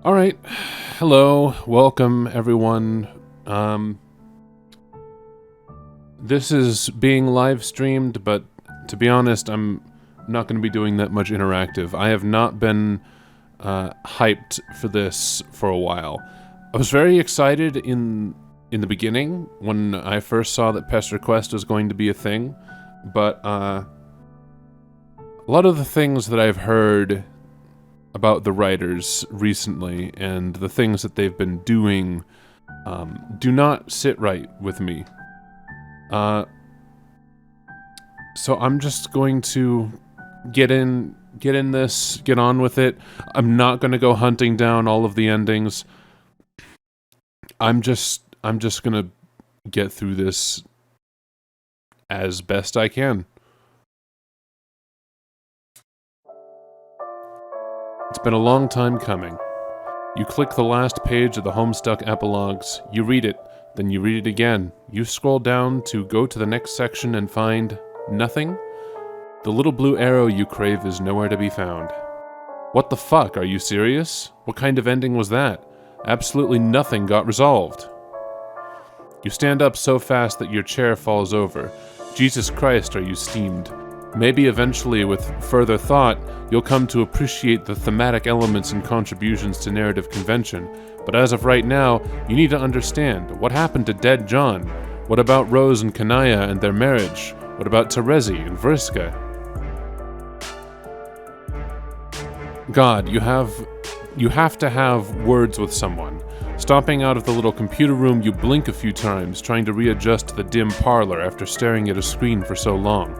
All right. Hello. Welcome, everyone. This is being live streamed, but to be honest, I'm not going to be doing that much interactive. I have not been hyped for this for a while. I was very excited in the beginning when I first saw that Pesterquest was going to be a thing, but a lot of the things that I've heard about the writers recently and the things that they've been doing do not sit right with me. So I'm just going to get on with it. I'm not going to go hunting down all of the endings. I'm just going to get through this as best I can. It's been a long time coming. You click the last page of the Homestuck epilogues, you read it, then you read it again. You scroll down to go to the next section and find nothing. The little blue arrow you crave is nowhere to be found. What the fuck, are you serious? What kind of ending was that? Absolutely nothing got resolved. You stand up so fast that your chair falls over. Jesus Christ, are you steamed? Maybe eventually, with further thought, you'll come to appreciate the thematic elements and contributions to narrative convention, but as of right now, you need to understand, what happened to Dead John? What about Rose and Kanaya and their marriage? What about Terezi and Vrska? God, you have to have words with someone. Stopping out of the little computer room, you blink a few times, trying to readjust to the dim parlor after staring at a screen for so long.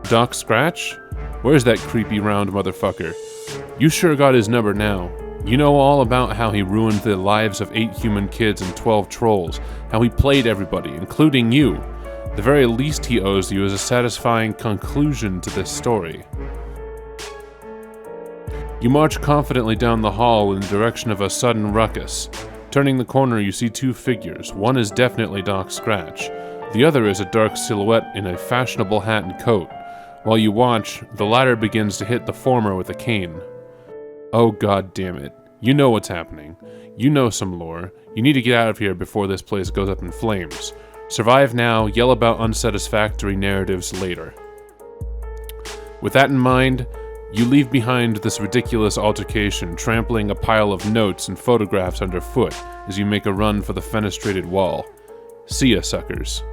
Doc Scratch? Where's that creepy round motherfucker? You sure got his number now. You know all about how he ruined the lives of 8 human kids and 12 trolls, how he played everybody, including you. The very least he owes you is a satisfying conclusion to this story. You march confidently down the hall in the direction of a sudden ruckus. Turning the corner, you see 2 figures. One is definitely Doc Scratch. The other is a dark silhouette in a fashionable hat and coat. While you watch, the latter begins to hit the former with a cane. Oh god damn it. You know what's happening. You know some lore. You need to get out of here before this place goes up in flames. Survive now, yell about unsatisfactory narratives later. With that in mind, you leave behind this ridiculous altercation, trampling a pile of notes and photographs underfoot as you make a run for the fenestrated wall. See ya, suckers.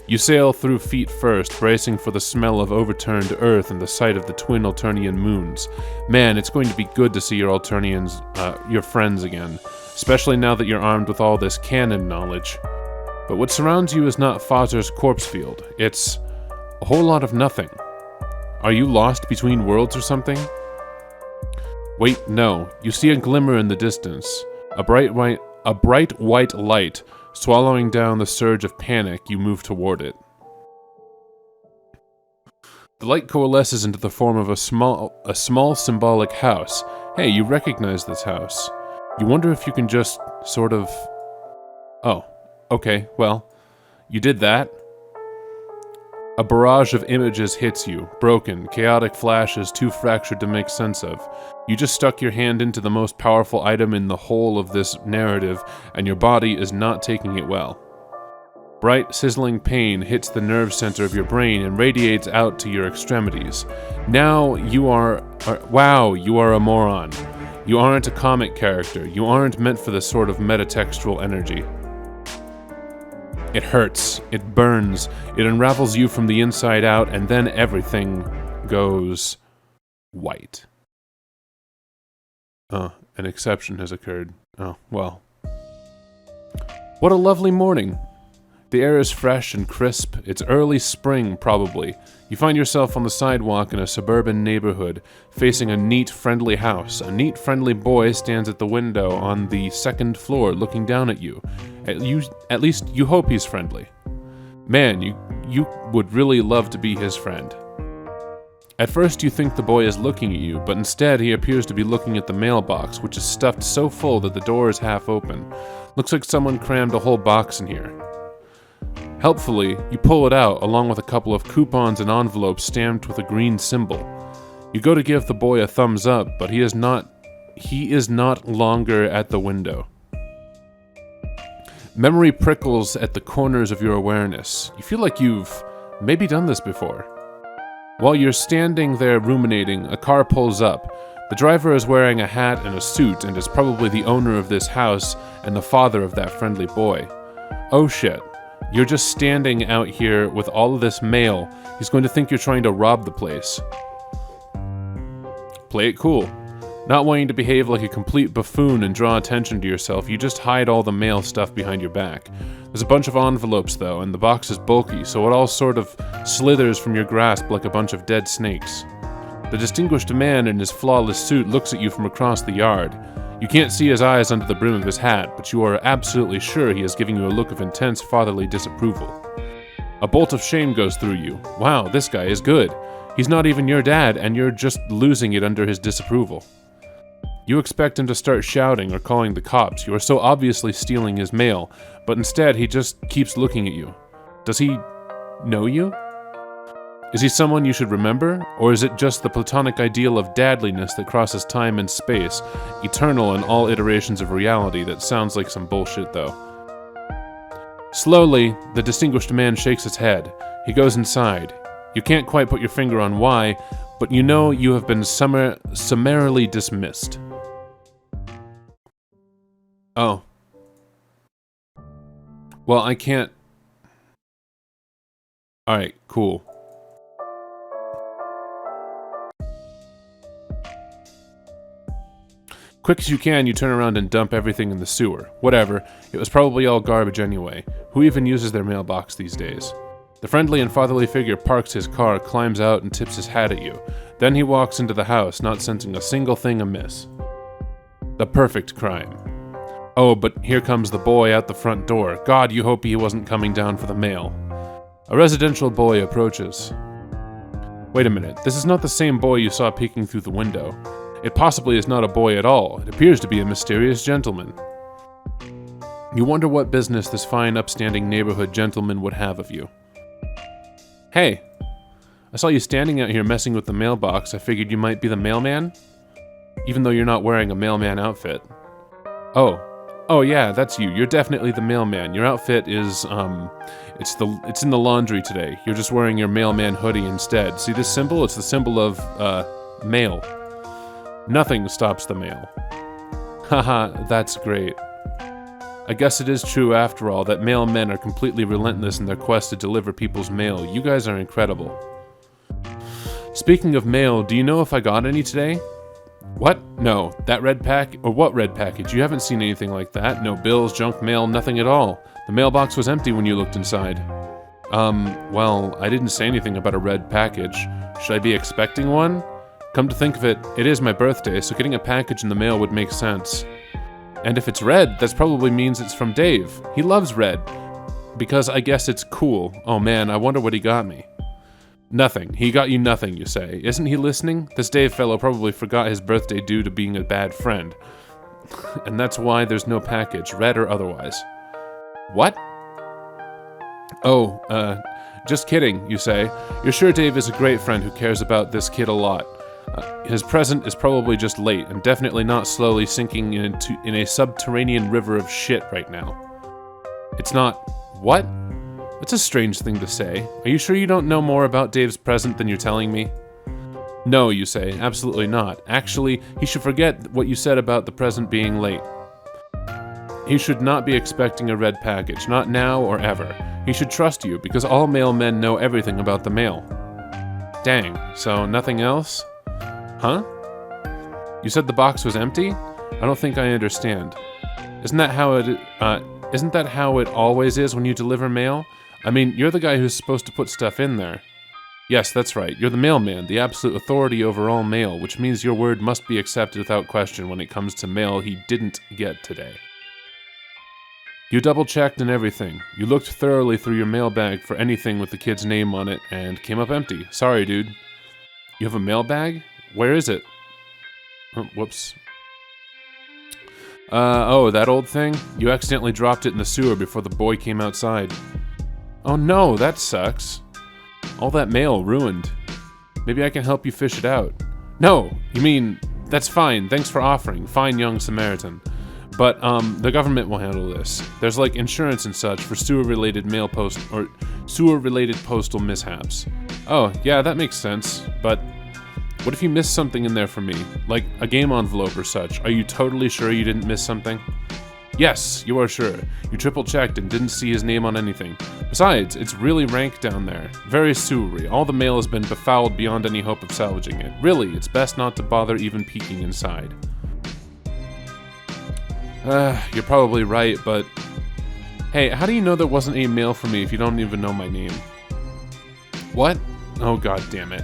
You sail through feet first, bracing for the smell of overturned earth and the sight of the twin Alternian moons. Man, it's going to be good to see your your friends again, especially now that you're armed with all this canon knowledge. But what surrounds you is not Fozer's corpse field. It's a whole lot of nothing. Are you lost between worlds or something? Wait, no. You see a glimmer in the distance. A bright white light. Swallowing down the surge of panic, you move toward it. The light coalesces into the form of a small symbolic house. Hey, you recognize this house. You wonder if you can just sort of... Oh, okay, well, you did that. A barrage of images hits you, broken, chaotic flashes too fractured to make sense of. You just stuck your hand into the most powerful item in the whole of this narrative, and your body is not taking it well. Bright, sizzling pain hits the nerve center of your brain and radiates out to your extremities. Now you are a moron. You aren't a comic character. You aren't meant for this sort of metatextual energy. It hurts, it burns, it unravels you from the inside out, and then everything goes white. An exception has occurred. Oh, well. What a lovely morning. The air is fresh and crisp. It's early spring, probably. You find yourself on the sidewalk in a suburban neighborhood, facing a neat, friendly house. A neat, friendly boy stands at the window on the 2nd floor looking down at you. At least you hope he's friendly. Man, you would really love to be his friend. At first you think the boy is looking at you, but instead he appears to be looking at the mailbox, which is stuffed so full that the door is half open. Looks like someone crammed a whole box in here. Helpfully, you pull it out along with a couple of coupons and envelopes stamped with a green symbol. You go to give the boy a thumbs up, but he is not he is not longer at the window. Memory prickles at the corners of your awareness. You feel like you've maybe done this before. While you're standing there ruminating, a car pulls up. The driver is wearing a hat and a suit and is probably the owner of this house and the father of that friendly boy. Oh shit. You're just standing out here with all of this mail. He's going to think you're trying to rob the place. Play it cool. Not wanting to behave like a complete buffoon and draw attention to yourself, you just hide all the mail stuff behind your back. There's a bunch of envelopes though, and the box is bulky, so it all sort of slithers from your grasp like a bunch of dead snakes. The distinguished man in his flawless suit looks at you from across the yard. You can't see his eyes under the brim of his hat, but you are absolutely sure he is giving you a look of intense fatherly disapproval. A bolt of shame goes through you. Wow, this guy is good. He's not even your dad, and you're just losing it under his disapproval. You expect him to start shouting or calling the cops. You are so obviously stealing his mail, but instead he just keeps looking at you. Does he know you? Is he someone you should remember, or is it just the platonic ideal of dadliness that crosses time and space, eternal in all iterations of reality? That sounds like some bullshit though. Slowly, the distinguished man shakes his head. He goes inside. You can't quite put your finger on why, but you know you have been summarily dismissed. Oh. Well, I can't... Alright, cool. Quick as you can, you turn around and dump everything in the sewer. Whatever, it was probably all garbage anyway. Who even uses their mailbox these days? The friendly and fatherly figure parks his car, climbs out, and tips his hat at you. Then he walks into the house, not sensing a single thing amiss. The perfect crime. Oh, but here comes the boy out the front door. God, you hope he wasn't coming down for the mail. A residential boy approaches. Wait a minute, this is not the same boy you saw peeking through the window. It possibly is not a boy at all. It appears to be a mysterious gentleman. You wonder what business this fine, upstanding neighborhood gentleman would have of you. Hey, I saw you standing out here messing with the mailbox. I figured you might be the mailman? Even though you're not wearing a mailman outfit. Oh yeah, that's you. You're definitely the mailman. Your outfit is, it's in the laundry today. You're just wearing your mailman hoodie instead. See this symbol? It's the symbol of, mail. Nothing stops the mail. Haha, that's great. I guess it is true after all that mailmen are completely relentless in their quest to deliver people's mail. You guys are incredible. Speaking of mail, do you know if I got any today? What? No. That red pack? Or what red package? You haven't seen anything like that. No bills, junk mail, nothing at all. The mailbox was empty when you looked inside. Well, I didn't say anything about a red package. Should I be expecting one? Come to think of it, it is my birthday, so getting a package in the mail would make sense. And if it's red, that probably means it's from Dave. He loves red. Because I guess it's cool. Oh man, I wonder what he got me. Nothing. He got you nothing, you say. Isn't he listening? This Dave fellow probably forgot his birthday due to being a bad friend. And that's why there's no package, red or otherwise. What? Oh, just kidding, you say. You're sure Dave is a great friend who cares about this kid a lot. His present is probably just late, and definitely not slowly sinking in a subterranean river of shit right now. It's not... What? That's a strange thing to say. Are you sure you don't know more about Dave's present than you're telling me? No, you say, absolutely not. Actually, he should forget what you said about the present being late. He should not be expecting a red package, not now or ever. He should trust you, because all mailmen know everything about the mail. Dang, so nothing else? Huh? You said the box was empty? I don't think I understand. Isn't that how it always is when you deliver mail? I mean, you're the guy who's supposed to put stuff in there. Yes, that's right. You're the mailman, the absolute authority over all mail, which means your word must be accepted without question when it comes to mail he didn't get today. You double-checked and everything. You looked thoroughly through your mailbag for anything with the kid's name on it, and came up empty. Sorry, dude. You have a mailbag? Where is it? Oh, whoops. Oh, that old thing? You accidentally dropped it in the sewer before the boy came outside. Oh no, that sucks. All that mail ruined. Maybe I can help you fish it out. No, you mean That's fine, thanks for offering, fine young Samaritan. But, the government will handle this. There's like insurance and such for sewer-related sewer-related postal mishaps. Oh, yeah, that makes sense, but what if you missed something in there for me? Like a game envelope or such. Are you totally sure you didn't miss something? Yes, you are sure. You triple-checked and didn't see his name on anything. Besides, it's really rank down there. Very sewery. All the mail has been befouled beyond any hope of salvaging it. Really, it's best not to bother even peeking inside. You're probably right, but... Hey, how do you know there wasn't any mail for me if you don't even know my name? What? Oh, god damn it.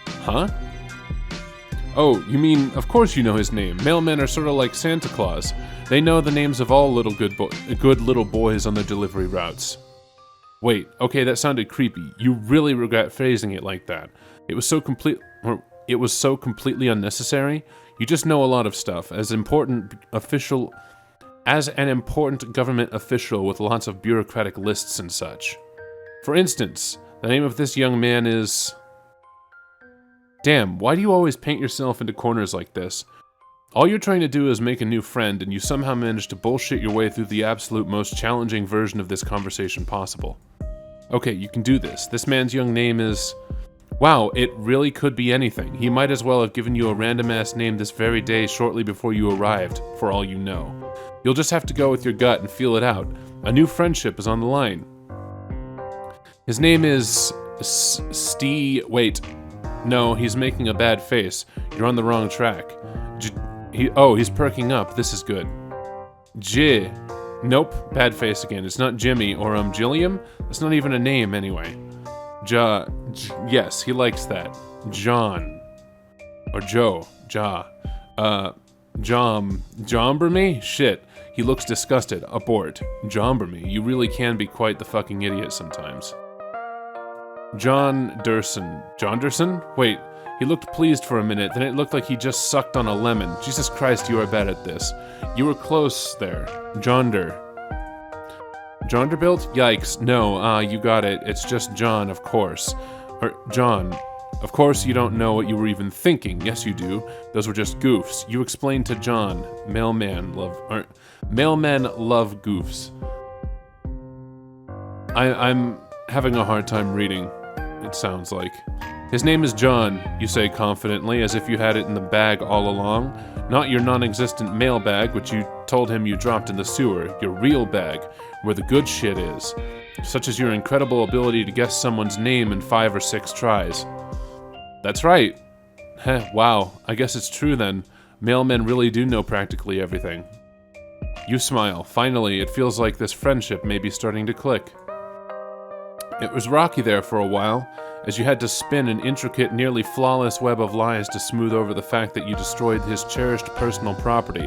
Huh? Oh, you mean, of course you know his name. Mailmen are sort of like Santa Claus. They know the names of all good little boys on their delivery routes. Wait, okay, that sounded creepy. You really regret phrasing it like that. It was so completely unnecessary. You just know a lot of stuff. As an important government official with lots of bureaucratic lists and such. For instance, the name of this young man is... Damn, why do you always paint yourself into corners like this? All you're trying to do is make a new friend, and you somehow manage to bullshit your way through the absolute most challenging version of this conversation possible. Okay, you can do this. This man's young name is... Wow, it really could be anything. He might as well have given you a random-ass name this very day shortly before you arrived, for all you know. You'll just have to go with your gut and feel it out. A new friendship is on the line. His name is... Wait. No, he's making a bad face. You're on the wrong track. He's perking up. This is good. Nope, bad face again. It's not Jimmy or Gilliam. That's not even a name anyway. Yes, he likes that. John. Or Joe. Jomber me? Shit. He looks disgusted. Abort. Jomber me. You really can be quite the fucking idiot sometimes. John Derson? Wait, he looked pleased for a minute, then it looked like he just sucked on a lemon. Jesus Christ, you are bad at this. You were close there. Jonderbuilt? Yikes, no, you got it. It's just John, of course. John. Of course you don't know what you were even thinking. Yes, you do. Those were just goofs. You explained to John. Mailmen love goofs. I'm having a hard time reading. It sounds like. His name is John, you say confidently, as if you had it in the bag all along. Not your non-existent mail bag, which you told him you dropped in the sewer. Your real bag, where the good shit is. Such as your incredible ability to guess someone's name in 5 or 6 tries. That's right. Heh, wow, I guess it's true then. Mailmen really do know practically everything. You smile. Finally, it feels like this friendship may be starting to click. It was rocky there for a while, as you had to spin an intricate, nearly flawless web of lies to smooth over the fact that you destroyed his cherished personal property,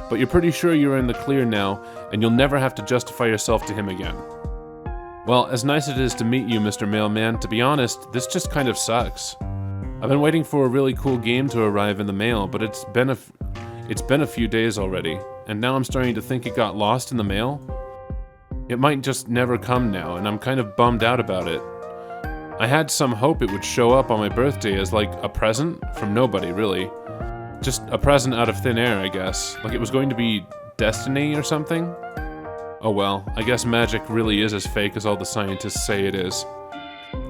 but you're pretty sure you're in the clear now, and you'll never have to justify yourself to him again. Well, as nice as it is to meet you, Mr. Mailman, to be honest, this just kind of sucks. I've been waiting for a really cool game to arrive in the mail, but it's been a few days already, and now I'm starting to think it got lost in the mail. It might just never come now, and I'm kind of bummed out about it. I had some hope it would show up on my birthday as like a present from nobody, really. Just a present out of thin air, I guess. Like it was going to be destiny or something? Oh well, I guess magic really is as fake as all the scientists say it is.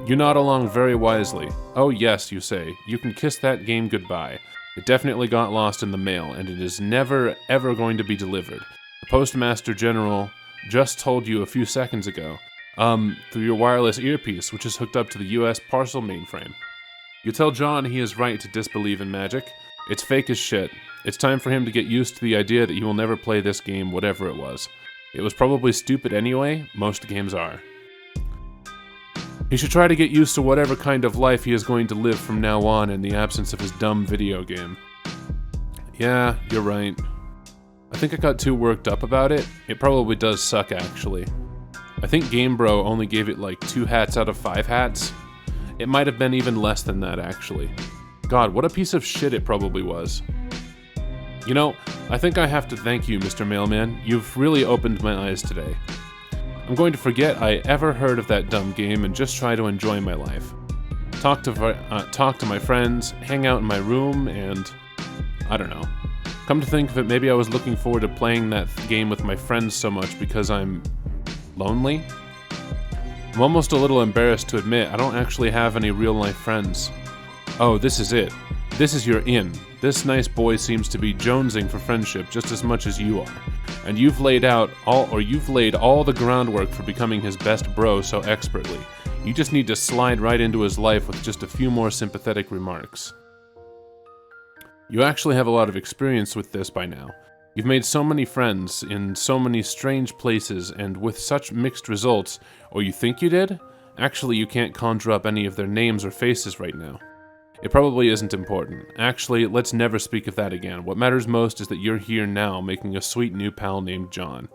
You nod along very wisely. Oh yes, you say. You can kiss that game goodbye. It definitely got lost in the mail, and it is never, ever going to be delivered. The Postmaster General just told you a few seconds ago, through your wireless earpiece, which is hooked up to the US parcel mainframe. You tell John he is right to disbelieve in magic. It's fake as shit. It's time for him to get used to the idea that he will never play this game, whatever it was. It was probably stupid anyway. Most games are. He should try to get used to whatever kind of life he is going to live from now on in the absence of his dumb video game. Yeah, you're right. I think I got too worked up about it. It probably does suck, actually. I think GameBro only gave it like 2 hats out of 5 hats. It might have been even less than that, actually. God, what a piece of shit it probably was. You know, I think I have to thank you, Mr. Mailman. You've really opened my eyes today. I'm going to forget I ever heard of that dumb game and just try to enjoy my life. Talk to my friends, hang out in my room, and... I don't know. Come to think of it, maybe I was looking forward to playing that game with my friends so much because I'm lonely? I'm almost a little embarrassed to admit I don't actually have any real-life friends. Oh, this is it. This is your in. This nice boy seems to be jonesing for friendship just as much as you are. And you've laid all the groundwork for becoming his best bro so expertly. You just need to slide right into his life with just a few more sympathetic remarks. You actually have a lot of experience with this by now. You've made so many friends in so many strange places and with such mixed results, or you think you did? Actually, you can't conjure up any of their names or faces right now. It probably isn't important. Actually, let's never speak of that again. What matters most is that you're here now making a sweet new pal named John.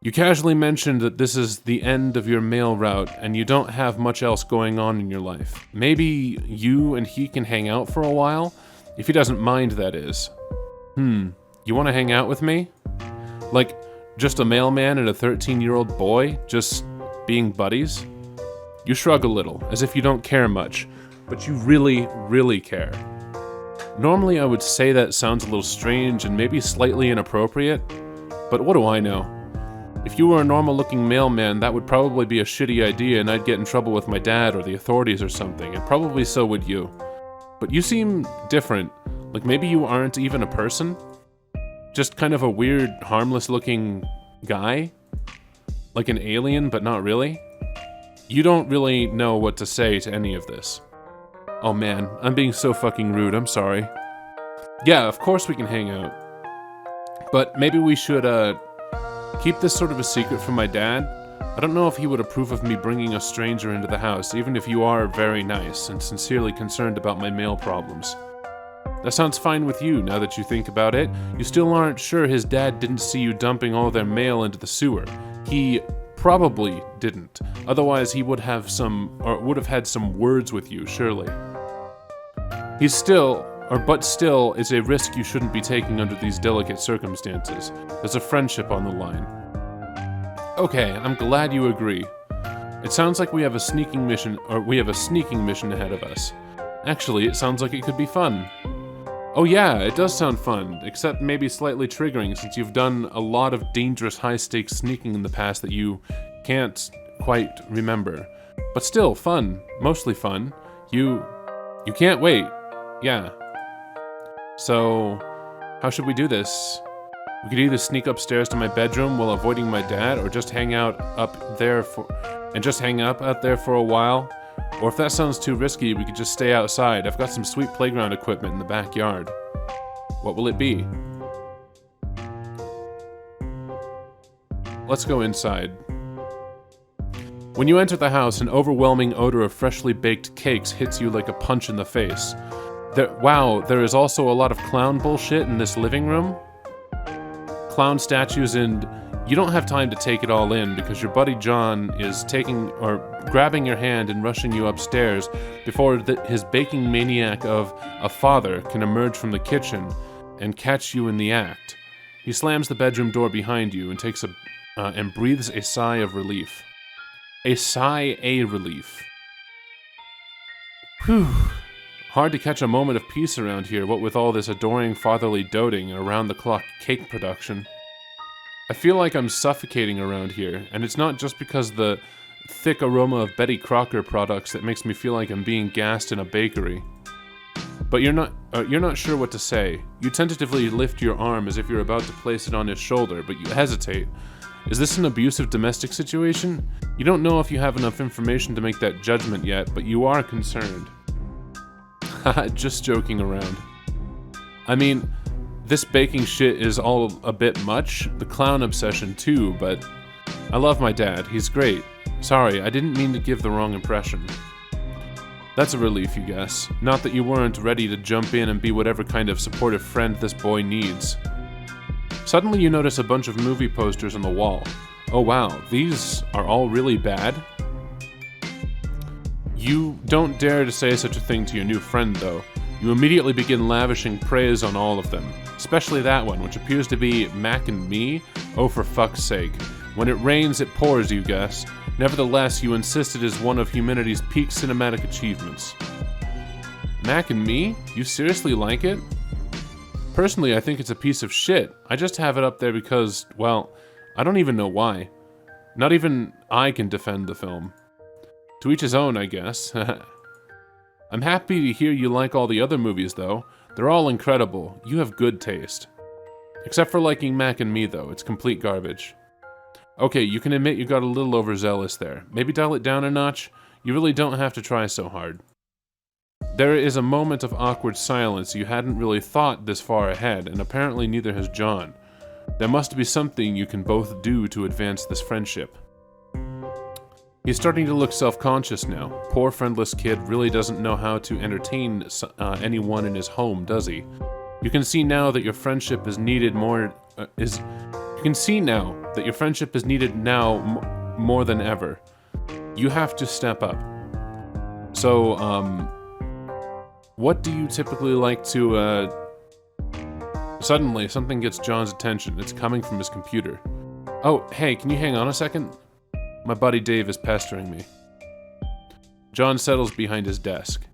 You casually mentioned that this is the end of your mail route and you don't have much else going on in your life. Maybe you and he can hang out for a while? If he doesn't mind, that is. You want to hang out with me? Like, just a mailman and a 13-year-old boy? Just being buddies? You shrug a little, as if you don't care much, but you really, really care. Normally I would say that sounds a little strange and maybe slightly inappropriate, but what do I know? If you were a normal-looking mailman, that would probably be a shitty idea and I'd get in trouble with my dad or the authorities or something, and probably so would you. But you seem different. Like maybe you aren't even a person? Just kind of a weird, harmless-looking guy? Like an alien, but not really? You don't really know what to say to any of this. Oh man, I'm being so fucking rude, I'm sorry. Yeah, of course we can hang out. But maybe we should, keep this sort of a secret from my dad. I don't know if he would approve of me bringing a stranger into the house, even if you are very nice and sincerely concerned about my mail problems. That sounds fine with you, now that you think about it. You still aren't sure his dad didn't see you dumping all their mail into the sewer. He probably didn't. Otherwise, he would have had some words with you, surely. But still, is a risk you shouldn't be taking under these delicate circumstances. There's a friendship on the line. Okay, I'm glad you agree. It sounds like we have a sneaking mission ahead of us. Actually, it sounds like it could be fun. Oh yeah, it does sound fun, except maybe slightly triggering since you've done a lot of dangerous high-stakes sneaking in the past that you can't quite remember. But still, fun. Mostly fun. You can't wait. Yeah. So, how should we do this? We could either sneak upstairs to my bedroom while avoiding my dad, or just hang out out there for a while. Or if that sounds too risky, we could just stay outside. I've got some sweet playground equipment in the backyard. What will it be? Let's go inside. When you enter the house, an overwhelming odor of freshly baked cakes hits you like a punch in the face. There is also a lot of clown bullshit in this living room. Clown statues, and you don't have time to take it all in because your buddy John is grabbing your hand and rushing you upstairs before his baking maniac of a father can emerge from the kitchen and catch you in the act. He slams the bedroom door behind you and and breathes a sigh of relief. Relief. Whew. Hard to catch a moment of peace around here, what with all this adoring fatherly doting and around-the-clock cake production. I feel like I'm suffocating around here, and it's not just because the thick aroma of Betty Crocker products that makes me feel like I'm being gassed in a bakery. But you're not sure what to say. You tentatively lift your arm as if you're about to place it on his shoulder, but you hesitate. Is this an abusive domestic situation? You don't know if you have enough information to make that judgment yet, but you are concerned. Haha, just joking around. I mean, this baking shit is all a bit much, the clown obsession too, but I love my dad, he's great. Sorry, I didn't mean to give the wrong impression. That's a relief, you guess. Not that you weren't ready to jump in and be whatever kind of supportive friend this boy needs. Suddenly you notice a bunch of movie posters on the wall. Oh wow, these are all really bad? You don't dare to say such a thing to your new friend, though. You immediately begin lavishing praise on all of them, especially that one, which appears to be Mac and Me. Oh, for fuck's sake. When it rains, it pours, you guess. Nevertheless, you insist it is one of humanity's peak cinematic achievements. Mac and Me? You seriously like it? Personally, I think it's a piece of shit. I just have it up there because, well, I don't even know why. Not even I can defend the film. To each his own, I guess. I'm happy to hear you like all the other movies, though. They're all incredible. You have good taste. Except for liking Mac and Me, though. It's complete garbage. Okay, you can admit you got a little overzealous there. Maybe dial it down a notch? You really don't have to try so hard. There is a moment of awkward silence. You hadn't really thought this far ahead, and apparently neither has John. There must be something you can both do to advance this friendship. He's starting to look self-conscious now. Poor friendless kid really doesn't know how to entertain anyone in his home, does he? You can see now that your friendship is needed more. You can see now that your friendship is needed now more than ever. You have to step up. So, what do you typically like to? Suddenly, something gets John's attention. It's coming from his computer. Oh, hey, can you hang on a second? My buddy Dave is pestering me. John settles behind his desk.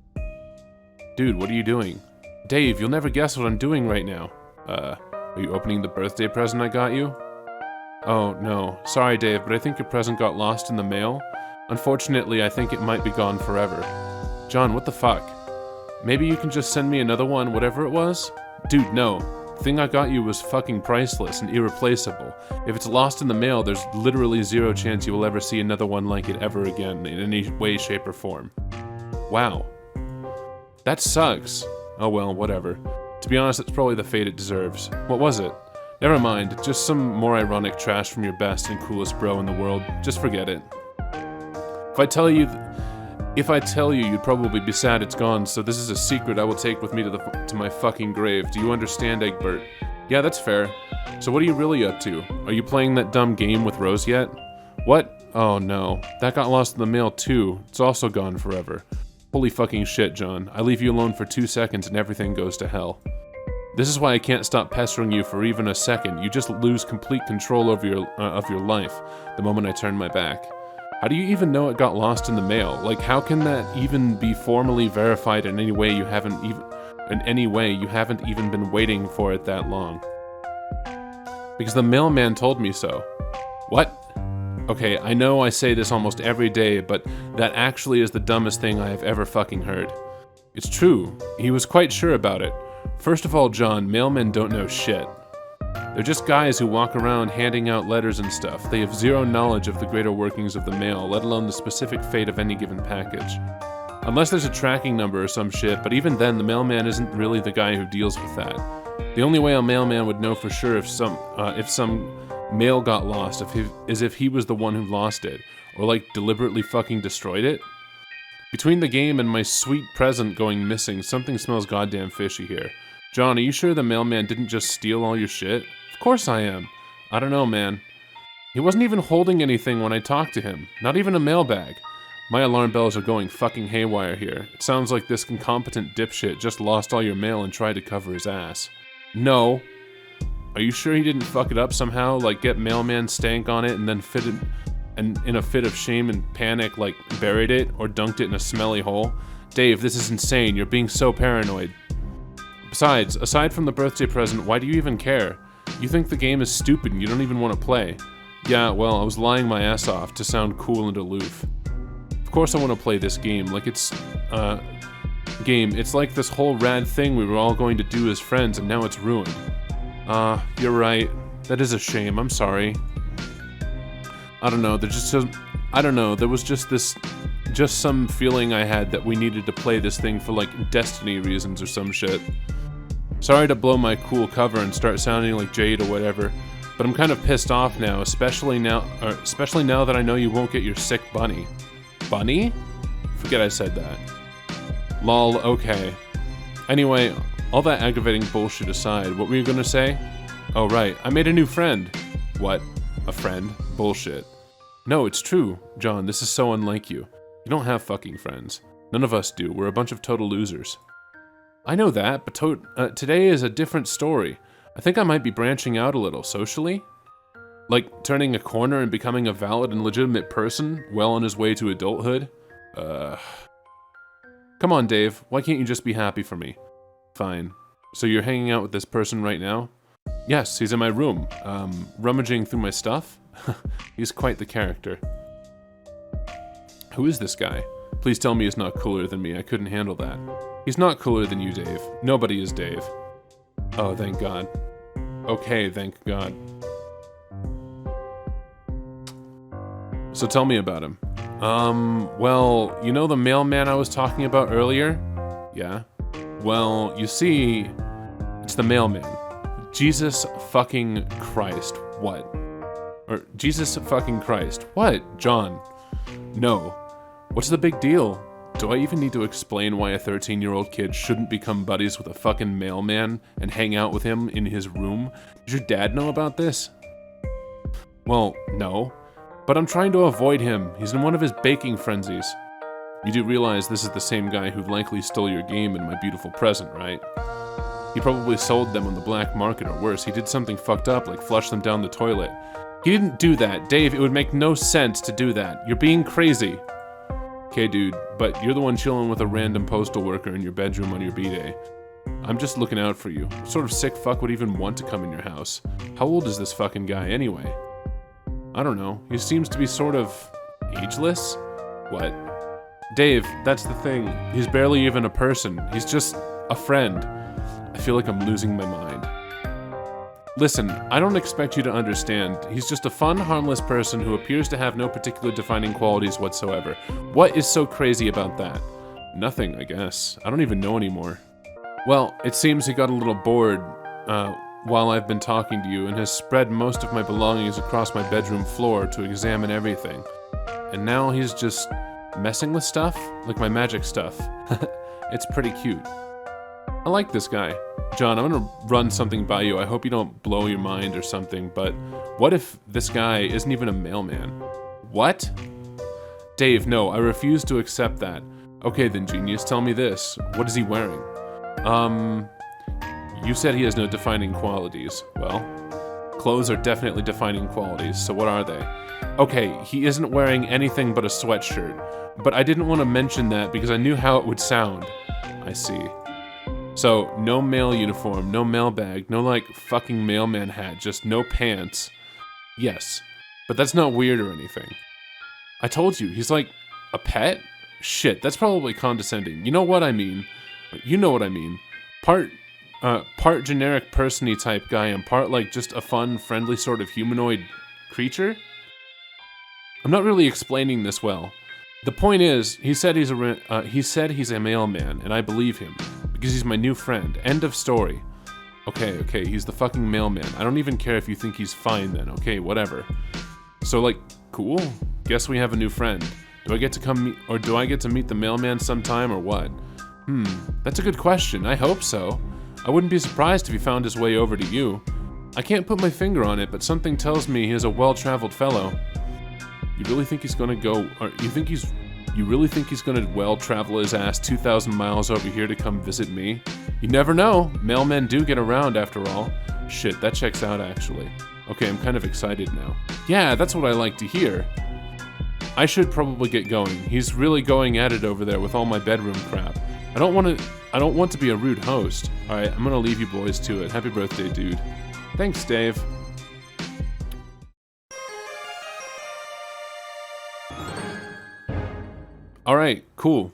Dude, what are you doing? Dave, you'll never guess what I'm doing right now. Are you opening the birthday present I got you? Oh, no. Sorry, Dave, but I think your present got lost in the mail. Unfortunately, I think it might be gone forever. John, what the fuck? Maybe you can just send me another one, whatever it was? Dude, no. The thing I got you was fucking priceless and irreplaceable. If it's lost in the mail, there's literally zero chance you will ever see another one like it ever again in any way, shape, or form. Wow. That sucks. Oh well, whatever. To be honest, it's probably the fate it deserves. What was it? Never mind, just some more ironic trash from your best and coolest bro in the world. Just forget it. If I tell you, you'd probably be sad it's gone, so this is a secret I will take with me to my fucking grave. Do you understand, Egbert? Yeah, that's fair. So what are you really up to? Are you playing that dumb game with Rose yet? What? Oh no. That got lost in the mail too. It's also gone forever. Holy fucking shit, John. I leave you alone for 2 seconds and everything goes to hell. This is why I can't stop pestering you for even a second. You just lose complete control over your life the moment I turn my back. How do you even know it got lost in the mail? Like, how can that even be formally verified in any way you haven't even been waiting for it that long? Because the mailman told me so. What? Okay, I know I say this almost every day, but that actually is the dumbest thing I have ever fucking heard. It's true. He was quite sure about it. First of all, John, mailmen don't know shit. They're just guys who walk around handing out letters and stuff. They have zero knowledge of the greater workings of the mail, let alone the specific fate of any given package. Unless there's a tracking number or some shit, but even then, the mailman isn't really the guy who deals with that. The only way a mailman would know for sure if some mail got lost is if he was the one who lost it, or like deliberately fucking destroyed it. Between the game and my sweet present going missing, something smells goddamn fishy here. John, are you sure the mailman didn't just steal all your shit? Of course I am. I don't know, man. He wasn't even holding anything when I talked to him. Not even a mailbag. My alarm bells are going fucking haywire here. It sounds like this incompetent dipshit just lost all your mail and tried to cover his ass. No. Are you sure he didn't fuck it up somehow? Like get mailman stank on it and then in a fit of shame and panic, like buried it or dunked it in a smelly hole? Dave, this is insane. You're being so paranoid. Besides, aside from the birthday present, why do you even care? You think the game is stupid and you don't even want to play. Yeah, well, I was lying my ass off to sound cool and aloof. Of course I want to play this game, like it's like this whole rad thing we were all going to do as friends and now it's ruined. You're right. That is a shame, I'm sorry. I don't know, there was just some feeling I had that we needed to play this thing for like destiny reasons or some shit. Sorry to blow my cool cover and start sounding like Jade or whatever, but I'm kind of pissed off now, especially now that I know you won't get your sick bunny. Bunny? Forget I said that. Lol, okay. Anyway, all that aggravating bullshit aside, what were you gonna say? Oh right, I made a new friend. What? A friend? Bullshit. No, it's true. John, this is so unlike you. You don't have fucking friends. None of us do. We're a bunch of total losers. I know that, but today is a different story. I think I might be branching out a little, socially. Like, turning a corner and becoming a valid and legitimate person, well on his way to adulthood. Come on, Dave. Why can't you just be happy for me? Fine. So you're hanging out with this person right now? Yes, he's in my room, rummaging through my stuff. He's quite the character. Who is this guy? Please tell me he's not cooler than me. I couldn't handle that. He's not cooler than you, Dave. Nobody is Dave. Oh, thank God. Okay, thank God. So tell me about him. Well, you know the mailman I was talking about earlier? Yeah. Well, you see, it's the mailman. Jesus fucking Christ. What? Or Jesus fucking Christ. What? John. No. What's the big deal? Do I even need to explain why a 13-year-old kid shouldn't become buddies with a fucking mailman and hang out with him in his room? Does your dad know about this? Well, no. But I'm trying to avoid him. He's in one of his baking frenzies. You do realize this is the same guy who likely stole your game and my beautiful present, right? He probably sold them on the black market, or worse, he did something fucked up like flush them down the toilet. He didn't do that. Dave, it would make no sense to do that. You're being crazy. Okay, dude, but you're the one chilling with a random postal worker in your bedroom on your B-day. I'm just looking out for you. What sort of sick fuck would even want to come in your house? How old is this fucking guy anyway? I don't know. He seems to be sort of ageless? What? Dave, that's the thing. He's barely even a person. He's just a friend. I feel like I'm losing my mind. Listen, I don't expect you to understand. He's just a fun, harmless person who appears to have no particular defining qualities whatsoever. What is so crazy about that? Nothing, I guess. I don't even know anymore. Well, it seems he got a little bored, while I've been talking to you and has spread most of my belongings across my bedroom floor to examine everything. And now he's just messing with stuff, like my magic stuff. It's pretty cute. I like this guy. John, I'm gonna run something by you. I hope you don't blow your mind or something, but what if this guy isn't even a mailman? What? Dave, no, I refuse to accept that. Okay then, genius, tell me this. What is he wearing? You said he has no defining qualities. Well, clothes are definitely defining qualities, so what are they? Okay, he isn't wearing anything but a sweatshirt, but I didn't want to mention that because I knew how it would sound. I see. So, no mail uniform, no mailbag, no like fucking mailman hat, just no pants. Yes, but that's not weird or anything. I told you, he's like a pet? Shit, that's probably condescending. You know what I mean. You know what I mean. Part generic person-y type guy and part like just a fun, friendly sort of humanoid creature? I'm not really explaining this well. The point is, he said he's a mailman, and I believe him, because he's my new friend. End of story. Okay, he's the fucking mailman. I don't even care if you think he's fine then, okay, whatever. So like, cool, guess we have a new friend. Do I get to meet the mailman sometime or what? That's a good question. I hope so. I wouldn't be surprised if he found his way over to you. I can't put my finger on it, but something tells me he is a well-traveled fellow. You really think he's gonna go, or you really think he's gonna well-travel his ass 2,000 miles over here to come visit me? You never know. Mailmen do get around after all. Shit, that checks out actually. Okay, I'm kind of excited now. Yeah, that's what I like to hear. I should probably get going. He's really going at it over there with all my bedroom crap. I don't want to be a rude host. Alright, I'm gonna leave you boys to it. Happy birthday, dude. Thanks, Dave. Alright, cool.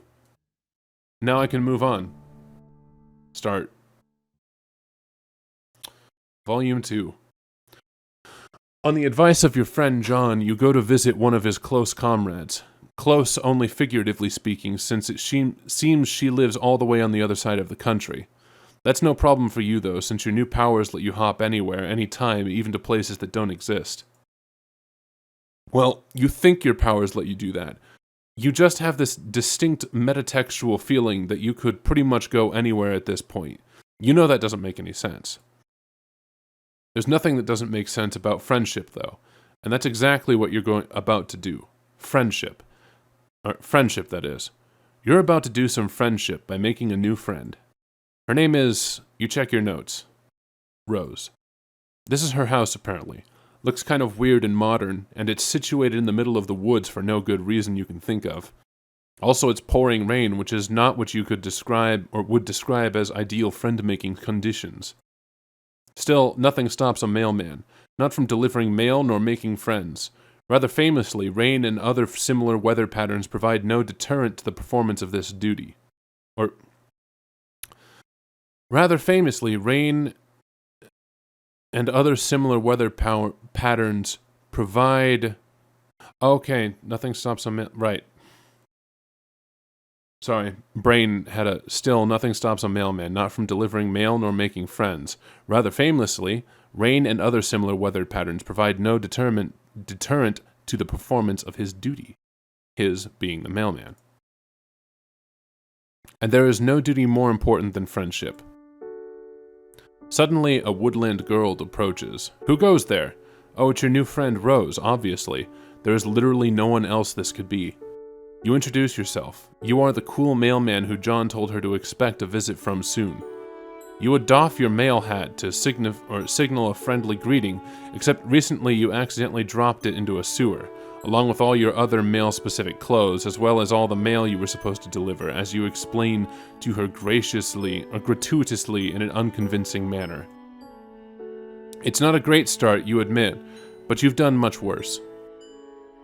Now I can move on. Start. Volume 2. On the advice of your friend John, you go to visit one of his close comrades. Close only figuratively speaking, since it seems she lives all the way on the other side of the country. That's no problem for you though, since your new powers let you hop anywhere, anytime, even to places that don't exist. Well, you think your powers let you do that. You just have this distinct metatextual feeling that you could pretty much go anywhere at this point. You know that doesn't make any sense. There's nothing that doesn't make sense about friendship, though, and that's exactly what you're about to do. Friendship. Friendship, that is. You're about to do some friendship by making a new friend. Her name is, you check your notes, Rose. This is her house, apparently. Looks kind of weird and modern, and it's situated in the middle of the woods for no good reason you can think of. Also, it's pouring rain, which is not what you could describe or would describe as ideal friend-making conditions. Still, nothing stops a mailman, not from delivering mail nor making friends. Rather famously, rain and other similar weather patterns provide no deterrent to the performance of this duty. Rather famously, rain and other similar weather patterns provide... Okay, nothing stops a... Right. Sorry, brain had a... Still, nothing stops a mailman, not from delivering mail nor making friends. Rather famously, rain and other similar weather patterns provide no deterrent to the performance of his duty. His being the mailman. And there is no duty more important than friendship. Suddenly, a woodland girl approaches. Who goes there? Oh, it's your new friend Rose, obviously. There is literally no one else this could be. You introduce yourself. You are the cool mailman who John told her to expect a visit from soon. You would doff your mail hat to signal a friendly greeting, except recently you accidentally dropped it into a sewer, along with all your other mail-specific clothes, as well as all the mail you were supposed to deliver, as you explain to her gratuitously in an unconvincing manner. It's not a great start, you admit, but you've done much worse.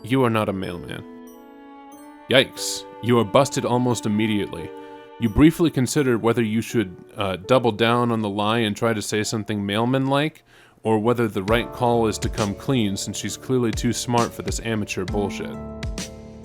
You are not a mailman. Yikes, you are busted almost immediately. You briefly considered whether you should double down on the lie and try to say something mailman-like, or whether the right call is to come clean since she's clearly too smart for this amateur bullshit.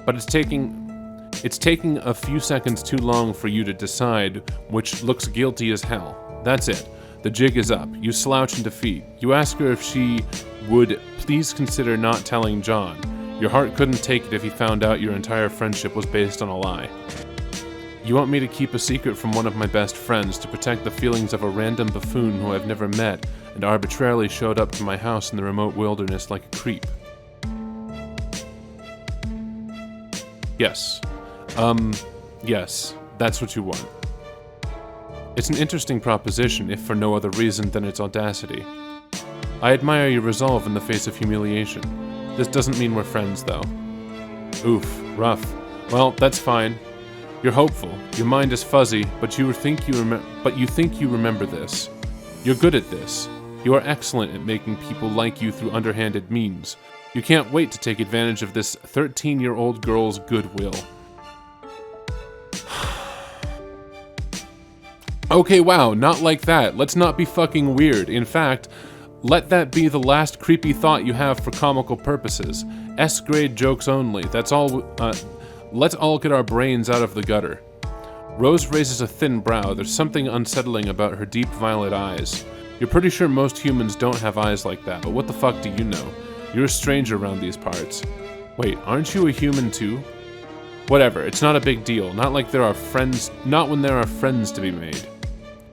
But it's taking a few seconds too long for you to decide, which looks guilty as hell. That's it. The jig is up. You slouch in defeat. You ask her if she would please consider not telling John. Your heart couldn't take it if he found out your entire friendship was based on a lie. You want me to keep a secret from one of my best friends to protect the feelings of a random buffoon who I've never met and arbitrarily showed up to my house in the remote wilderness like a creep. Yes. Yes, that's what you want. It's an interesting proposition, if for no other reason than its audacity. I admire your resolve in the face of humiliation. This doesn't mean we're friends, though. Oof, rough. Well, that's fine. You're hopeful. Your mind is fuzzy, but you think you remember this. You're good at this. You are excellent at making people like you through underhanded means. You can't wait to take advantage of this 13-year-old girl's goodwill. Okay, wow, not like that. Let's not be fucking weird. In fact, let that be the last creepy thought you have for comical purposes. S-grade jokes only. That's all. Let's all get our brains out of the gutter. Rose raises a thin brow. There's something unsettling about her deep violet eyes. You're pretty sure most humans don't have eyes like that, but what the fuck do you know? You're a stranger around these parts. Wait, aren't you a human too? Whatever, it's not a big deal. Not like there are friends, not when there are friends to be made.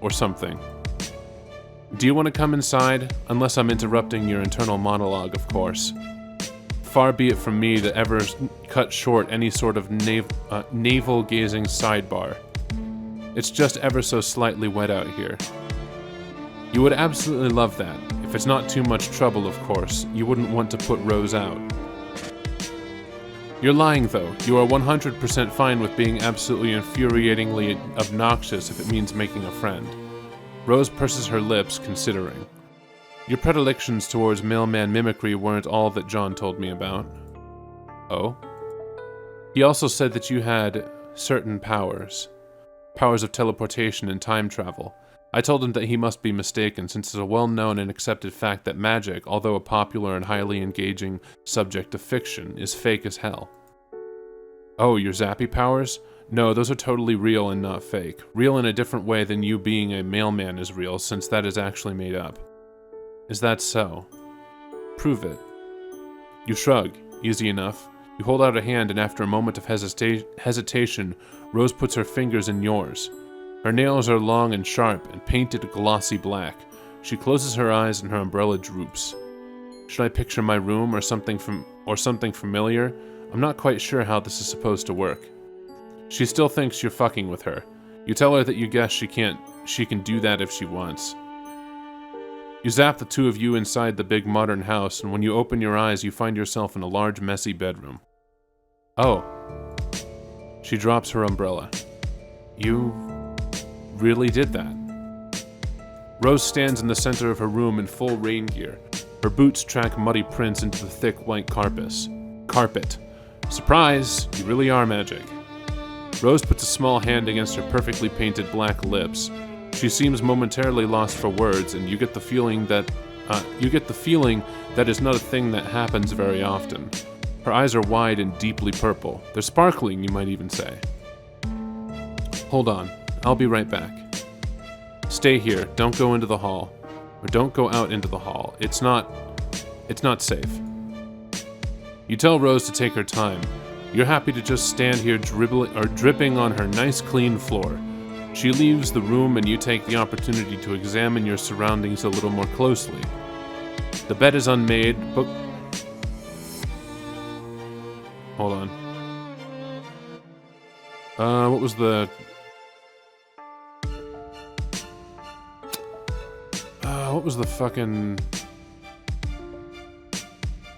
Or something. Do you want to come inside? Unless I'm interrupting your internal monologue, of course. Far be it from me to ever cut short any sort of navel-gazing sidebar. It's just ever so slightly wet out here. You would absolutely love that. If it's not too much trouble, of course. You wouldn't want to put Rose out. You're lying, though. You are 100% fine with being absolutely infuriatingly obnoxious if it means making a friend. Rose purses her lips, considering. Your predilections towards mailman mimicry weren't all that John told me about. Oh? He also said that you had certain powers. Powers of teleportation and time travel. I told him that he must be mistaken, since it's a well-known and accepted fact that magic, although a popular and highly engaging subject of fiction, is fake as hell. Oh, your zappy powers? No, those are totally real and not fake. Real in a different way than you being a mailman is real, since that is actually made up. Is that so? Prove it. You shrug. Easy enough. You hold out a hand, and after a moment of hesitation, Rose puts her fingers in yours. Her nails are long and sharp, and painted glossy black. She closes her eyes, and her umbrella droops. Should I picture my room or something familiar? I'm not quite sure how this is supposed to work. She still thinks you're fucking with her. You tell her that you guess she can do that if she wants. You zap the two of you inside the big modern house, and when you open your eyes, you find yourself in a large, messy bedroom. Oh. She drops her umbrella. You really did that. Rose stands in the center of her room in full rain gear. Her boots track muddy prints into the thick white carpet. Surprise! You really are magic. Rose puts a small hand against her perfectly painted black lips. She seems momentarily lost for words, and you get the feeling that is not a thing that happens very often. Her eyes are wide and deeply purple. They're sparkling, you might even say. Hold on. I'll be right back. Stay here. Don't go into the hall. Or don't go out into the hall. It's not safe. You tell Rose to take her time. You're happy to just stand here dripping on her nice clean floor. She leaves the room and you take the opportunity to examine your surroundings a little more closely. The bed is unmade, Hold on. What was the... what was the fucking...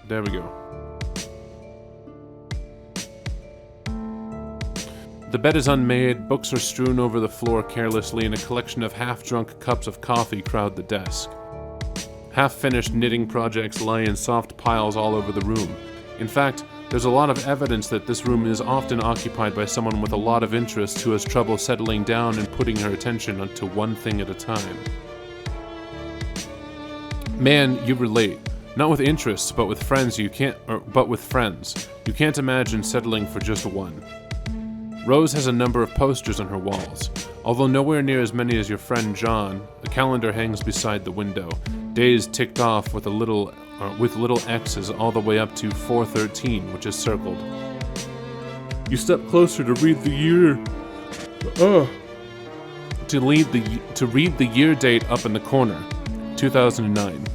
There we go. The bed is unmade, books are strewn over the floor carelessly, and a collection of half-drunk cups of coffee crowd the desk. Half-finished knitting projects lie in soft piles all over the room. In fact, there's a lot of evidence that this room is often occupied by someone with a lot of interest who has trouble settling down and putting her attention onto one thing at a time. Man, you relate. Not with interests, but with friends you can't imagine settling for just one. Rose has a number of posters on her walls. Although nowhere near as many as your friend John, a calendar hangs beside the window, days ticked off with little X's all the way up to 4/13, which is circled. You step closer to read the year. To read the year date up in the corner, 2009.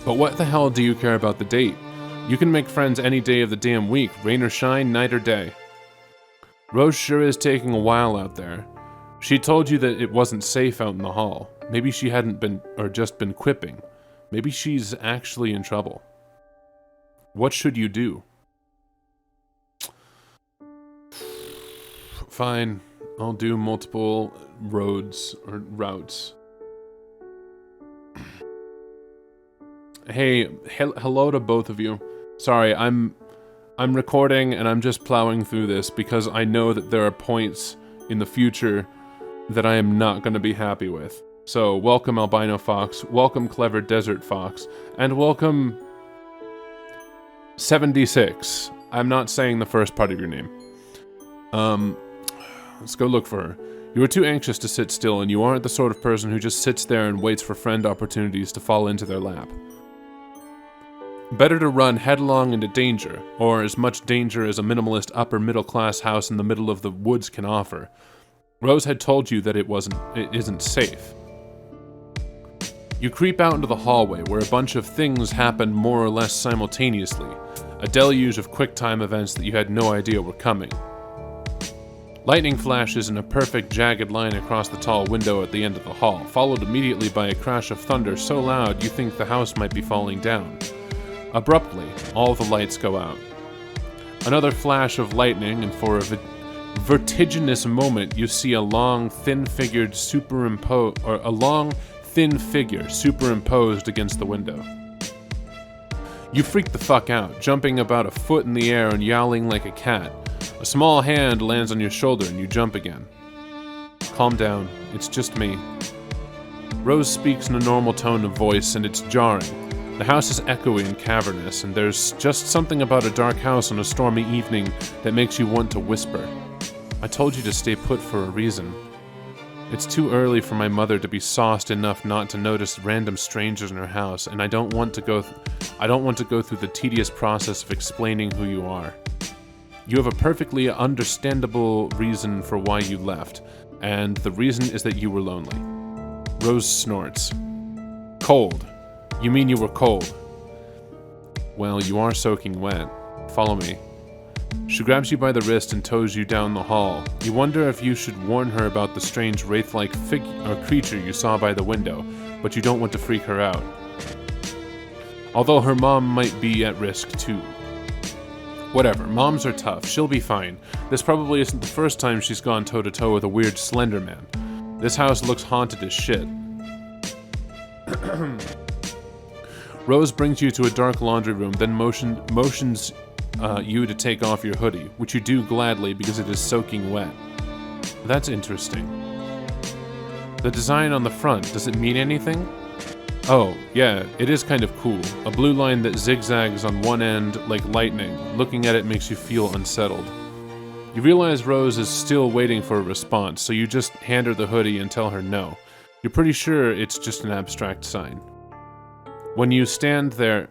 But what the hell do you care about the date? You can make friends any day of the damn week, rain or shine, night or day. Rose sure is taking a while out there. She told you that it wasn't safe out in the hall. Maybe she hadn't been, or just been quipping. Maybe she's actually in trouble. What should you do? Fine, I'll do multiple routes. Hey, hello to both of you. Sorry, I'm recording and I'm just plowing through this because I know that there are points in the future that I am not going to be happy with. So, welcome Albino Fox, welcome Clever Desert Fox, and welcome 76. I'm not saying the first part of your name. Let's go look for her. You are too anxious to sit still, and you aren't the sort of person who just sits there and waits for friend opportunities to fall into their lap. Better to run headlong into danger, or as much danger as a minimalist upper-middle-class house in the middle of the woods can offer. Rose had told you that it isn't safe. You creep out into the hallway, where a bunch of things happen more or less simultaneously, a deluge of quick-time events that you had no idea were coming. Lightning flashes in a perfect jagged line across the tall window at the end of the hall, followed immediately by a crash of thunder so loud you think the house might be falling down. Abruptly, all the lights go out. Another flash of lightning, and for a vertiginous moment you see a long, thin figure superimposed against the window. You freak the fuck out, jumping about a foot in the air and yowling like a cat. A small hand lands on your shoulder and you jump again. Calm down, it's just me. Rose speaks in a normal tone of voice and it's jarring. The house is echoey and cavernous, and there's just something about a dark house on a stormy evening that makes you want to whisper. I told you to stay put for a reason. It's too early for my mother to be sauced enough not to notice random strangers in her house, and I don't want to go through the tedious process of explaining who you are. You have a perfectly understandable reason for why you left, and the reason is that you were lonely. Rose snorts. Cold. You mean you were cold? Well, you are soaking wet. Follow me. She grabs you by the wrist and tows you down the hall. You wonder if you should warn her about the strange wraith-like creature you saw by the window, but you don't want to freak her out. Although her mom might be at risk too. Whatever, moms are tough. She'll be fine. This probably isn't the first time she's gone toe-to-toe with a weird Slender Man. This house looks haunted as shit. Rose brings you to a dark laundry room, then motions you to take off your hoodie, which you do gladly because it is soaking wet. That's interesting. The design on the front, does it mean anything? Oh, yeah, it is kind of cool. A blue line that zigzags on one end like lightning. Looking at it makes you feel unsettled. You realize Rose is still waiting for a response, so you just hand her the hoodie and tell her no. You're pretty sure it's just an abstract sign. Then you stand there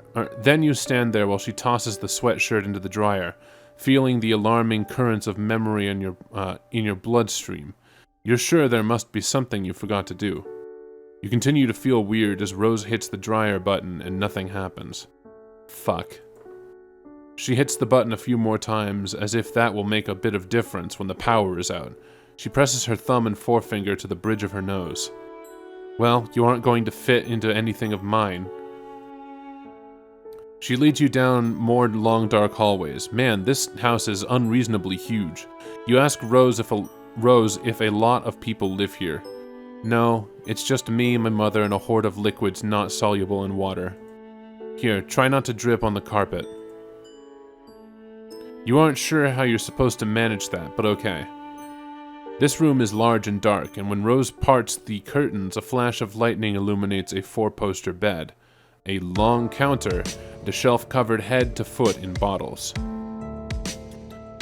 while she tosses the sweatshirt into the dryer, feeling the alarming currents of memory in your bloodstream. You're sure there must be something you forgot to do. You continue to feel weird as Rose hits the dryer button and nothing happens. Fuck. She hits the button a few more times as if that will make a bit of difference when the power is out. She presses her thumb and forefinger to the bridge of her nose. Well, you aren't going to fit into anything of mine. She leads you down more long dark hallways. Man, this house is unreasonably huge. You ask Rose if a lot of people live here. No, it's just me, my mother, and a horde of liquids not soluble in water. Here, try not to drip on the carpet. You aren't sure how you're supposed to manage that, but okay. This room is large and dark, and when Rose parts the curtains, a flash of lightning illuminates a four-poster bed, a long counter, and a shelf covered head to foot in bottles.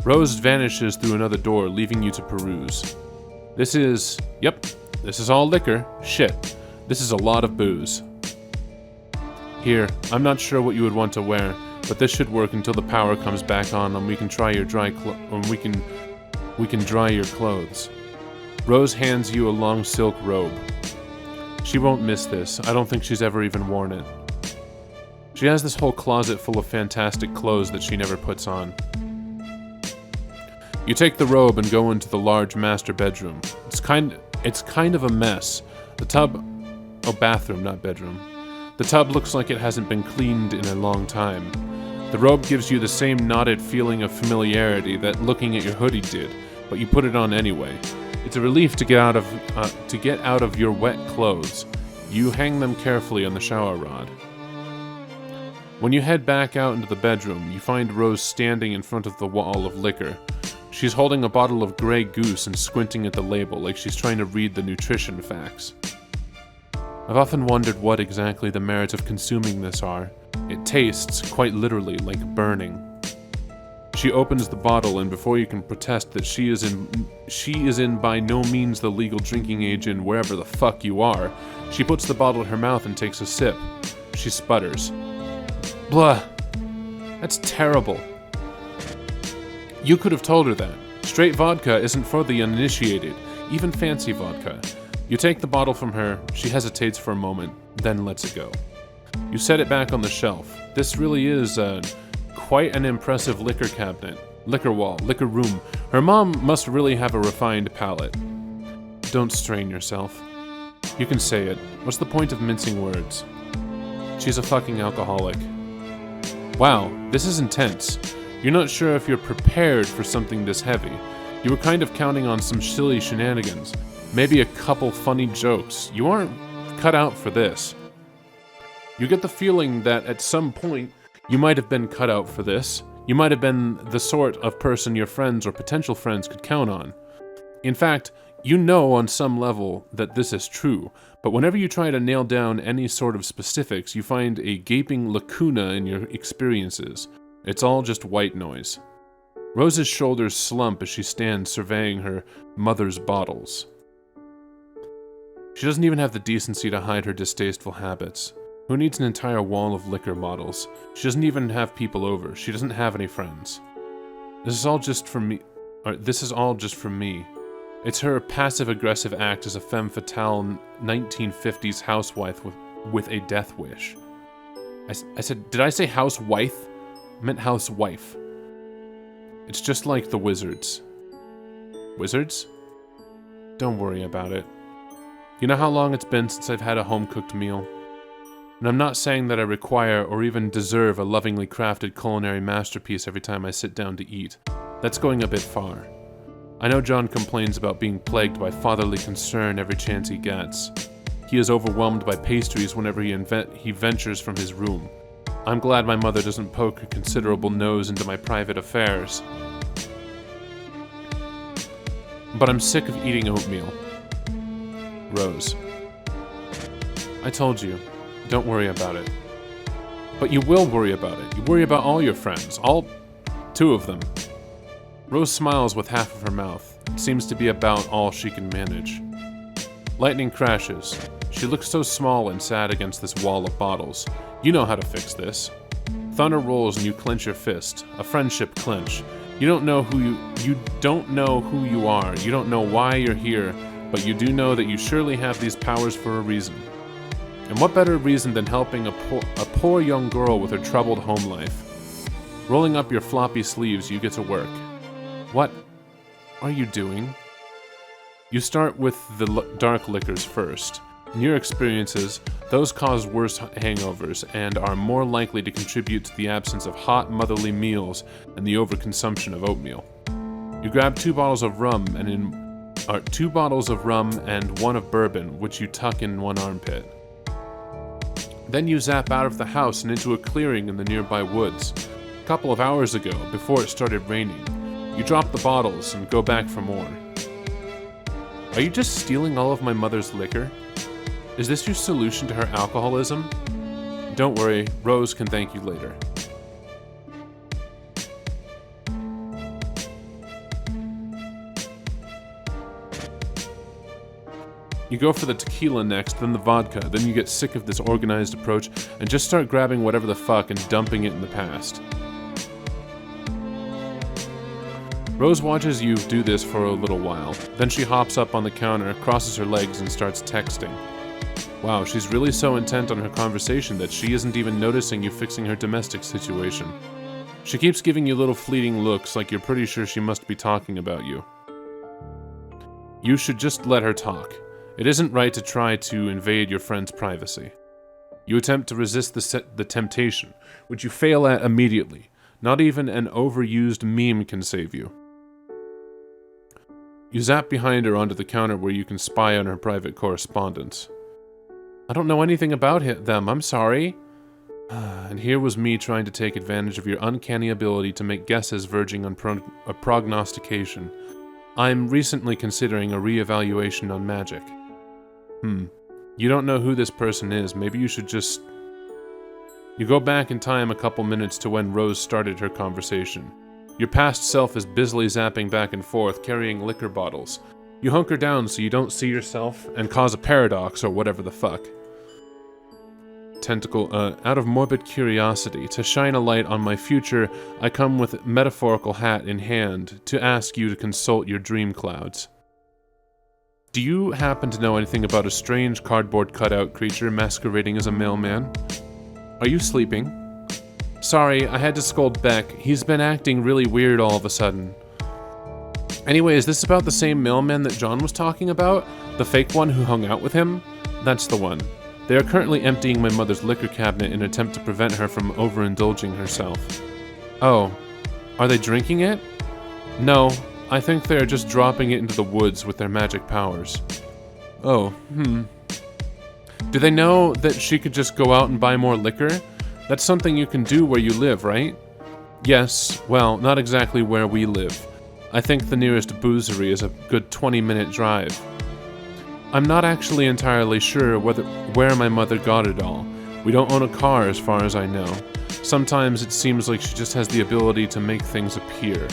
Rose vanishes through another door, leaving you to peruse. This is all liquor. Shit. This is a lot of booze. Here, I'm not sure what you would want to wear, but this should work until the power comes back on and we can dry your clothes. Rose hands you a long silk robe. She won't miss this. I don't think she's ever even worn it. She has this whole closet full of fantastic clothes that she never puts on. You take the robe and go into the large master bedroom. It's kind of a mess. Bathroom, not bedroom. The tub looks like it hasn't been cleaned in a long time. The robe gives you the same knotted feeling of familiarity that looking at your hoodie did, but you put it on anyway. It's a relief to get out of your wet clothes. You hang them carefully on the shower rod. When you head back out into the bedroom, you find Rose standing in front of the wall of liquor. She's holding a bottle of Grey Goose and squinting at the label like she's trying to read the nutrition facts. I've often wondered what exactly the merits of consuming this are. It tastes, quite literally, like burning. She opens the bottle, and before you can protest that she is in by no means the legal drinking age in wherever the fuck you are, she puts the bottle in her mouth and takes a sip. She sputters. Blah. That's terrible. You could have told her that. Straight vodka isn't for the uninitiated, even fancy vodka. You take the bottle from her, she hesitates for a moment, then lets it go. You set it back on the shelf. This really is quite an impressive liquor cabinet, liquor wall, liquor room. Her mom must really have a refined palate. Don't strain yourself. You can say it. What's the point of mincing words? She's a fucking alcoholic. Wow, this is intense. You're not sure if you're prepared for something this heavy. You were kind of counting on some silly shenanigans. Maybe a couple funny jokes. You aren't cut out for this. You get the feeling that at some point, you might have been cut out for this. You might have been the sort of person your friends or potential friends could count on. In fact, you know on some level that this is true, but whenever you try to nail down any sort of specifics, you find a gaping lacuna in your experiences. It's all just white noise. Rose's shoulders slump as she stands surveying her mother's bottles. She doesn't even have the decency to hide her distasteful habits. Who needs an entire wall of liquor bottles? She doesn't even have people over. She doesn't have any friends. This is all just for me. It's her passive-aggressive act as a femme fatale 1950s housewife with a death wish. I said, did I say housewife? I meant housewife. It's just like the wizards. Wizards? Don't worry about it. You know how long it's been since I've had a home-cooked meal? And I'm not saying that I require or even deserve a lovingly crafted culinary masterpiece every time I sit down to eat. That's going a bit far. I know John complains about being plagued by fatherly concern every chance he gets. He is overwhelmed by pastries whenever he ventures from his room. I'm glad my mother doesn't poke her considerable nose into my private affairs. But I'm sick of eating oatmeal. Rose. I told you, don't worry about it. But you will worry about it. You worry about all your friends, all 2 of them. Rose smiles with half of her mouth. It seems to be about all she can manage. Lightning crashes. She looks so small and sad against this wall of bottles. You know how to fix this. Thunder rolls and you clench your fist. A friendship clench. You don't know who you are. You don't know why you're here, but you do know that you surely have these powers for a reason. And what better reason than helping a poor young girl with her troubled home life? Rolling up your floppy sleeves, you get to work. What are you doing? You start with the dark liquors first. In your experiences, those cause worse hangovers and are more likely to contribute to the absence of hot, motherly meals and the overconsumption of oatmeal. You grab 2 bottles of rum and 2 bottles of rum and 1 of bourbon, which you tuck in one armpit. Then you zap out of the house and into a clearing in the nearby woods. A couple of hours ago, before it started raining, you drop the bottles and go back for more. Are you just stealing all of my mother's liquor? Is this your solution to her alcoholism? Don't worry, Rose can thank you later. You go for the tequila next, then the vodka, then you get sick of this organized approach and just start grabbing whatever the fuck and dumping it in the past. Rose watches you do this for a little while, then she hops up on the counter, crosses her legs, and starts texting. Wow, she's really so intent on her conversation that she isn't even noticing you fixing her domestic situation. She keeps giving you little fleeting looks like you're pretty sure she must be talking about you. You should just let her talk. It isn't right to try to invade your friend's privacy. You attempt to resist the temptation, which you fail at immediately. Not even an overused meme can save you. You zap behind her onto the counter where you can spy on her private correspondence. I don't know anything about them, I'm sorry. And here was me trying to take advantage of your uncanny ability to make guesses verging on a prognostication. I'm recently considering a re-evaluation on magic. You don't know who this person is, maybe you should just... You go back in time a couple minutes to when Rose started her conversation. Your past self is busily zapping back and forth, carrying liquor bottles. You hunker down so you don't see yourself and cause a paradox or whatever the fuck. Out of morbid curiosity, to shine a light on my future, I come with metaphorical hat in hand to ask you to consult your dream clouds. Do you happen to know anything about a strange cardboard cutout creature masquerading as a mailman? Are you sleeping? Sorry, I had to scold Beck. He's been acting really weird all of a sudden. Anyway, is this about the same mailman that John was talking about? The fake one who hung out with him? That's the one. They are currently emptying my mother's liquor cabinet in an attempt to prevent her from overindulging herself. Oh, are they drinking it? No, I think they are just dropping it into the woods with their magic powers. Oh, Do they know that she could just go out and buy more liquor? That's something you can do where you live, right? Yes, well, not exactly where we live. I think the nearest boozery is a good 20-minute drive. I'm not actually entirely sure where my mother got it all. We don't own a car as far as I know. Sometimes it seems like she just has the ability to make things appear.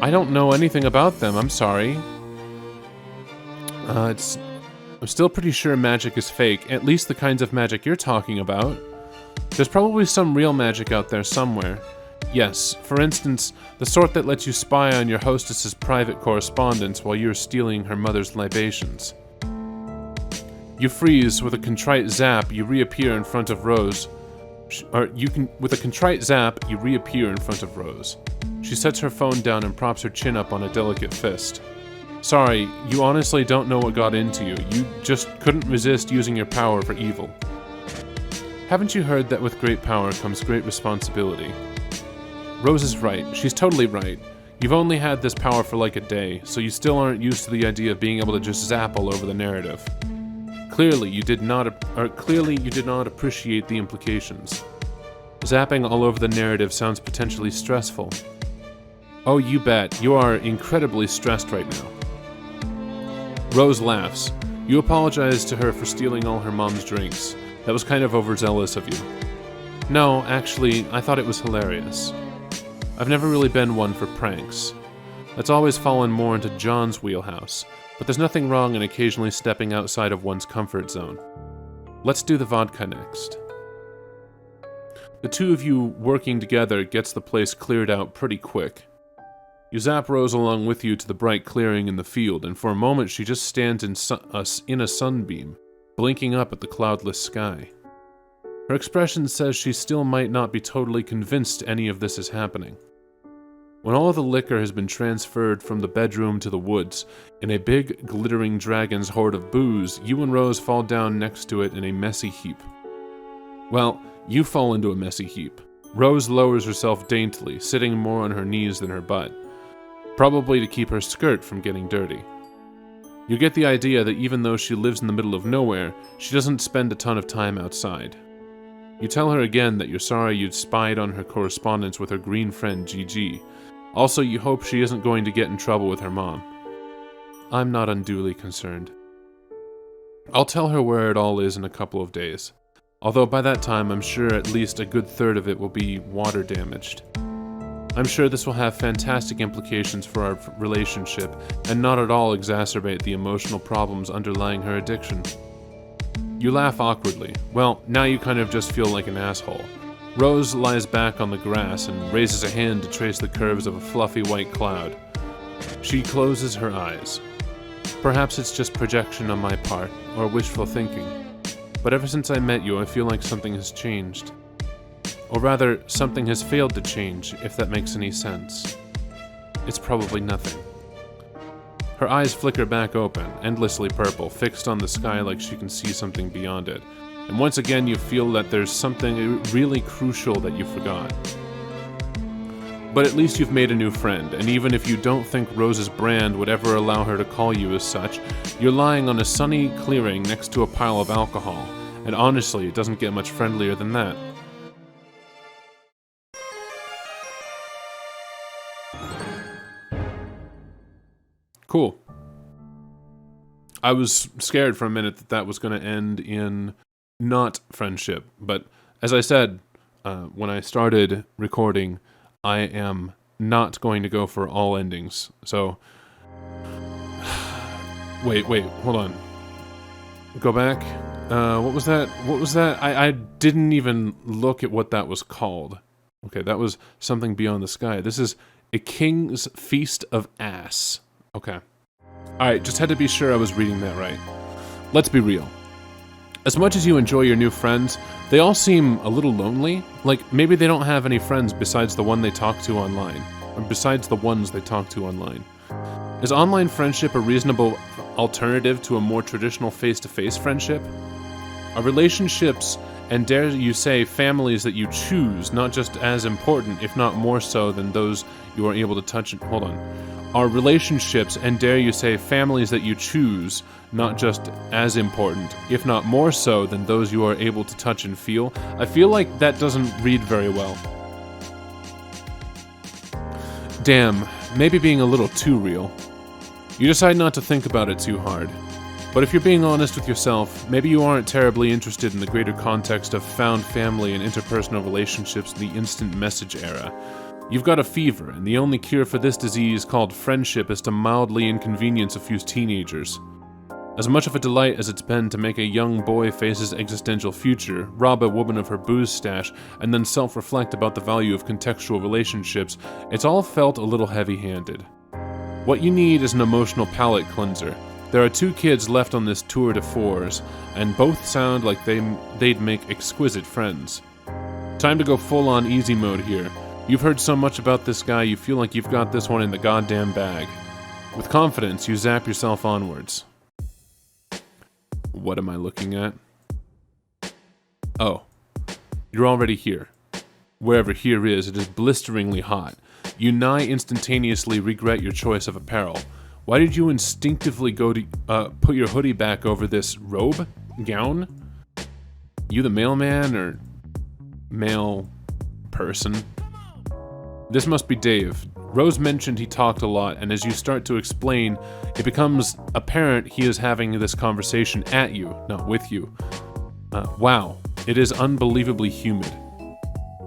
I don't know anything about them, I'm sorry. I'm still pretty sure magic is fake, at least the kinds of magic you're talking about. There's probably some real magic out there somewhere. Yes, for instance, the sort that lets you spy on your hostess's private correspondence while you're stealing her mother's libations. You freeze. With a contrite zap, you reappear in front of Rose. With a contrite zap, you reappear in front of Rose. She sets her phone down and props her chin up on a delicate fist. Sorry, you honestly don't know what got into you. You just couldn't resist using your power for evil. Haven't you heard that with great power comes great responsibility? Rose is right. She's totally right. You've only had this power for like a day, so you still aren't used to the idea of being able to just zap all over the narrative. Clearly, you did not appreciate the implications. Zapping all over the narrative sounds potentially stressful. Oh, you bet. You are incredibly stressed right now. Rose laughs. You apologize to her for stealing all her mom's drinks. That was kind of overzealous of you. No, actually, I thought it was hilarious. I've never really been one for pranks. That's always fallen more into John's wheelhouse, but there's nothing wrong in occasionally stepping outside of one's comfort zone. Let's do the vodka next. The two of you working together gets the place cleared out pretty quick. You zap Rose along with you to the bright clearing in the field, and for a moment she just stands in a sunbeam, blinking up at the cloudless sky. Her expression says she still might not be totally convinced any of this is happening. When all of the liquor has been transferred from the bedroom to the woods, in a big, glittering dragon's hoard of booze, you and Rose fall down next to it in a messy heap. Well, you fall into a messy heap. Rose lowers herself daintily, sitting more on her knees than her butt, probably to keep her skirt from getting dirty. You get the idea that even though she lives in the middle of nowhere, she doesn't spend a ton of time outside. You tell her again that you're sorry you'd spied on her correspondence with her green friend Gigi. Also, you hope she isn't going to get in trouble with her mom. I'm not unduly concerned. I'll tell her where it all is in a couple of days, although by that time I'm sure at least a good third of it will be water damaged. I'm sure this will have fantastic implications for our relationship and not at all exacerbate the emotional problems underlying her addiction. You laugh awkwardly. Well, now you kind of just feel like an asshole. Rose lies back on the grass and raises a hand to trace the curves of a fluffy white cloud. She closes her eyes. Perhaps it's just projection on my part, or wishful thinking. But ever since I met you, I feel like something has changed. Or rather, something has failed to change, if that makes any sense. It's probably nothing. Her eyes flicker back open, endlessly purple, fixed on the sky like she can see something beyond it. And once again you feel that there's something really crucial that you forgot. But at least you've made a new friend, and even if you don't think Rose's brand would ever allow her to call you as such, you're lying on a sunny clearing next to a pile of alcohol, and honestly, it doesn't get much friendlier than that. Cool. I was scared for a minute that that was going to end in not friendship, but as I said when I started recording, I am not going to go for all endings. So, wait, hold on. Go back. What was that? I didn't even look at what that was called. Okay, that was Something Beyond the Sky. This is A King's Feast of Ass. Okay. Alright, just had to be sure I was reading that right. Let's be real. As much as you enjoy your new friends, they all seem a little lonely. Like, maybe they don't have any friends besides the one they talk to online. Or besides the ones they talk to online. Is online friendship a reasonable alternative to a more traditional face-to-face friendship? Are relationships, and dare you say families that you choose, not just as important, if not more so than those you are able to touch and... Hold on. Are relationships, and dare you say families that you choose, not just as important, if not more so than those you are able to touch and feel? I feel like that doesn't read very well. Damn, maybe being a little too real. You decide not to think about it too hard. But if you're being honest with yourself, maybe you aren't terribly interested in the greater context of found family and interpersonal relationships in the instant message era. You've got a fever, and the only cure for this disease called friendship is to mildly inconvenience a few teenagers. As much of a delight as it's been to make a young boy face his existential future, rob a woman of her booze stash, and then self-reflect about the value of contextual relationships, it's all felt a little heavy-handed. What you need is an emotional palate cleanser. There are 2 kids left on this tour de force, and both sound like they'd make exquisite friends. Time to go full-on easy mode here. You've heard so much about this guy, you feel like you've got this one in the goddamn bag. With confidence, you zap yourself onwards. What am I looking at? Oh. You're already here. Wherever here is, it is blisteringly hot. You nigh instantaneously regret your choice of apparel. Why did you instinctively go to put your hoodie back over this robe? Gown? You the mailman or mail person? This must be Dave. Rose mentioned he talked a lot, and as you start to explain, it becomes apparent he is having this conversation at you, not with you. Wow, it is unbelievably humid.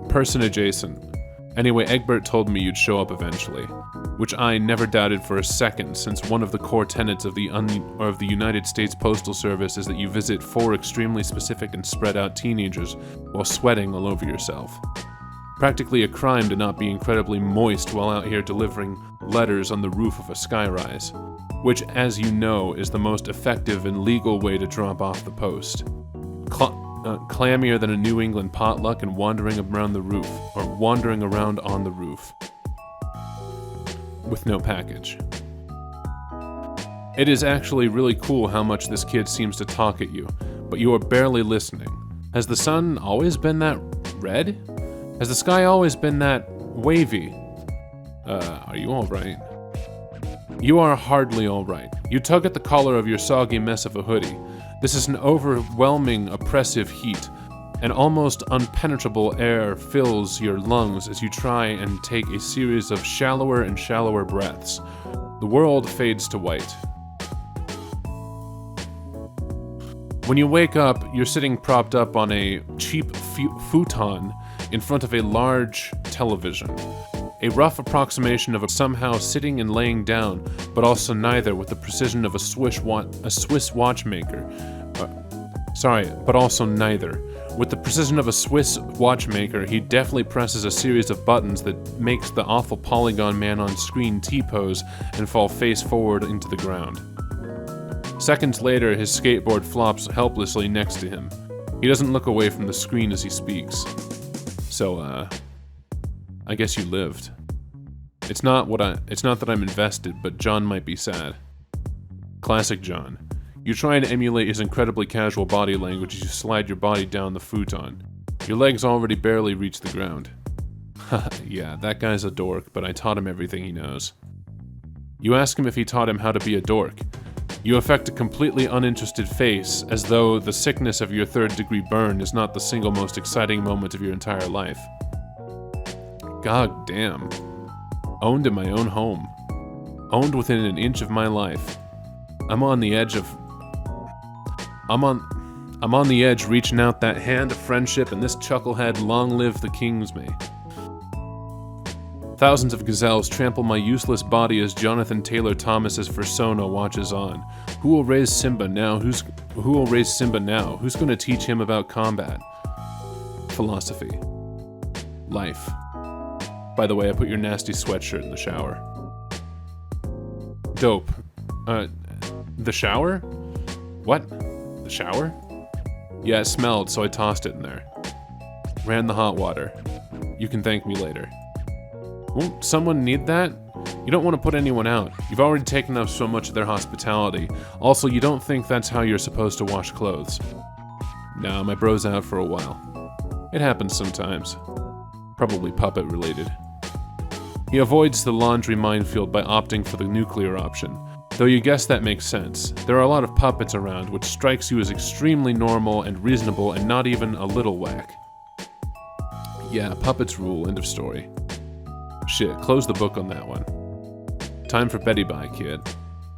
Person adjacent. Anyway, Egbert told me you'd show up eventually, which I never doubted for a second, since one of the core tenets of the United States Postal Service is that you visit 4 extremely specific and spread out teenagers while sweating all over yourself. Practically a crime to not be incredibly moist while out here delivering letters on the roof of a skyrise, which, as you know, is the most effective and legal way to drop off the post. Clammier than a New England potluck and wandering around on the roof with no package. It is actually really cool how much this kid seems to talk at you, but you are barely listening. Has the sun always been that red? Has the sky always been that wavy? Are you alright? You are hardly alright. You tug at the collar of your soggy mess of a hoodie. This is an overwhelming, oppressive heat. An almost unpenetrable air fills your lungs as you try and take a series of shallower and shallower breaths. The world fades to white. When you wake up, you're sitting propped up on a cheap futon in front of a large television. A rough approximation of somehow sitting and laying down, but also neither, with the precision of a Swiss watchmaker. But also neither. With the precision of a Swiss watchmaker, he deftly presses a series of buttons that makes the awful Polygon man on screen T-pose and fall face forward into the ground. Seconds later, his skateboard flops helplessly next to him. He doesn't look away from the screen as he speaks. So, I guess you lived. It's not that I'm invested, but John might be sad. Classic John. You try and emulate his incredibly casual body language as you slide your body down the futon. Your legs already barely reach the ground. Yeah, that guy's a dork, but I taught him everything he knows. You ask him if he taught him how to be a dork. You affect a completely uninterested face, as though the sickness of your 3rd-degree burn is not the single most exciting moment of your entire life. God damn. Owned in my own home. Owned within an inch of my life. I'm on the edge, reaching out that hand of friendship, and this chucklehead, long live the kings may. Thousands of gazelles trample my useless body as Jonathan Taylor Thomas's persona watches on. Who will raise Simba now? Who's going to teach him about combat? Philosophy. Life. By the way, I put your nasty sweatshirt in the shower. Dope. The shower? What? The shower? Yeah, it smelled, so I tossed it in there. Ran the hot water. You can thank me later. Won't someone need that? You don't want to put anyone out. You've already taken up so much of their hospitality. Also, you don't think that's how you're supposed to wash clothes. Nah, my bro's out for a while. It happens sometimes. Probably puppet related. He avoids the laundry minefield by opting for the nuclear option. Though you guess that makes sense. There are a lot of puppets around, which strikes you as extremely normal and reasonable and not even a little whack. Yeah, puppets rule, end of story. Shit, close the book on that one. Time for Betty Bye, kid.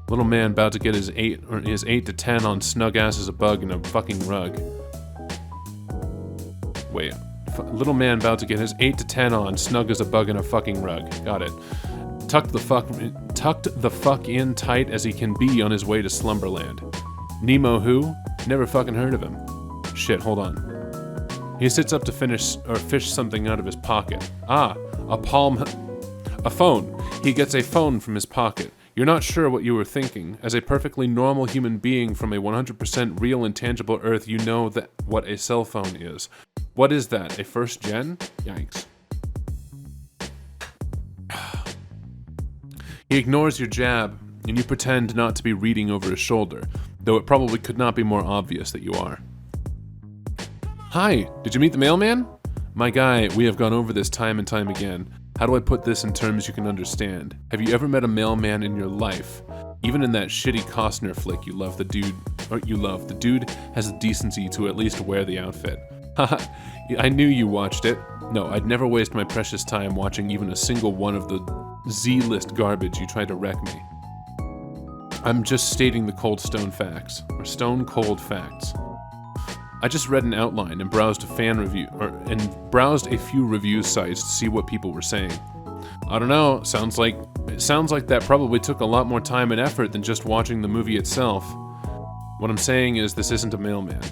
Little man about to get his 8 to 10 on snug ass as a bug in a fucking rug. Wait. Little man about to get his 8 to 10 on snug as a bug in a fucking rug. Got it. Tucked the fuck in tight as he can be on his way to Slumberland. Nemo who? Never fucking heard of him. Shit, hold on. He sits up to fish something out of his pocket. Ah, a phone. He gets a phone from his pocket. You're not sure what you were thinking. As a perfectly normal human being from a 100% real and tangible Earth, you know that what a cell phone is. What is that, a first gen? Yikes. He ignores your jab, and you pretend not to be reading over his shoulder, though it probably could not be more obvious that you are. Hi, did you meet the mailman? My guy, we have gone over this time and time again. How do I put this in terms you can understand? Have you ever met a mailman in your life? Even in that shitty Costner flick the dude has the decency to at least wear the outfit. Haha, I knew you watched it. No, I'd never waste my precious time watching even a single one of the Z-list garbage you tried to wreck me. I'm just stating the cold stone facts, or stone cold facts. I just read an outline and browsed a few review sites to see what people were saying. I don't know, it sounds like that probably took a lot more time and effort than just watching the movie itself. What I'm saying is this isn't a mailman.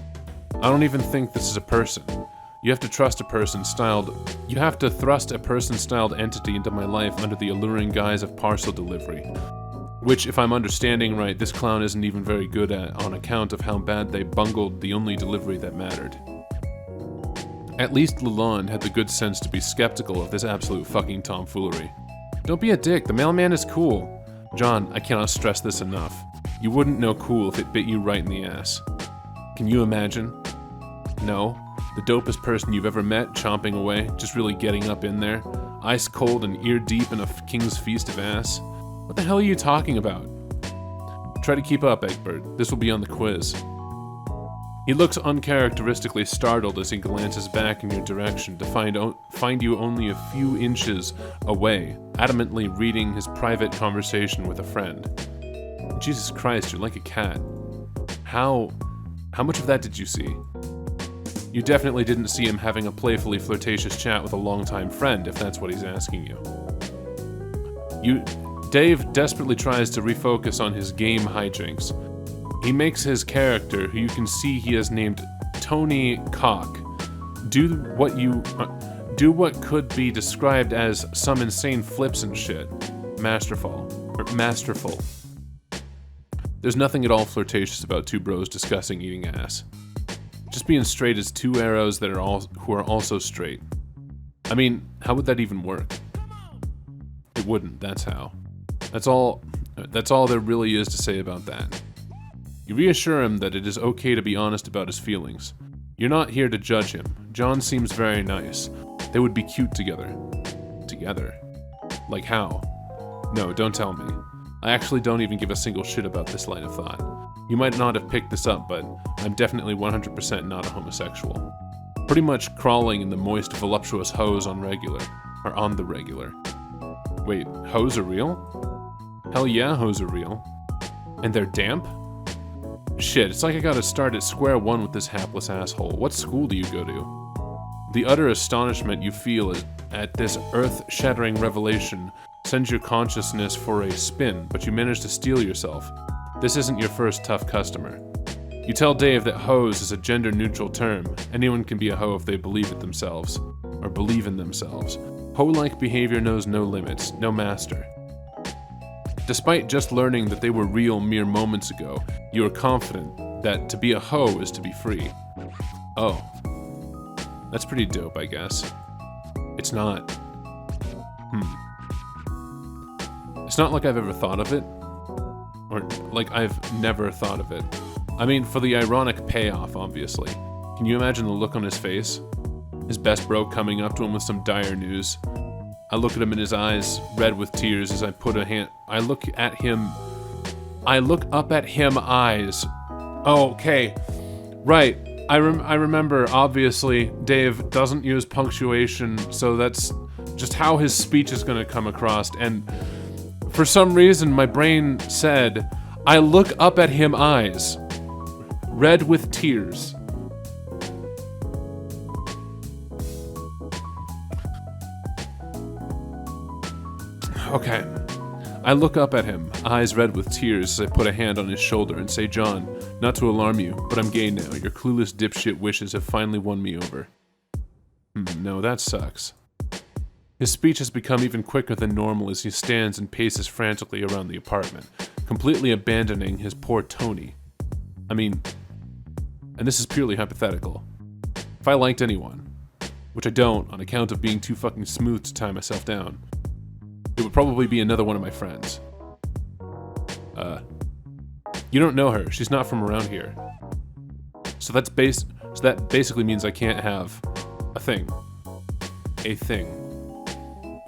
I don't even think this is a person. You have to thrust a person-styled entity into my life under the alluring guise of parcel delivery. Which, if I'm understanding right, this clown isn't even very good at on account of how bad they bungled the only delivery that mattered. At least Lalonde had the good sense to be skeptical of this absolute fucking tomfoolery. Don't be a dick, the mailman is cool. John, I cannot stress this enough. You wouldn't know cool if it bit you right in the ass. Can you imagine? No. The dopest person you've ever met, chomping away, just really getting up in there, ice cold and ear deep in a king's feast of ass. What the hell are you talking about? Try to keep up, Egbert. This will be on the quiz. He looks uncharacteristically startled as he glances back in your direction to find you only a few inches away, adamantly reading his private conversation with a friend. Jesus Christ, you're like a cat. How much of that did you see? You definitely didn't see him having a playfully flirtatious chat with a longtime friend, if that's what he's asking you. Dave desperately tries to refocus on his game hijinks. He makes his character, who you can see he has named Tony Cock, do what could be described as some insane flips and shit. Masterful. There's nothing at all flirtatious about two bros discussing eating ass. Just being straight as two arrows who are also straight. I mean, how would that even work? It wouldn't, that's how. That's all there really is to say about that. You reassure him that it is okay to be honest about his feelings. You're not here to judge him. John seems very nice. They would be cute together. Together? Like how? No, don't tell me. I actually don't even give a single shit about this line of thought. You might not have picked this up, but I'm definitely 100% not a homosexual. Pretty much crawling in the moist, voluptuous hose on the regular. Wait, hoes are real? Hell yeah, hoes are real. And they're damp? Shit, it's like I gotta start at square one with this hapless asshole. What school do you go to? The utter astonishment you feel at this earth-shattering revelation sends your consciousness for a spin, but you manage to steel yourself. This isn't your first tough customer. You tell Dave that hoes is a gender-neutral term. Anyone can be a hoe if they believe in themselves. Hoe-like behavior knows no limits, no master. Despite just learning that they were real mere moments ago, you are confident that to be a hoe is to be free. Oh. That's pretty dope, I guess. It's not. It's not like I've ever thought of it. Or like I've never thought of it. I mean, for the ironic payoff, obviously. Can you imagine the look on his face? His best bro coming up to him with some dire news. I look at him in his eyes, red with tears, as I look up at him eyes. Oh, okay. Right. I remember, obviously, Dave doesn't use punctuation, so that's just how his speech is going to come across. And for some reason, my brain said, I look up at him eyes, red with tears. Okay. I look up at him, eyes red with tears, as I put a hand on his shoulder and say, John, not to alarm you, but I'm gay now. Your clueless dipshit wishes have finally won me over. No, that sucks. His speech has become even quicker than normal as he stands and paces frantically around the apartment, completely abandoning his poor Tony. I mean, and this is purely hypothetical. If I liked anyone, which I don't on account of being too fucking smooth to tie myself down, it would probably be another one of my friends. You don't know her. She's not from around here. So that basically means I can't have a thing. a thing.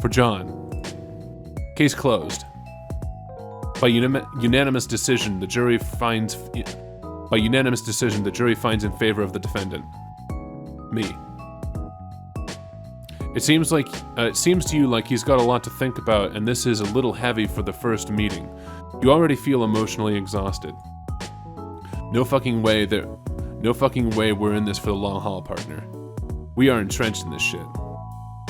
For John. Case closed. By unanimous decision, the jury finds in favor of the defendant. Me. It seems to you like he's got a lot to think about, and this is a little heavy for the first meeting. You already feel emotionally exhausted. No fucking way we're in this for the long haul, partner. We are entrenched in this shit.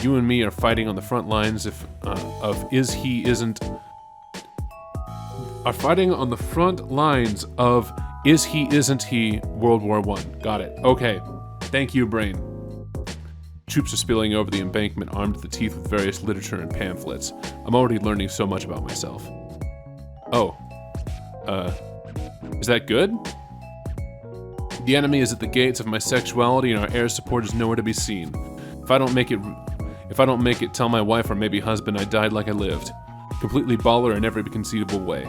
You and me are fighting on the front lines of is he isn't he World War I. Got it. Okay. Thank you, brain. Troops are spilling over the embankment, armed to the teeth with various literature and pamphlets. I'm already learning so much about myself. Oh. Is that good? The enemy is at the gates of my sexuality, and our air support is nowhere to be seen. If I don't make it, tell my wife or maybe husband I died like I lived. Completely baller in every conceivable way.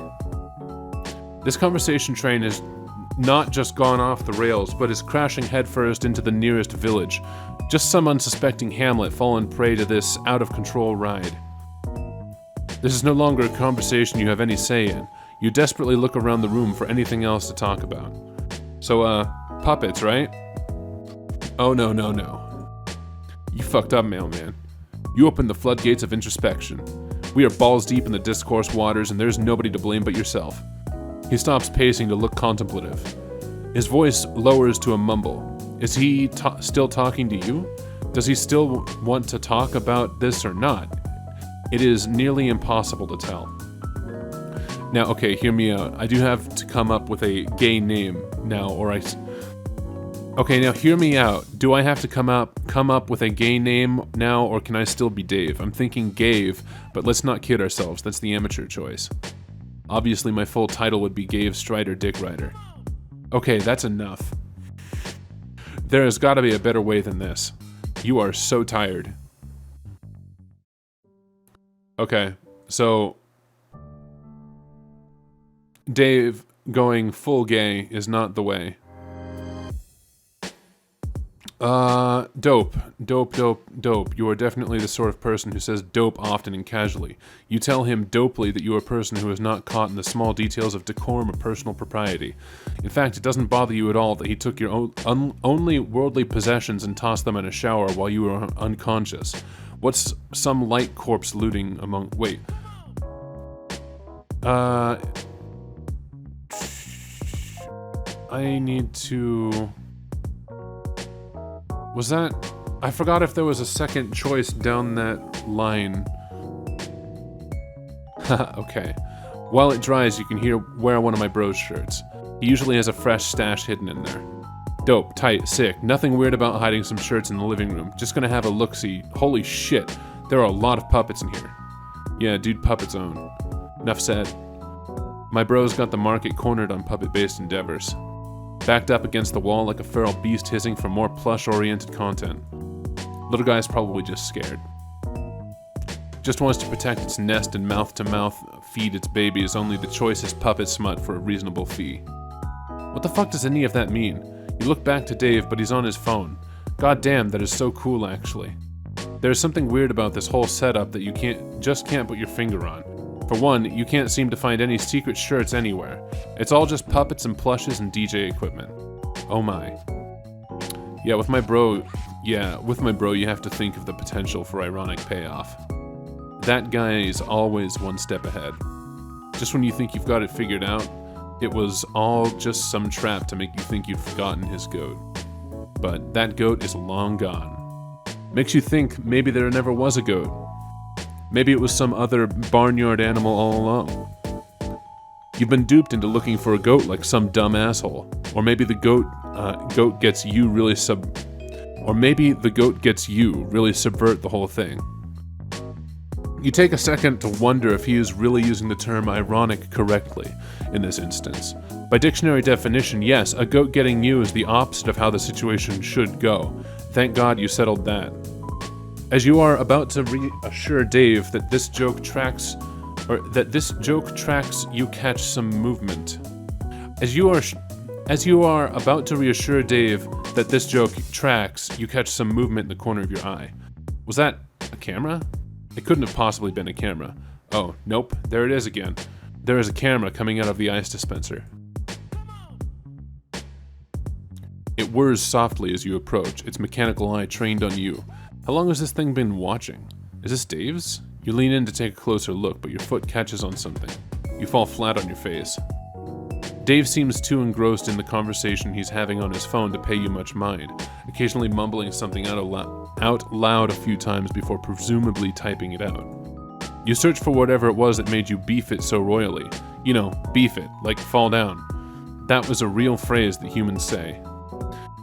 This conversation train has not just gone off the rails, but is crashing headfirst into the nearest village. Just some unsuspecting hamlet fallen prey to this out-of-control ride. This is no longer a conversation you have any say in. You desperately look around the room for anything else to talk about. So, puppets, right? Oh, no. You fucked up, mailman. You opened the floodgates of introspection. We are balls deep in the discourse waters, and there's nobody to blame but yourself. He stops pacing to look contemplative. His voice lowers to a mumble. Is he still talking to you? Does he still want to talk about this or not? It is nearly impossible to tell. Now, okay, hear me out. I do have to come up with a gay name now, Okay, now hear me out. Do I have to come up with a gay name now, or can I still be Dave? I'm thinking Gave, but let's not kid ourselves. That's the amateur choice. Obviously, my full title would be Gave Strider Dick Rider. Okay, that's enough. There has got to be a better way than this. You are so tired. Okay, so Dave going full gay is not the way. Dope. You are definitely the sort of person who says dope often and casually. You tell him dopely that you are a person who is not caught in the small details of decorum or personal propriety. In fact, it doesn't bother you at all that he took your only worldly possessions and tossed them in a shower while you were unconscious. What's some light corpse looting among... Wait. I need to... Was that... I forgot if there was a second choice down that line. Okay. While it dries, you can wear one of my bro's shirts. He usually has a fresh stash hidden in there. Dope, tight, sick. Nothing weird about hiding some shirts in the living room. Just gonna have a look-see. Holy shit. There are a lot of puppets in here. Yeah, dude, puppets own. Enough said. My bro's got the market cornered on puppet-based endeavors. Backed up against the wall like a feral beast hissing for more plush-oriented content. Little guy's probably just scared. Just wants to protect its nest and mouth-to-mouth feed its babies only the choicest puppet smut for a reasonable fee. What the fuck does any of that mean? You look back to Dave, but he's on his phone. God damn, that is so cool, actually. There's something weird about this whole setup that you just can't put your finger on. For one, you can't seem to find any secret shirts anywhere. It's all just puppets and plushes and DJ equipment. Oh my. Yeah, with my bro, you have to think of the potential for ironic payoff. That guy is always one step ahead. Just when you think you've got it figured out, it was all just some trap to make you think you'd forgotten his goat. But that goat is long gone. Makes you think maybe there never was a goat. Maybe it was some other barnyard animal all along. You've been duped into looking for a goat like some dumb asshole. Or maybe the goat gets you really subvert the whole thing. You take a second to wonder if he is really using the term ironic correctly in this instance. By dictionary definition, yes, a goat getting you is the opposite of how the situation should go. Thank God you settled that. As you are about to reassure Dave that this joke tracks, you catch some movement. As you are about to reassure Dave that this joke tracks, you catch some movement in the corner of your eye. Was that A camera? It couldn't have possibly been a camera. Oh, nope, there it is again. There is a camera coming out of the ice dispenser. It whirs softly as you approach, its mechanical eye trained on you. How long has this thing been watching? Is this Dave's? You lean in to take a closer look, but your foot catches on something. You fall flat on your face. Dave seems too engrossed in the conversation he's having on his phone to pay you much mind, occasionally mumbling something out loud a few times before presumably typing it out. You search for whatever it was that made you beef it so royally. You know, beef it, like fall down. That was a real phrase that humans say.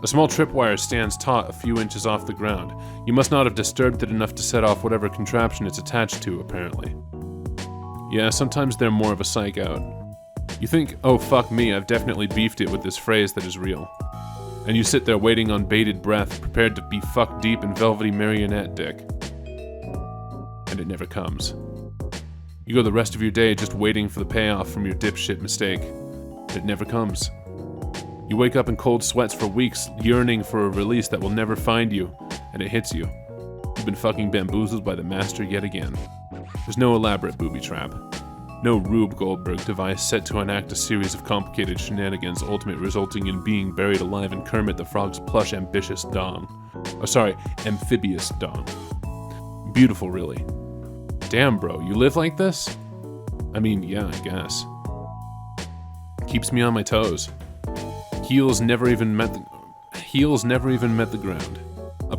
A small tripwire stands taut a few inches off the ground. You must not have disturbed it enough to set off whatever contraption it's attached to, apparently. Yeah, sometimes they're more of a psych out. You think, oh fuck me, I've definitely beefed it with this phrase that is real. And you sit there waiting on bated breath, prepared to be fucked deep in velvety marionette dick. And it never comes. You go the rest of your day just waiting for the payoff from your dipshit mistake. And it never comes. You wake up in cold sweats for weeks, yearning for a release that will never find you, and it hits you. You've been fucking bamboozled by the master yet again. There's no elaborate booby trap. No Rube Goldberg device set to enact a series of complicated shenanigans, ultimately resulting in being buried alive in Kermit the Frog's plush ambitious dong. Amphibious dong. Beautiful, really. Damn, bro, you live like this? I mean, yeah, I guess. Keeps me on my toes. Heels never even met the ground. A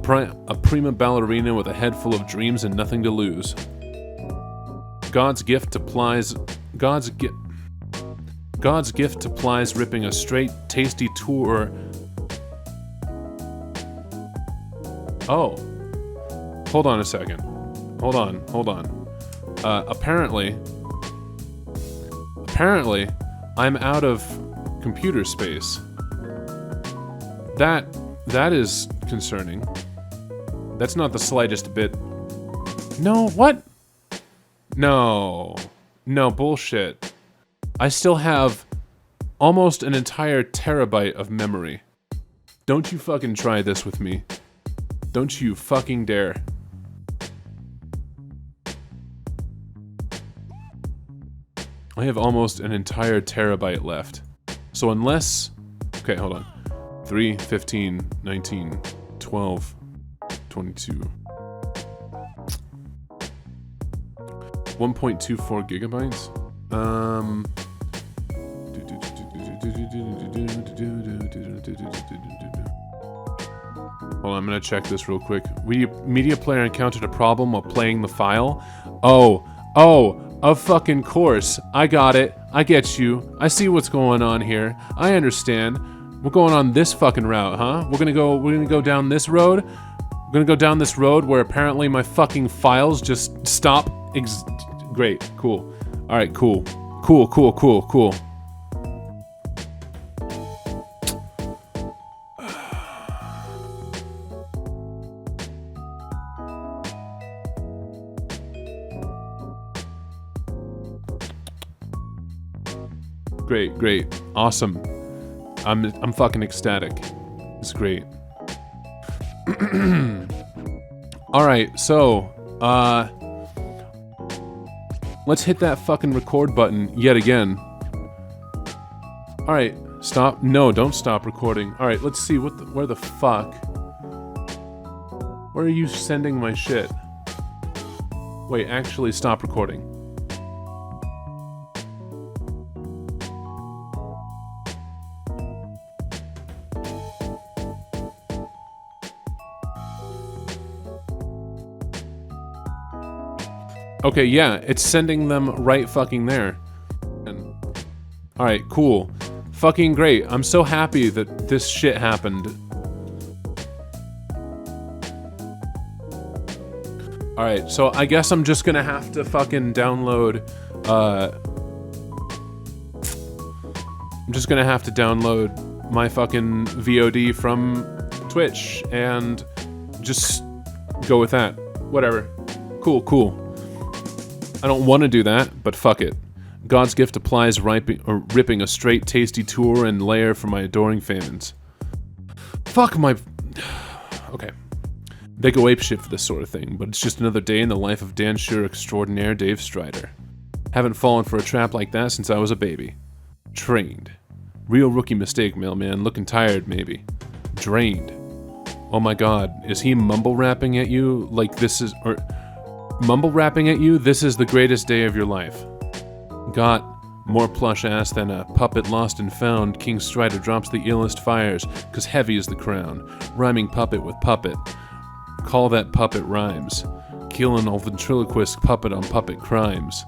prima ballerina with a head full of dreams and nothing to lose. God's gift to plies ripping a straight, tasty tour. Oh. Hold on a second. Hold on. Apparently, I'm out of computer space. That is concerning. That's not the slightest bit. No, what? No, bullshit. I still have almost an entire terabyte of memory. Don't you fucking try this with me. Don't you fucking dare. I have almost an entire terabyte left. So unless... Okay, hold on. 3, 15, 19, 12, 22... 1.24 gigabytes? Hold on, I'm gonna check this real quick. Media player encountered a problem while playing the file? Oh, of fucking course. I got it. I get you. I see what's going on here. I understand. We're going on this fucking route, huh? We're gonna go down this road? We're gonna go down this road where apparently my fucking files just stop. Great, cool. Alright, cool. Cool. Great. Awesome. I'm fucking ecstatic. It's great. Alright, so, let's hit that fucking record button yet again. Alright, stop. No, don't stop recording. Alright, let's see, where the fuck? Where are you sending my shit? Wait, actually stop recording. Okay, yeah, it's sending them right fucking there. Alright, cool. Fucking great. I'm so happy that this shit happened. Alright, so I guess I'm just gonna have to fucking download, I'm just gonna have to download my fucking VOD from Twitch and just go with that. Whatever. Cool. I don't want to do that, but fuck it. God's gift applies ripping a straight, tasty tour and layer for my adoring fans. Fuck my... Okay. They go apeshit for this sort of thing, but it's just another day in the life of Dan Shure extraordinaire Dave Strider. Haven't fallen for a trap like that since I was a baby. Trained. Real rookie mistake, mailman. Looking tired, maybe. Drained. Oh my god, is he mumble rapping at you like this is... or... mumble rapping at you? This is the greatest day of your life. Got more plush ass than a puppet lost and found. King Strider drops the illest fires, 'cause heavy is the crown. Rhyming puppet with puppet. Call that puppet rhymes. Killing all ventriloquist puppet on puppet crimes.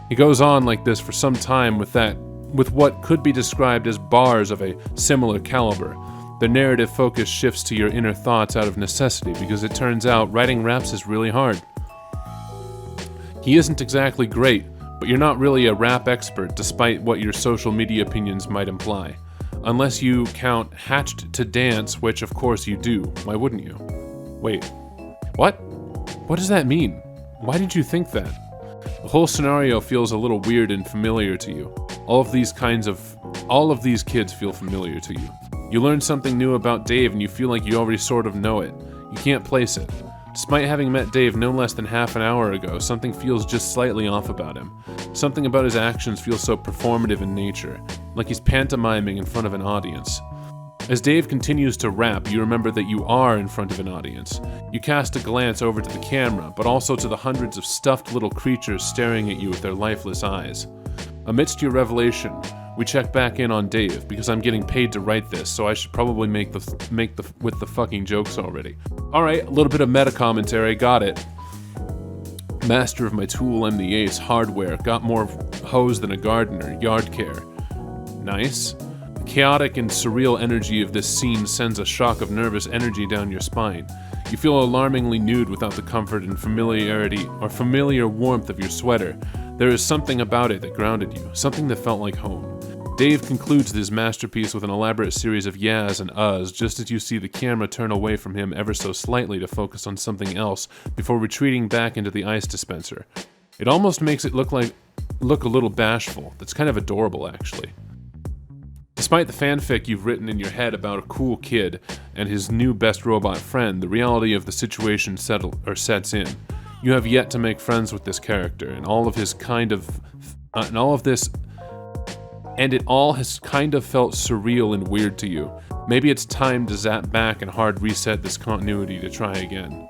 He goes on like this for some time with what could be described as bars of a similar caliber. The narrative focus shifts to your inner thoughts out of necessity, because it turns out writing raps is really hard. He isn't exactly great, but you're not really a rap expert despite what your social media opinions might imply. Unless you count Hatched to Dance, which of course you do. Why wouldn't you? Wait, what? What does that mean? Why did you think that? The whole scenario feels a little weird and familiar to you. All of these kids feel familiar to you. You learn something new about Dave and you feel like you already sort of know it. You can't place it. Despite having met Dave no less than half an hour ago, something feels just slightly off about him. Something about his actions feels so performative in nature, like he's pantomiming in front of an audience. As Dave continues to rap, you remember that you are in front of an audience. You cast a glance over to the camera, but also to the hundreds of stuffed little creatures staring at you with their lifeless eyes. Amidst your revelation, we check back in on Dave, because I'm getting paid to write this, so I should probably make the fucking jokes already. Alright, a little bit of meta commentary, got it. Master of my tool, I'm the ace, hardware, got more hose than a gardener, yard care. Nice. The chaotic and surreal energy of this scene sends a shock of nervous energy down your spine. You feel alarmingly nude without the comfort and familiarity or familiar warmth of your sweater. There is something about it that grounded you, something that felt like home. Dave concludes this masterpiece with an elaborate series of yeahs and uhs, just as you see the camera turn away from him ever so slightly to focus on something else before retreating back into the ice dispenser. It almost makes it look a little bashful. That's kind of adorable, actually. Despite the fanfic you've written in your head about a cool kid and his new best robot friend, the reality of the situation sets in. You have yet to make friends with this character, and it all has kind of felt surreal and weird to you. Maybe it's time to zap back and hard reset this continuity to try again.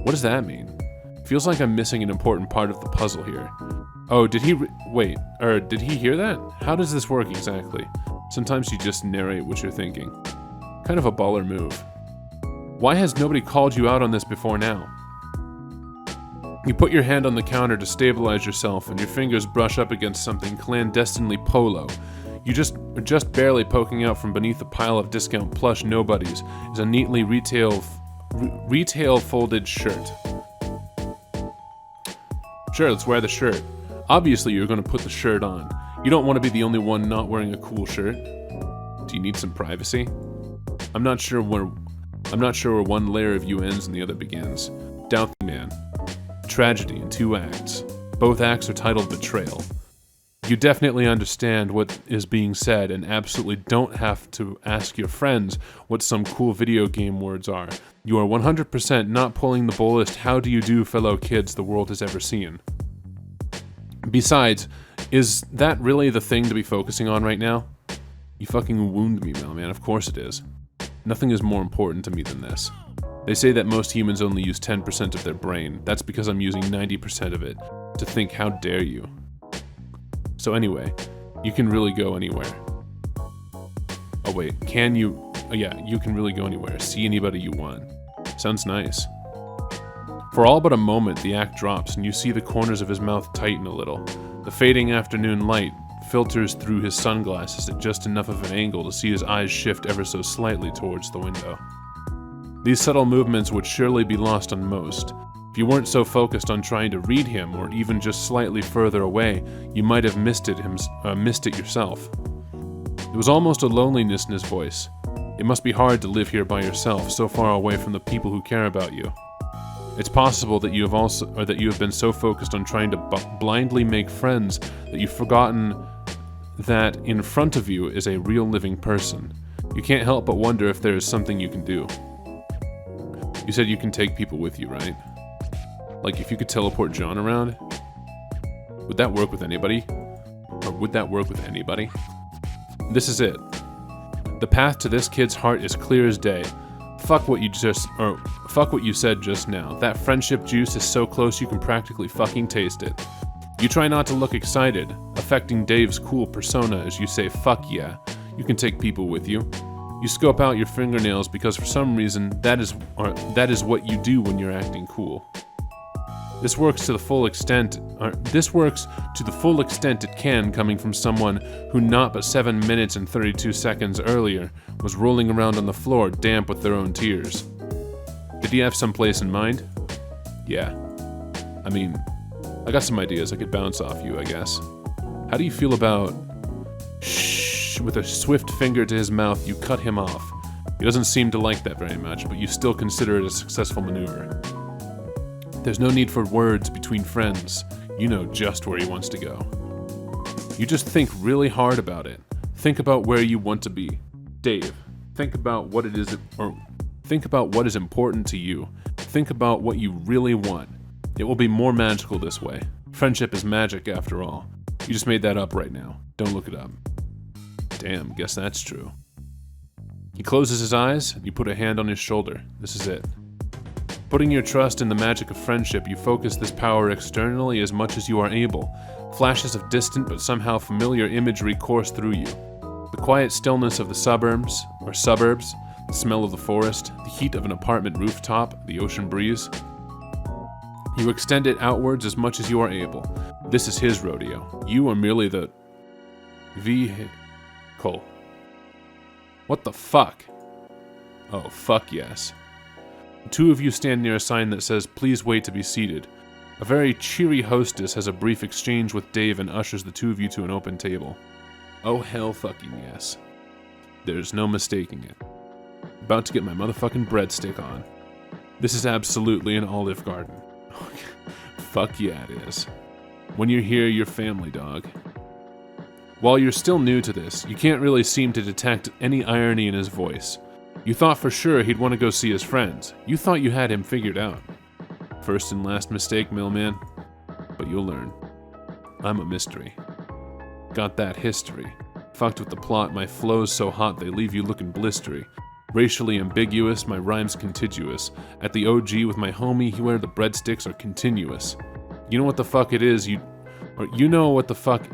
What does that mean? Feels like I'm missing an important part of the puzzle here. Oh, did he hear that? How does this work exactly? Sometimes you just narrate what you're thinking. Kind of a baller move. Why has nobody called you out on this before now? You put your hand on the counter to stabilize yourself, and your fingers brush up against something clandestinely polo. You just barely poking out from beneath a pile of discount plush nobodies is a neatly retail folded shirt. Sure, let's wear the shirt. Obviously, you're going to put the shirt on. You don't want to be the only one not wearing a cool shirt. Do you need some privacy? I'm not sure where one layer of you ends and the other begins. Doubt the man. Tragedy in 2 acts. Both acts are titled Betrayal. You definitely understand what is being said and absolutely don't have to ask your friends what some cool video game words are. You are 100% not pulling the boldest "how do you do, fellow kids" the world has ever seen. Besides, is that really the thing to be focusing on right now? You fucking wound me, mailman. Of course it is. Nothing is more important to me than this. They say that most humans only use 10% of their brain. That's because I'm using 90% of it to think, how dare you. So anyway, you can really go anywhere. Oh wait, can you? Oh yeah, you can really go anywhere. See anybody you want. Sounds nice. For all but a moment, the act drops and you see the corners of his mouth tighten a little. The fading afternoon light filters through his sunglasses at just enough of an angle to see his eyes shift ever so slightly towards the window. These subtle movements would surely be lost on most. If you weren't so focused on trying to read him, or even just slightly further away, you might have missed it yourself. There was almost a loneliness in his voice. It must be hard to live here by yourself, so far away from the people who care about you. It's possible that you have been so focused on trying to blindly make friends that you've forgotten that in front of you is a real living person. You can't help but wonder if there is something you can do. You said you can take people with you, right? Like, if you could teleport John around, would that work with anybody? Or would that work with anybody? This is it. The path to this kid's heart is clear as day. Fuck what you said just now. That friendship juice is so close you can practically fucking taste it. You try not to look excited, affecting Dave's cool persona as you say fuck yeah. You can take people with you. You scope out your fingernails because for some reason that is what you do when you're acting cool. This works to the full extent it can, coming from someone who not but 7 minutes and 32 seconds earlier was rolling around on the floor damp with their own tears. Did he have some place in mind? Yeah. I mean, I got some ideas I could bounce off you, I guess. How do you feel about... Shh, with a swift finger to his mouth, you cut him off. He doesn't seem to like that very much, but you still consider it a successful maneuver. There's no need for words between friends. You know just where he wants to go. You just think really hard about it. Think about where you want to be. Dave, think about what it is, or think about what is important to you. Think about what you really want. It will be more magical this way. Friendship is magic after all. You just made that up right now. Don't look it up. Damn, guess that's true. He closes his eyes, and you put a hand on his shoulder. This is it. Putting your trust in the magic of friendship, you focus this power externally as much as you are able. Flashes of distant but somehow familiar imagery course through you. The quiet stillness of the suburbs, the smell of the forest, the heat of an apartment rooftop, the ocean breeze. You extend it outwards as much as you are able. This is his rodeo. You are merely the vehicle. What the fuck? Oh, fuck yes. The two of you stand near a sign that says, "Please wait to be seated." A very cheery hostess has a brief exchange with Dave and ushers the two of you to an open table. Oh hell fucking yes. There's no mistaking it. About to get my motherfucking breadstick on. This is absolutely an Olive Garden. Fuck yeah it is. When you're here, you're family, dog. While you're still new to this, you can't really seem to detect any irony in his voice. You thought for sure he'd want to go see his friends. You thought you had him figured out. First and last mistake, mailman. But you'll learn. I'm a mystery. Got that history. Fucked with the plot, my flows so hot they leave you looking blistery. Racially ambiguous, my rhymes contiguous. At the OG with my homie, where the breadsticks are continuous. You know what the fuck it is, You know what the fuck...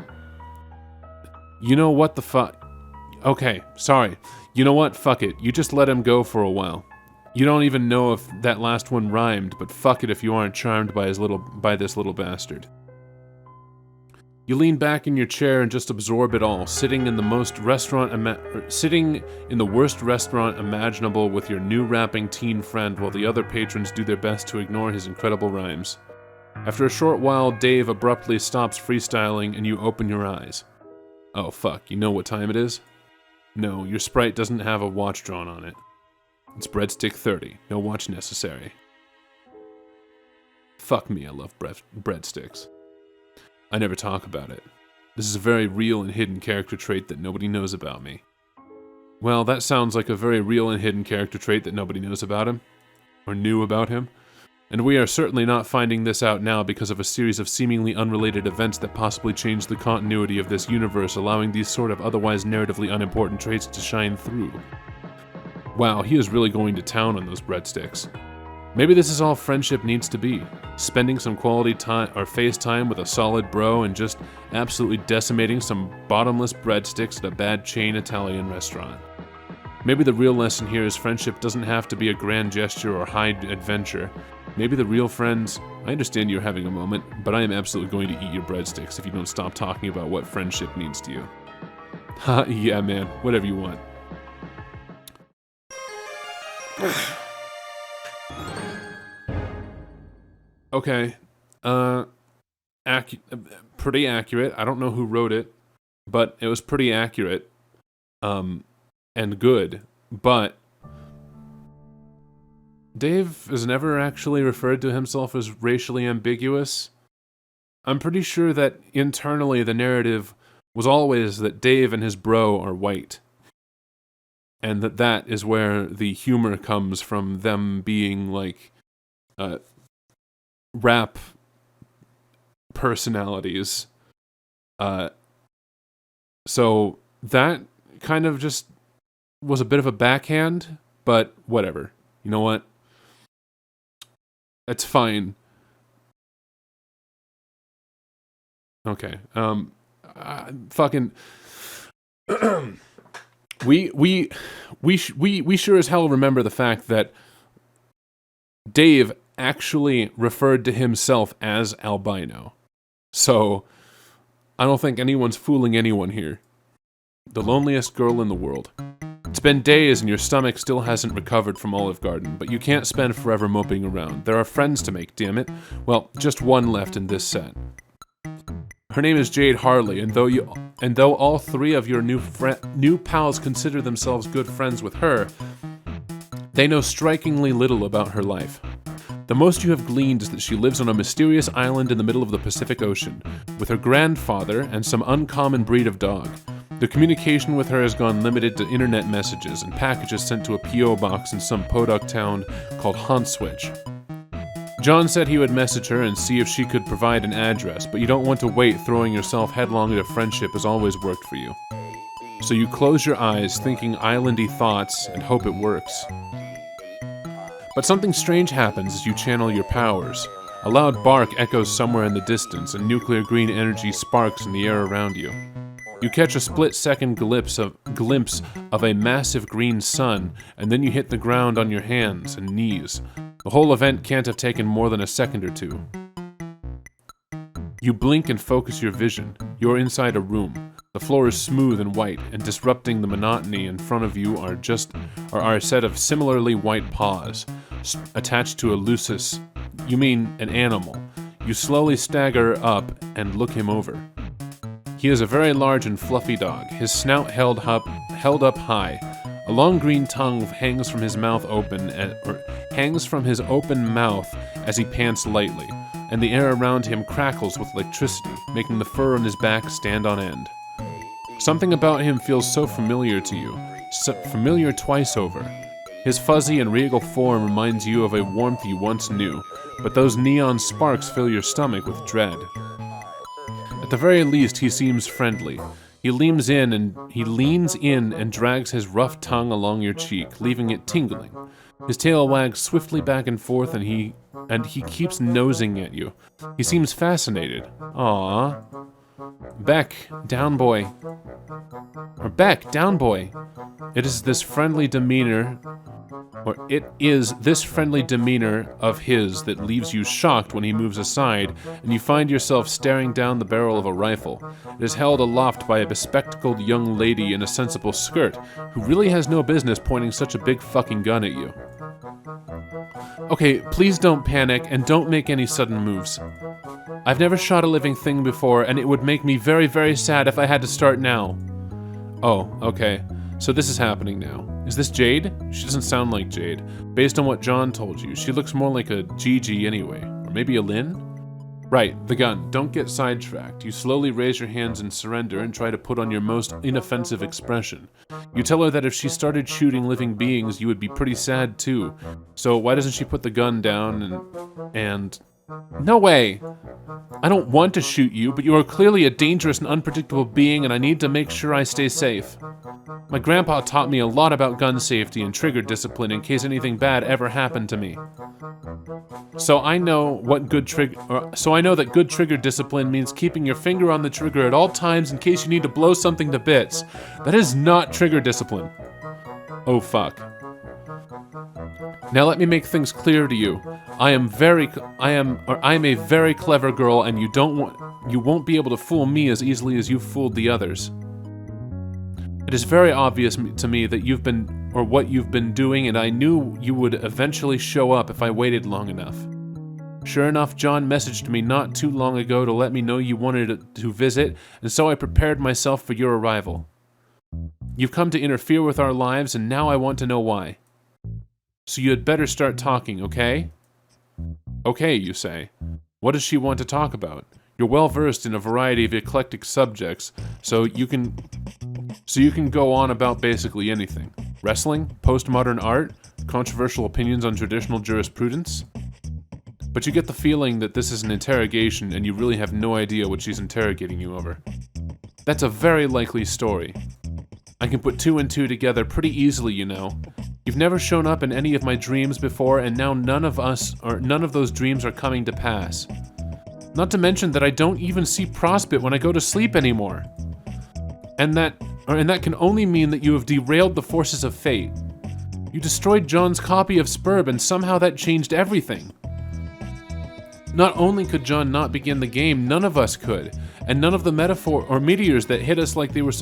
Okay, sorry. You know what? Fuck it. You just let him go for a while. You don't even know if that last one rhymed, but fuck it if you aren't charmed by this little bastard. You lean back in your chair and just absorb it all, sitting in the worst restaurant imaginable with your new rapping teen friend while the other patrons do their best to ignore his incredible rhymes. After a short while, Dave abruptly stops freestyling and you open your eyes. Oh fuck, you know what time it is? No, your sprite doesn't have a watch drawn on it. It's breadstick 30, no watch necessary. Fuck me, I love breadsticks. I never talk about it. This is a very real and hidden character trait that nobody knows about me. Well, that sounds like a very real and hidden character trait that nobody knows about him. Or knew about him. And we are certainly not finding this out now because of a series of seemingly unrelated events that possibly change the continuity of this universe, allowing these sort of otherwise narratively unimportant traits to shine through. Wow, he is really going to town on those breadsticks. Maybe this is all friendship needs to be. Spending some quality time or face time with a solid bro and just absolutely decimating some bottomless breadsticks at a bad chain Italian restaurant. Maybe the real lesson here is friendship doesn't have to be a grand gesture or high adventure. Maybe the real friends... I understand you're having a moment, but I am absolutely going to eat your breadsticks if you don't stop talking about what friendship means to you. Ha, yeah man, whatever you want. Okay, pretty accurate. I don't know who wrote it, but it was pretty accurate, and good, but Dave has never actually referred to himself as racially ambiguous. I'm pretty sure that internally the narrative was always that Dave and his bro are white. and that is where the humor comes from, them being like rap personalities. So that kind of just was a bit of a backhand, but whatever. You know what? It's fine. Okay. Fucking. we sure as hell remember the fact that Dave actually referred to himself as albino. So I don't think anyone's fooling anyone here. The loneliest girl in the world. It's been days and your stomach still hasn't recovered from Olive Garden, but you can't spend forever moping around. There are friends to make, damn it. Well, just one left in this set. Her name is Jade Harley, and though all three of your new pals consider themselves good friends with her, they know strikingly little about her life. The most you have gleaned is that she lives on a mysterious island in the middle of the Pacific Ocean, with her grandfather and some uncommon breed of dog. The communication with her has gone limited to internet messages and packages sent to a P.O. box in some podunk town called Huntswich. John said he would message her and see if she could provide an address, but you don't want to wait. Throwing yourself headlong into friendship has always worked for you. So you close your eyes, thinking islandy thoughts, and hope it works. But something strange happens as you channel your powers. A loud bark echoes somewhere in the distance, and nuclear green energy sparks in the air around you. You catch a split-second glimpse of a massive green sun, and then you hit the ground on your hands and knees. The whole event can't have taken more than a second or two. You blink and focus your vision. You're inside a room. The floor is smooth and white, and disrupting the monotony in front of you are a set of similarly white paws, attached to a lusus. You mean an animal. You slowly stagger up and look him over. He is a very large and fluffy dog, his snout held up high. A long green tongue hangs from his open mouth as he pants lightly, and the air around him crackles with electricity, making the fur on his back stand on end. Something about him feels so familiar to you, familiar twice over. His fuzzy and regal form reminds you of a warmth you once knew, but those neon sparks fill your stomach with dread. At the very least, he seems friendly. He leans in and drags his rough tongue along your cheek, leaving it tingling. His tail wags swiftly back and forth, and he keeps nosing at you. He seems fascinated. Aww. Beck, down boy. Or Beck, down boy. It is this friendly demeanor of his that leaves you shocked when he moves aside, and you find yourself staring down the barrel of a rifle. It is held aloft by a bespectacled young lady in a sensible skirt, who really has no business pointing such a big fucking gun at you. Okay, please don't panic, and don't make any sudden moves. I've never shot a living thing before, and it would make me very, very sad if I had to start now. Oh, okay. So this is happening now. Is this Jade? She doesn't sound like Jade. Based on what John told you, she looks more like a Gigi anyway. Or maybe a Lynn? Right, the gun. Don't get sidetracked. You slowly raise your hands in surrender and try to put on your most inoffensive expression. You tell her that if she started shooting living beings, you would be pretty sad too. So why doesn't she put the gun down and... No way! I don't want to shoot you, but you are clearly a dangerous and unpredictable being, and I need to make sure I stay safe. My grandpa taught me a lot about gun safety and trigger discipline in case anything bad ever happened to me. So I know that good trigger discipline means keeping your finger on the trigger at all times in case you need to blow something to bits. That is not trigger discipline. Oh fuck. Now let me make things clear to you. I am a very clever girl, and you won't be able to fool me as easily as you've fooled the others. It is very obvious to me that what you've been doing, and I knew you would eventually show up if I waited long enough. Sure enough, John messaged me not too long ago to let me know you wanted to visit, and so I prepared myself for your arrival. You've come to interfere with our lives, and now I want to know why. So you had better start talking, okay? Okay, you say. What does she want to talk about? You're well versed in a variety of eclectic subjects, so you can go on about basically anything. Wrestling? Postmodern art? Controversial opinions on traditional jurisprudence? But you get the feeling that this is an interrogation and you really have no idea what she's interrogating you over. That's a very likely story. I can put 2 and 2 together pretty easily, you know. You've never shown up in any of my dreams before, and now none of those dreams are coming to pass. Not to mention that I don't even see Prospit when I go to sleep anymore. And that can only mean that you have derailed the forces of fate. You destroyed John's copy of Spurb, and somehow that changed everything. Not only could John not begin the game, none of us could, and none of the meteors hit us like they were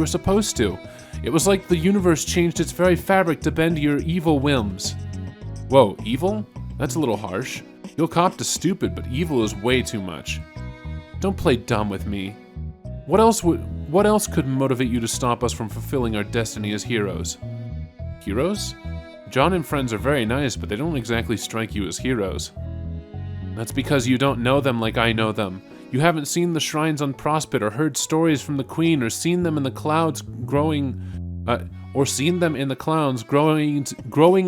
supposed to. It was like the universe changed its very fabric to bend your evil whims. Whoa, evil? That's a little harsh. You'll cop to stupid, but evil is way too much. Don't play dumb with me. What else could motivate you to stop us from fulfilling our destiny as heroes? Heroes? John and friends are very nice, but they don't exactly strike you as heroes. That's because you don't know them like I know them. You haven't seen the shrines on Prospit, or heard stories from the Queen, or seen them in the clouds growing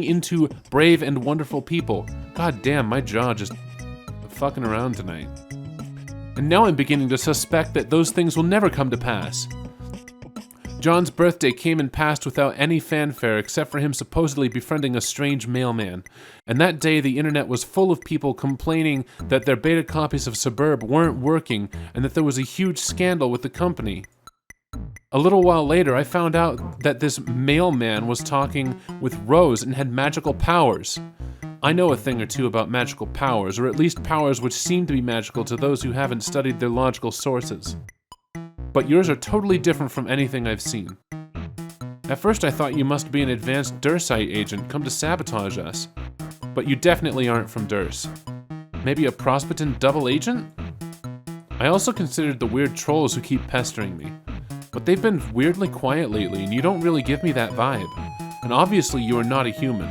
into brave and wonderful people. God damn, my jaw just fucking around tonight. And now I'm beginning to suspect that those things will never come to pass. John's birthday came and passed without any fanfare except for him supposedly befriending a strange mailman. And that day the internet was full of people complaining that their beta copies of Suburb weren't working and that there was a huge scandal with the company. A little while later I found out that this mailman was talking with Rose and had magical powers. I know a thing or two about magical powers, or at least powers which seem to be magical to those who haven't studied their logical sources. But yours are totally different from anything I've seen. At first I thought you must be an advanced Dursite agent come to sabotage us. But you definitely aren't from Durs. Maybe a Prospitan double agent? I also considered the weird trolls who keep pestering me. But they've been weirdly quiet lately, and you don't really give me that vibe. And obviously you are not a human.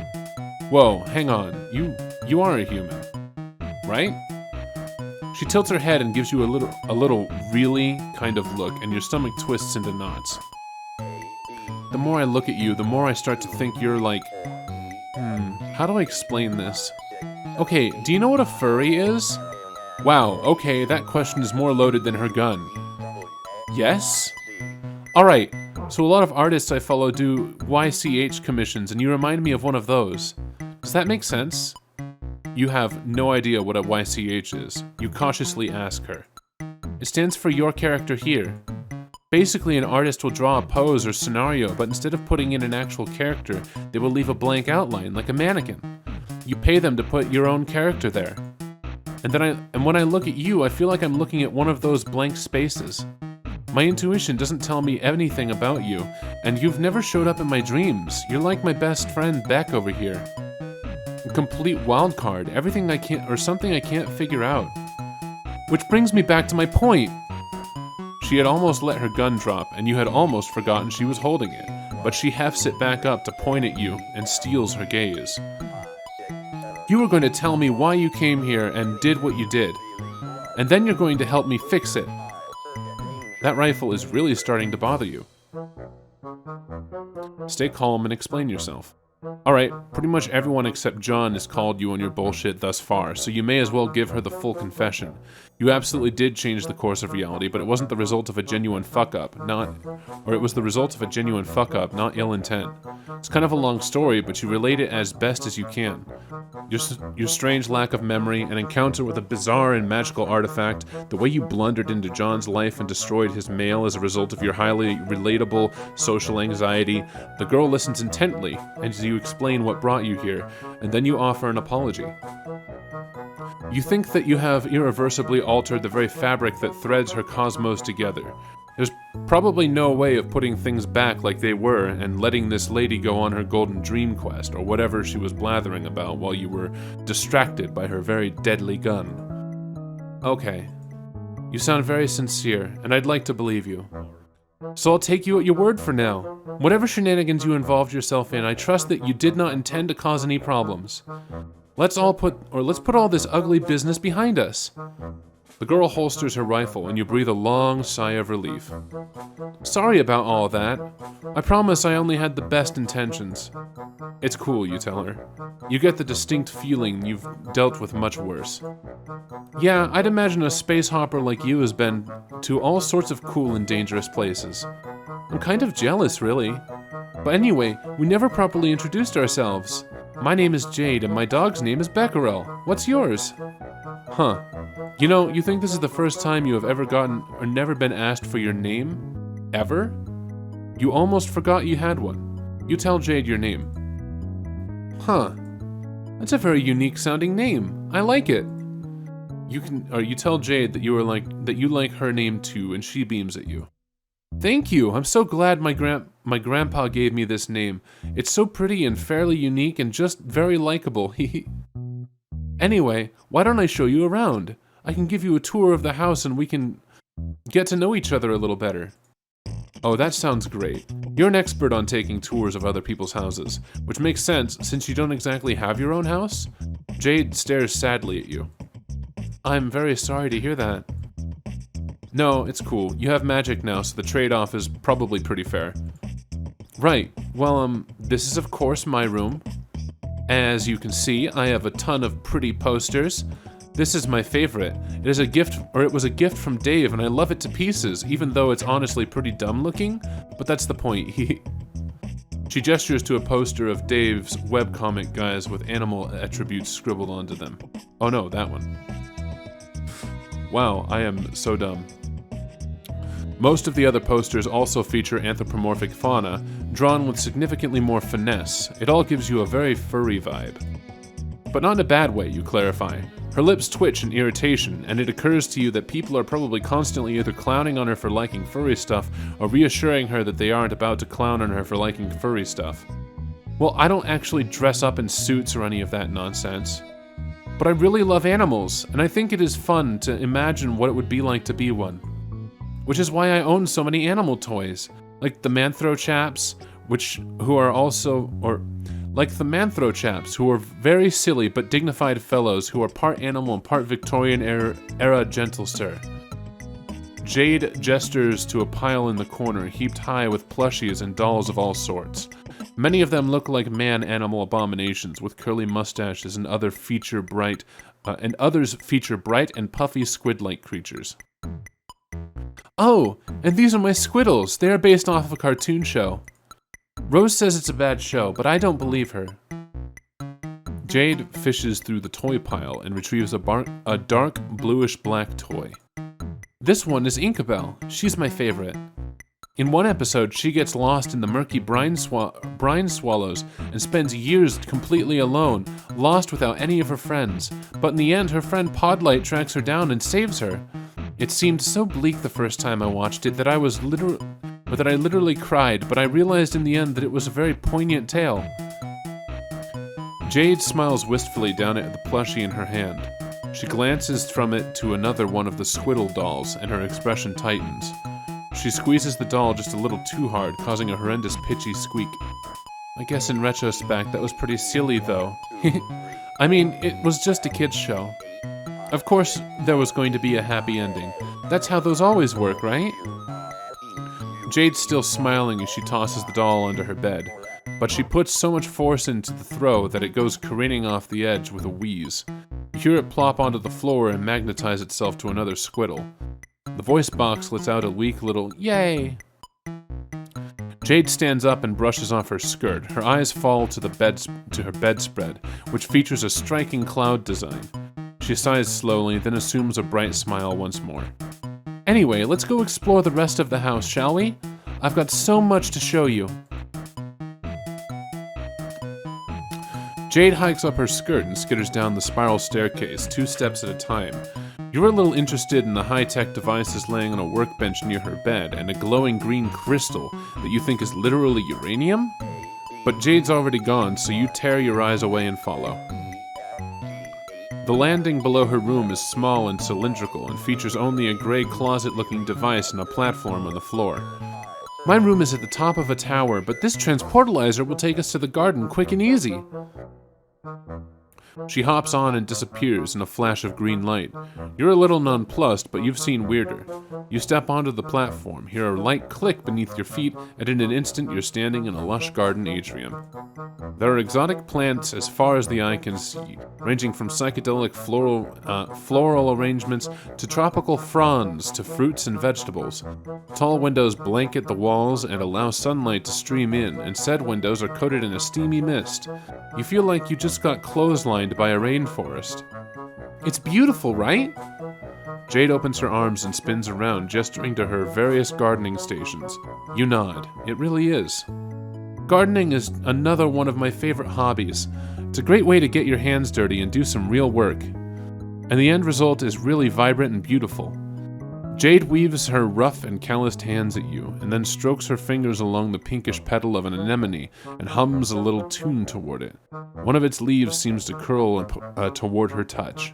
Whoa, hang on. You are a human. Right? She tilts her head and gives you a little really kind of look, and your stomach twists into knots. The more I look at you, the more I start to think you're like... how do I explain this? Okay, do you know what a furry is? Wow, okay, that question is more loaded than her gun. Yes? Alright, so a lot of artists I follow do YCH commissions, and you remind me of one of those. Does that make sense? You have no idea what a YCH is. You cautiously ask her. It stands for your character here. Basically, an artist will draw a pose or scenario, but instead of putting in an actual character, they will leave a blank outline, like a mannequin. You pay them to put your own character there. And when I look at you, I feel like I'm looking at one of those blank spaces. My intuition doesn't tell me anything about you, and you've never showed up in my dreams. You're like my best friend Beck over here. A complete wild card, everything I can't, or something I can't figure out. Which brings me back to my point. She had almost let her gun drop, and you had almost forgotten she was holding it, but she hefts it back up to point at you and steals her gaze. You were going to tell me why you came here and did what you did, and then you're going to help me fix it. That rifle is really starting to bother you. Stay calm and explain yourself. Alright, pretty much everyone except John has called you on your bullshit thus far, so you may as well give her the full confession. You absolutely did change the course of reality, but it wasn't the result of a genuine fuck-up, it was the result of a genuine fuck-up, not ill intent. It's kind of a long story, but you relate it as best as you can. Your strange lack of memory, an encounter with a bizarre and magical artifact, the way you blundered into John's life and destroyed his mail as a result of your highly relatable social anxiety. The girl listens intently, and you explain what brought you here, and then you offer an apology. You think that you have irreversibly altered the very fabric that threads her cosmos together. There's probably no way of putting things back like they were and letting this lady go on her golden dream quest, or whatever she was blathering about while you were distracted by her very deadly gun. Okay. You sound very sincere, and I'd like to believe you. So I'll take you at your word for now. Whatever shenanigans you involved yourself in, I trust that you did not intend to cause any problems. Let's put all this ugly business behind us. The girl holsters her rifle, and you breathe a long sigh of relief. Sorry about all that. I promise I only had the best intentions. It's cool, you tell her. You get the distinct feeling you've dealt with much worse. Yeah, I'd imagine a space hopper like you has been to all sorts of cool and dangerous places. I'm kind of jealous, really. But anyway, we never properly introduced ourselves. My name is Jade, and my dog's name is Becquerel. What's yours? Huh. You know, you think this is the first time you have ever gotten or never been asked for your name? Ever? You almost forgot you had one. You tell Jade your name. Huh. That's a very unique sounding name. I like it. You tell Jade that you like her name too, and she beams at you. Thank you. I'm so glad my grandpa gave me this name. It's so pretty and fairly unique and just very likable. Anyway, why don't I show you around? I can give you a tour of the house and we can get to know each other a little better. Oh, that sounds great. You're an expert on taking tours of other people's houses, which makes sense since you don't exactly have your own house. Jade stares sadly at you. I'm very sorry to hear that. No, it's cool. You have magic now, so the trade-off is probably pretty fair. Right. Well, this is of course my room. As you can see, I have a ton of pretty posters. This is my favorite. It was a gift from Dave, and I love it to pieces, even though it's honestly pretty dumb looking, but that's the point. She gestures to a poster of Dave's webcomic guys with animal attributes scribbled onto them. Oh no, that one. Wow, I am so dumb. Most of the other posters also feature anthropomorphic fauna, drawn with significantly more finesse. It all gives you a very furry vibe. But not in a bad way, you clarify. Her lips twitch in irritation, and it occurs to you that people are probably constantly either clowning on her for liking furry stuff, or reassuring her that they aren't about to clown on her for liking furry stuff. Well, I don't actually dress up in suits or any of that nonsense. But I really love animals, and I think it is fun to imagine what it would be like to be one. Which is why I own so many animal toys, like the Manthro chaps, who are very silly but dignified fellows who are part animal and part Victorian era gentle sir. Jade gestures to a pile in the corner heaped high with plushies and dolls of all sorts. Many of them look like man-animal abominations with curly mustaches, and others feature bright and puffy squid-like creatures. Oh, and these are my squiddles. They are based off of a cartoon show. Rose says it's a bad show, but I don't believe her. Jade fishes through the toy pile and retrieves a dark bluish-black toy. This one is Inkabelle. She's my favorite. In one episode, she gets lost in the murky brine swallows and spends years completely alone, lost without any of her friends. But in the end, her friend Podlight tracks her down and saves her. It seemed so bleak the first time I watched it that I literally cried, but I realized in the end that it was a very poignant tale. Jade smiles wistfully down at the plushie in her hand. She glances from it to another one of the Squiddle dolls, and her expression tightens. She squeezes the doll just a little too hard, causing a horrendous pitchy squeak. I guess in retrospect, that was pretty silly though. I mean, it was just a kid's show. Of course, there was going to be a happy ending. That's how those always work, right? Jade's still smiling as she tosses the doll under her bed, but she puts so much force into the throw that it goes careening off the edge with a wheeze. You hear it plop onto the floor and magnetize itself to another Squiddle. The voice box lets out a weak little yay. Jade stands up and brushes off her skirt. Her eyes fall to her bedspread, which features a striking cloud design. She sighs slowly, then assumes a bright smile once more. Anyway, let's go explore the rest of the house, shall we? I've got so much to show you. Jade hikes up her skirt and skitters down the spiral staircase, 2 steps at a time. You're a little interested in the high-tech devices laying on a workbench near her bed and a glowing green crystal that you think is literally uranium? But Jade's already gone, so you tear your eyes away and follow. The landing below her room is small and cylindrical and features only a gray closet-looking device and a platform on the floor. My room is at the top of a tower, but this transportalizer will take us to the garden quick and easy. She hops on and disappears in a flash of green light. You're a little nonplussed, but you've seen weirder. You step onto the platform, hear a light click beneath your feet, and in an instant you're standing in a lush garden atrium. There are exotic plants as far as the eye can see, ranging from psychedelic floral arrangements to tropical fronds to fruits and vegetables. Tall windows blanket the walls and allow sunlight to stream in, and said windows are coated in a steamy mist. You feel like you just got clotheslined by a rainforest. It's beautiful, right? Jade opens her arms and spins around, gesturing to her various gardening stations. You nod. It really is. Gardening is another one of my favorite hobbies. It's a great way to get your hands dirty and do some real work. And the end result is really vibrant and beautiful. Jade weaves her rough and calloused hands at you, and then strokes her fingers along the pinkish petal of an anemone and hums a little tune toward it. One of its leaves seems to curl toward her touch.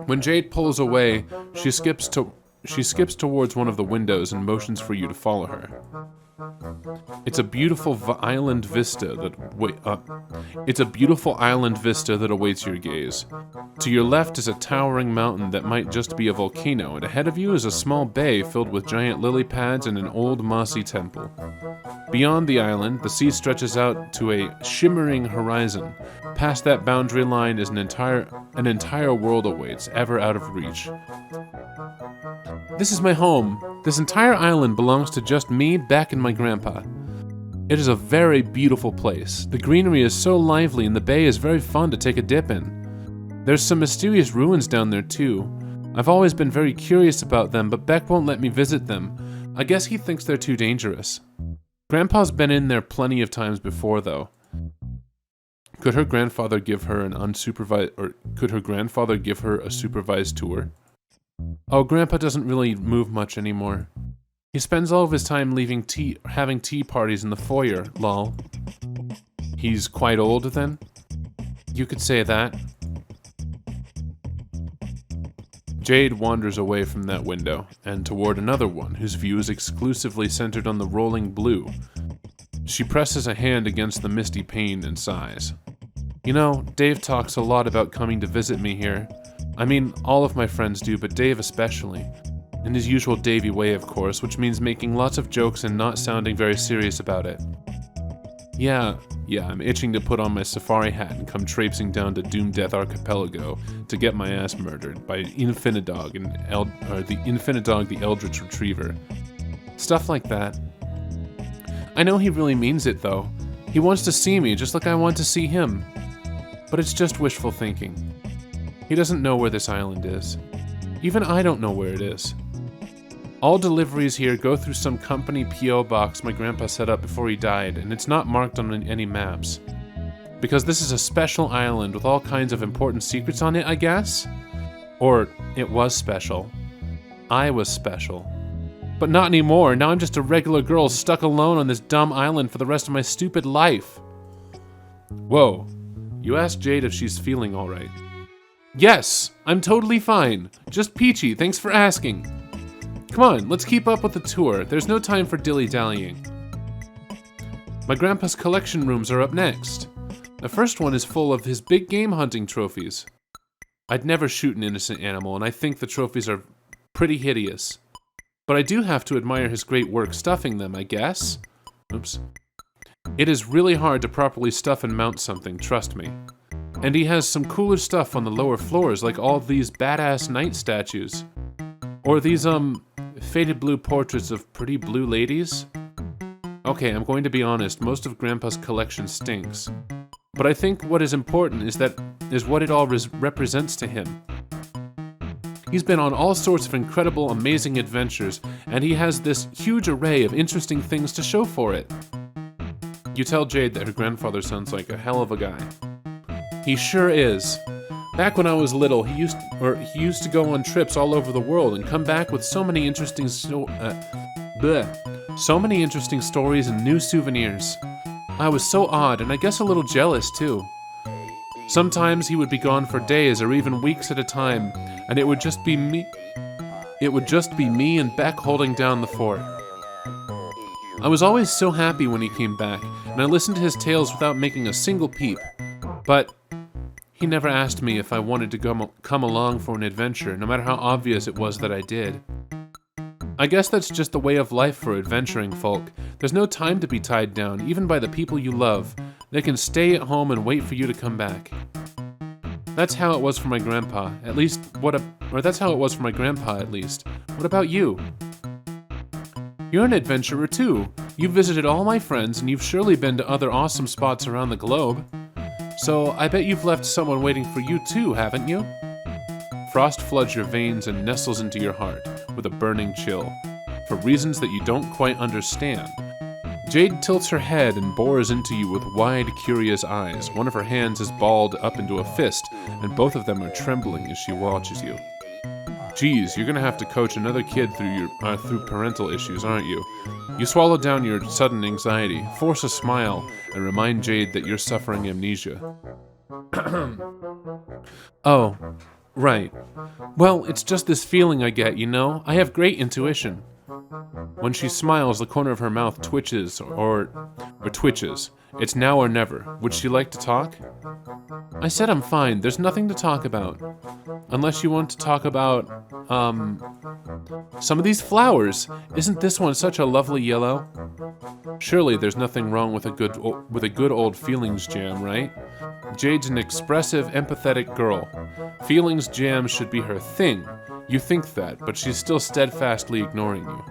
When Jade pulls away, she skips towards one of the windows and motions for you to follow her. It's a beautiful island vista that awaits your gaze. To your left is a towering mountain that might just be a volcano, and ahead of you is a small bay filled with giant lily pads and an old mossy temple. Beyond the island, the sea stretches out to a shimmering horizon. Past that boundary line is an entire world awaits, ever out of reach. This is my home. This entire island belongs to just me, Beck, and my grandpa. It is a very beautiful place. The greenery is so lively and the bay is very fun to take a dip in. There's some mysterious ruins down there too. I've always been very curious about them, but Beck won't let me visit them. I guess he thinks they're too dangerous. Grandpa's been in there plenty of times before, though. Could her grandfather give her a supervised tour? Oh, Grandpa doesn't really move much anymore. He spends all of his time having tea parties in the foyer, lol. He's quite old, then? You could say that. Jade wanders away from that window, and toward another one, whose view is exclusively centered on the rolling blue. She presses a hand against the misty pane and sighs. You know, Dave talks a lot about coming to visit me here. I mean, all of my friends do, but Dave especially. In his usual Davey way, of course, which means making lots of jokes and not sounding very serious about it. Yeah, I'm itching to put on my safari hat and come traipsing down to Doom Death Archipelago to get my ass murdered by Infinidog, the Eldritch Retriever. Stuff like that. I know he really means it, though. He wants to see me just like I want to see him. But it's just wishful thinking. He doesn't know where this island is. Even I don't know where it is. All deliveries here go through some company P.O. box my grandpa set up before he died, and it's not marked on any maps. Because this is a special island with all kinds of important secrets on it, I guess? Or it was special. I was special. But not anymore. Now I'm just a regular girl stuck alone on this dumb island for the rest of my stupid life. Whoa. You asked Jade if she's feeling alright. Yes, I'm totally fine. Just peachy, thanks for asking. Come on, let's keep up with the tour. There's no time for dilly-dallying. My grandpa's collection rooms are up next. The first one is full of his big game hunting trophies. I'd never shoot an innocent animal, and I think the trophies are pretty hideous. But I do have to admire his great work stuffing them, I guess. Oops. It is really hard to properly stuff and mount something, trust me. And he has some cooler stuff on the lower floors, like all these badass knight statues. Or these, faded blue portraits of pretty blue ladies. Okay, I'm going to be honest, most of Grandpa's collection stinks. But I think what is important is what it all represents to him. He's been on all sorts of incredible, amazing adventures, and he has this huge array of interesting things to show for it. You tell Jade that her grandfather sounds like a hell of a guy. He sure is. Back when I was little, he used to go on trips all over the world and come back with so many interesting stories and new souvenirs. I was so odd, and I guess a little jealous too. Sometimes he would be gone for days or even weeks at a time, and it would just be me and Beck holding down the fort. I was always so happy when he came back, and I listened to his tales without making a single peep. But He never asked me if I wanted to come along for an adventure, no matter how obvious it was that I did. I guess that's just the way of life for adventuring folk. There's no time to be tied down, even by the people you love. They can stay at home and wait for you to come back. That's how it was for my grandpa, at least. That's how it was for my grandpa, at least. What about you? You're an adventurer too. You've visited all my friends, and you've surely been to other awesome spots around the globe. So I bet you've left someone waiting for you too, haven't you? Frost floods your veins and nestles into your heart with a burning chill, for reasons that you don't quite understand. Jade tilts her head and bores into you with wide, curious eyes. One of her hands is balled up into a fist, and both of them are trembling as she watches you. Geez, you're gonna have to coach another kid through parental issues, aren't you? You swallow down your sudden anxiety, force a smile, and remind Jade that you're suffering amnesia. Oh, right. Well, it's just this feeling I get, you know? I have great intuition. When she smiles, the corner of her mouth twitches, or twitches. It's now or never. Would she like to talk? I said I'm fine. There's nothing to talk about. Unless you want to talk about, some of these flowers. Isn't this one such a lovely yellow? Surely there's nothing wrong with a good old feelings jam, right? Jade's an expressive, empathetic girl. Feelings jam should be her thing. You think that, but she's still steadfastly ignoring you.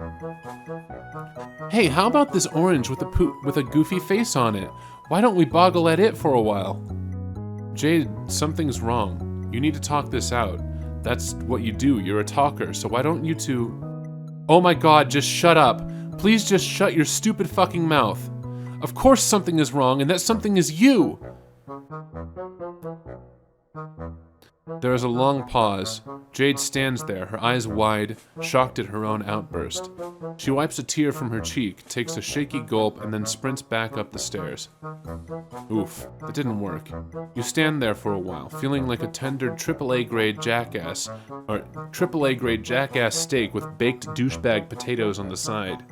Hey, how about this orange with a goofy face on it? Why don't we boggle at it for a while? Jade, something's wrong. You need to talk this out. That's what you do. You're a talker, so why don't you two... Oh my god, just shut up. Please just shut your stupid fucking mouth. Of course something is wrong, and that something is you! There is a long pause. Jade stands there, her eyes wide, shocked at her own outburst. She wipes a tear from her cheek, takes a shaky gulp, and then sprints back up the stairs. Oof, that didn't work. You stand there for a while, feeling like a tender AAA grade jackass steak with baked douchebag potatoes on the side.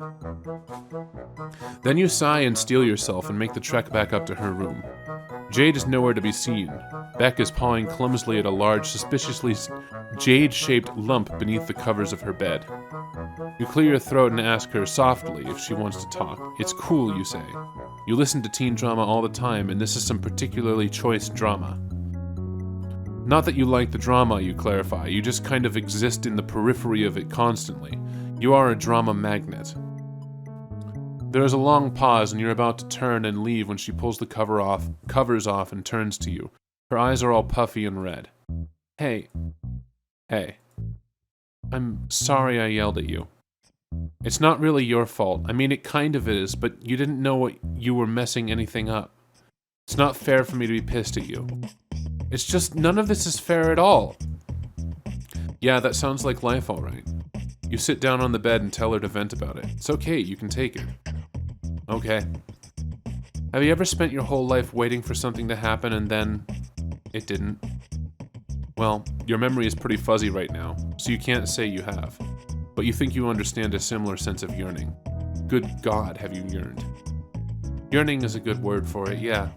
Then you sigh and steel yourself and make the trek back up to her room. Jade is nowhere to be seen. Beck is pawing clumsily at a large, suspiciously jade-shaped lump beneath the covers of her bed. You clear your throat and ask her softly if she wants to talk. It's cool, you say. You listen to teen drama all the time, and this is some particularly choice drama. Not that you like the drama, you clarify. You just kind of exist in the periphery of it constantly. You are a drama magnet. There is a long pause, and you're about to turn and leave when she pulls the covers off and turns to you. Her eyes are all puffy and red. Hey. I'm sorry I yelled at you. It's not really your fault. I mean, it kind of is, but you didn't know what you were messing anything up. It's not fair for me to be pissed at you. It's just none of this is fair at all. Yeah, that sounds like life, all right. You sit down on the bed and tell her to vent about it. It's okay, you can take it. Okay. Have you ever spent your whole life waiting for something to happen and then it didn't? Well, your memory is pretty fuzzy right now, so you can't say you have. But you think you understand a similar sense of yearning. Good God, have you yearned? Yearning is a good word for it, yeah.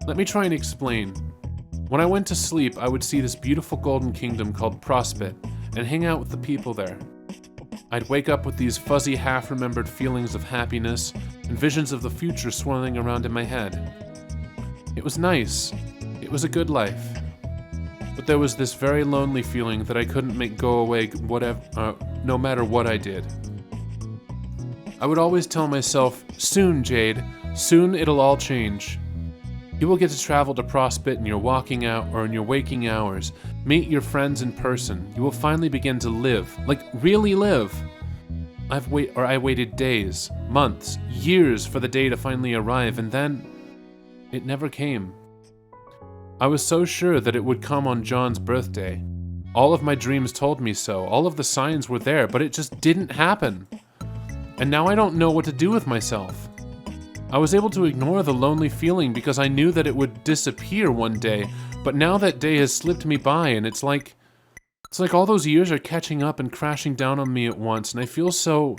Let me try and explain. When I went to sleep, I would see this beautiful golden kingdom called Prospect and hang out with the people there. I'd wake up with these fuzzy, half-remembered feelings of happiness and visions of the future swirling around in my head. It was nice. It was a good life. But there was this very lonely feeling that I couldn't make go away no matter what I did. I would always tell myself, soon, Jade, soon it'll all change. You will get to travel to Prospect in your walking out or in your waking hours, meet your friends in person. You will finally begin to live, like really live. I waited days, months, years for the day to finally arrive, and then it never came. I was so sure that it would come on John's birthday. All of my dreams told me so. All of the signs were there, but it just didn't happen. And now I don't know what to do with myself. I was able to ignore the lonely feeling because I knew that it would disappear one day, but now that day has slipped me by, and it's like all those years are catching up and crashing down on me at once, and I feel so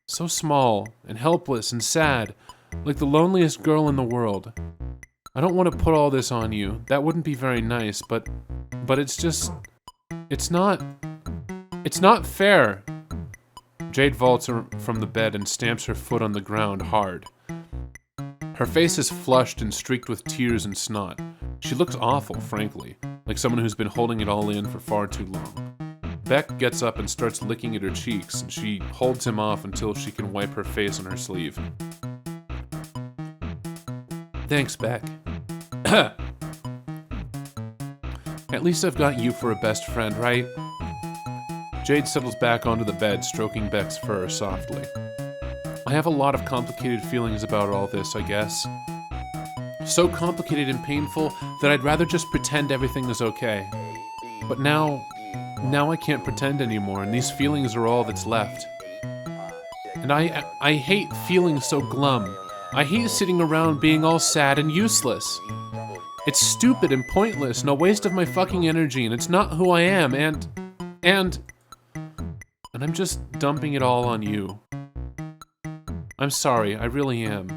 small and helpless and sad, like the loneliest girl in the world. I don't want to put all this on you. That wouldn't be very nice, but it's just... It's not fair. Jade vaults from the bed and stamps her foot on the ground hard. Her face is flushed and streaked with tears and snot. She looks awful, frankly, like someone who's been holding it all in for far too long. Beck gets up and starts licking at her cheeks, and she holds him off until she can wipe her face on her sleeve. Thanks, Beck. At least I've got you for a best friend, right? Jade settles back onto the bed, stroking Beck's fur softly. I have a lot of complicated feelings about all this, I guess. So complicated and painful that I'd rather just pretend everything is okay. But now I can't pretend anymore, and these feelings are all that's left. And I hate feeling so glum. I hate sitting around being all sad and useless. It's stupid and pointless and a waste of my fucking energy, and it's not who I am, and I'm just dumping it all on you. I'm sorry, I really am.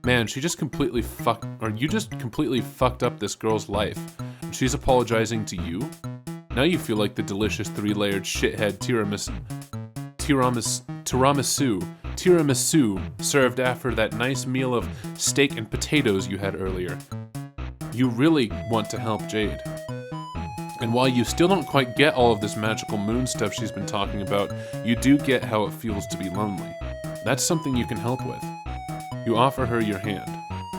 Man, you just completely fucked up this girl's life, and she's apologizing to you? Now you feel like the delicious three-layered shithead tiramisu served after that nice meal of steak and potatoes you had earlier. You really want to help Jade. And while you still don't quite get all of this magical moon stuff she's been talking about, you do get how it feels to be lonely. That's something you can help with. You offer her your hand.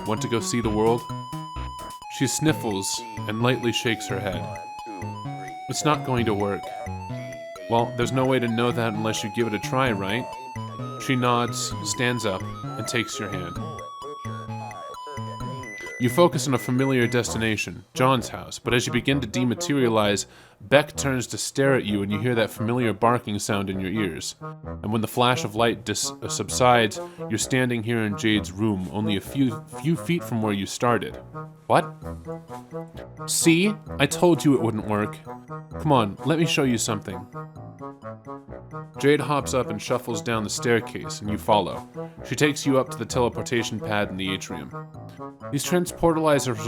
Want to go see the world? She sniffles and lightly shakes her head. It's not going to work. Well, there's no way to know that unless you give it a try, right? She nods, stands up, and takes your hand. You focus on a familiar destination, John's house, but as you begin to dematerialize, Beck turns to stare at you and you hear that familiar barking sound in your ears. And when the flash of light subsides, you're standing here in Jade's room, only a few feet from where you started. What? See? I told you it wouldn't work. Come on, let me show you something. Jade hops up and shuffles down the staircase, and you follow. She takes you up to the teleportation pad in the atrium. These transportalizers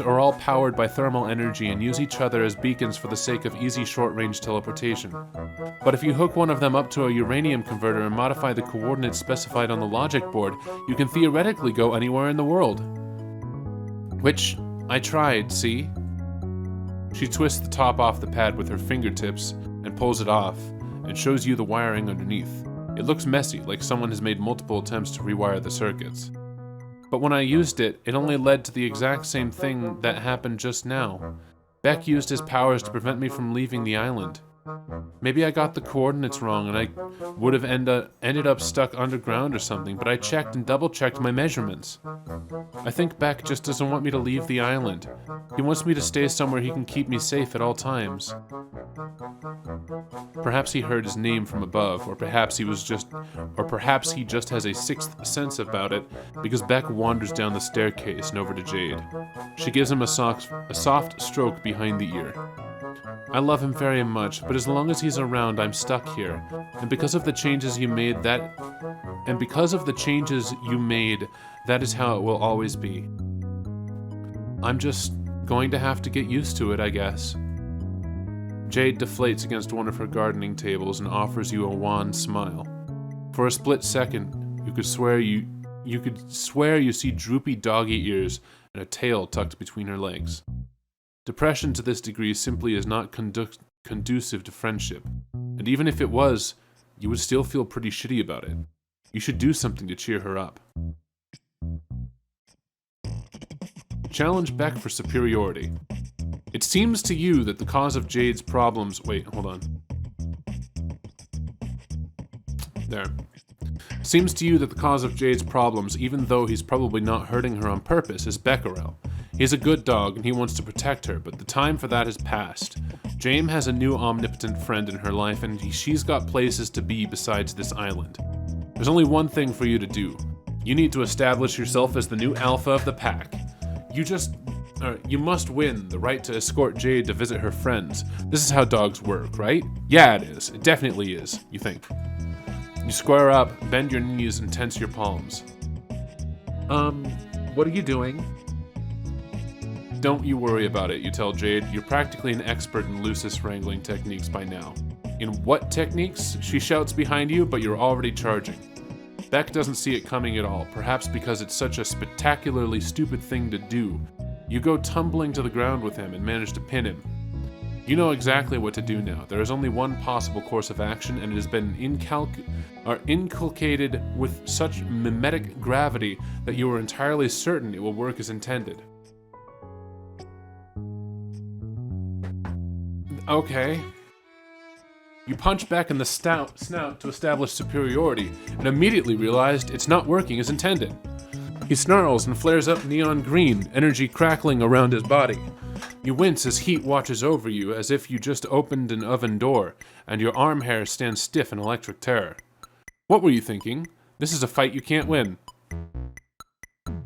are all powered by thermal energy and use each other as beacons for the sake of easy short-range teleportation. But if you hook one of them up to a uranium converter and modify the coordinates specified on the logic board, you can theoretically go anywhere in the world. Which I tried, see? She twists the top off the pad with her fingertips and pulls it off and shows you the wiring underneath. It looks messy, like someone has made multiple attempts to rewire the circuits. But when I used it, it only led to the exact same thing that happened just now. Beck used his powers to prevent me from leaving the island. Maybe I got the coordinates wrong and I would have ended up stuck underground or something, but I checked and double-checked my measurements. I think Beck just doesn't want me to leave the island. He wants me to stay somewhere he can keep me safe at all times. Perhaps he heard his name from above, or perhaps he just has a sixth sense about it, because Beck wanders down the staircase and over to Jade. She gives him a soft stroke behind the ear. I love him very much, but as long as he's around, I'm stuck here. And because of the changes you made, that is how it will always be. I'm just going to have to get used to it, I guess. Jade deflates against one of her gardening tables and offers you a wan smile. For a split second, you could swear you see droopy doggy ears and a tail tucked between her legs. Depression to this degree simply is not conducive to friendship, and even if it was, you would still feel pretty shitty about it. You should do something to cheer her up. Challenge Beck for superiority. It seems to you that the cause of Jade's problems... Wait, hold on. There. Seems to you that the cause of Jade's problems, even though he's probably not hurting her on purpose, is Becquerel. He's a good dog and he wants to protect her, but the time for that has passed. Jame has a new omnipotent friend in her life and she's got places to be besides this island. There's only one thing for you to do. You need to establish yourself as the new alpha of the pack. You must win the right to escort Jade to visit her friends. This is how dogs work, right? Yeah, it is. It definitely is, you think. You square up, bend your knees, and tense your palms. What are you doing? Don't you worry about it, you tell Jade. You're practically an expert in Lucis wrangling techniques by now. In what techniques? She shouts behind you, but you're already charging. Beck doesn't see it coming at all, perhaps because it's such a spectacularly stupid thing to do. You go tumbling to the ground with him and manage to pin him. You know exactly what to do now. There is only one possible course of action, and it has been inculcated with such mimetic gravity that you are entirely certain it will work as intended. Okay. You punch Beck in the snout to establish superiority, and immediately realized it's not working as intended. He snarls and flares up neon green, energy crackling around his body. You wince as heat watches over you as if you just opened an oven door, and your arm hair stands stiff in electric terror. What were you thinking? This is a fight you can't win.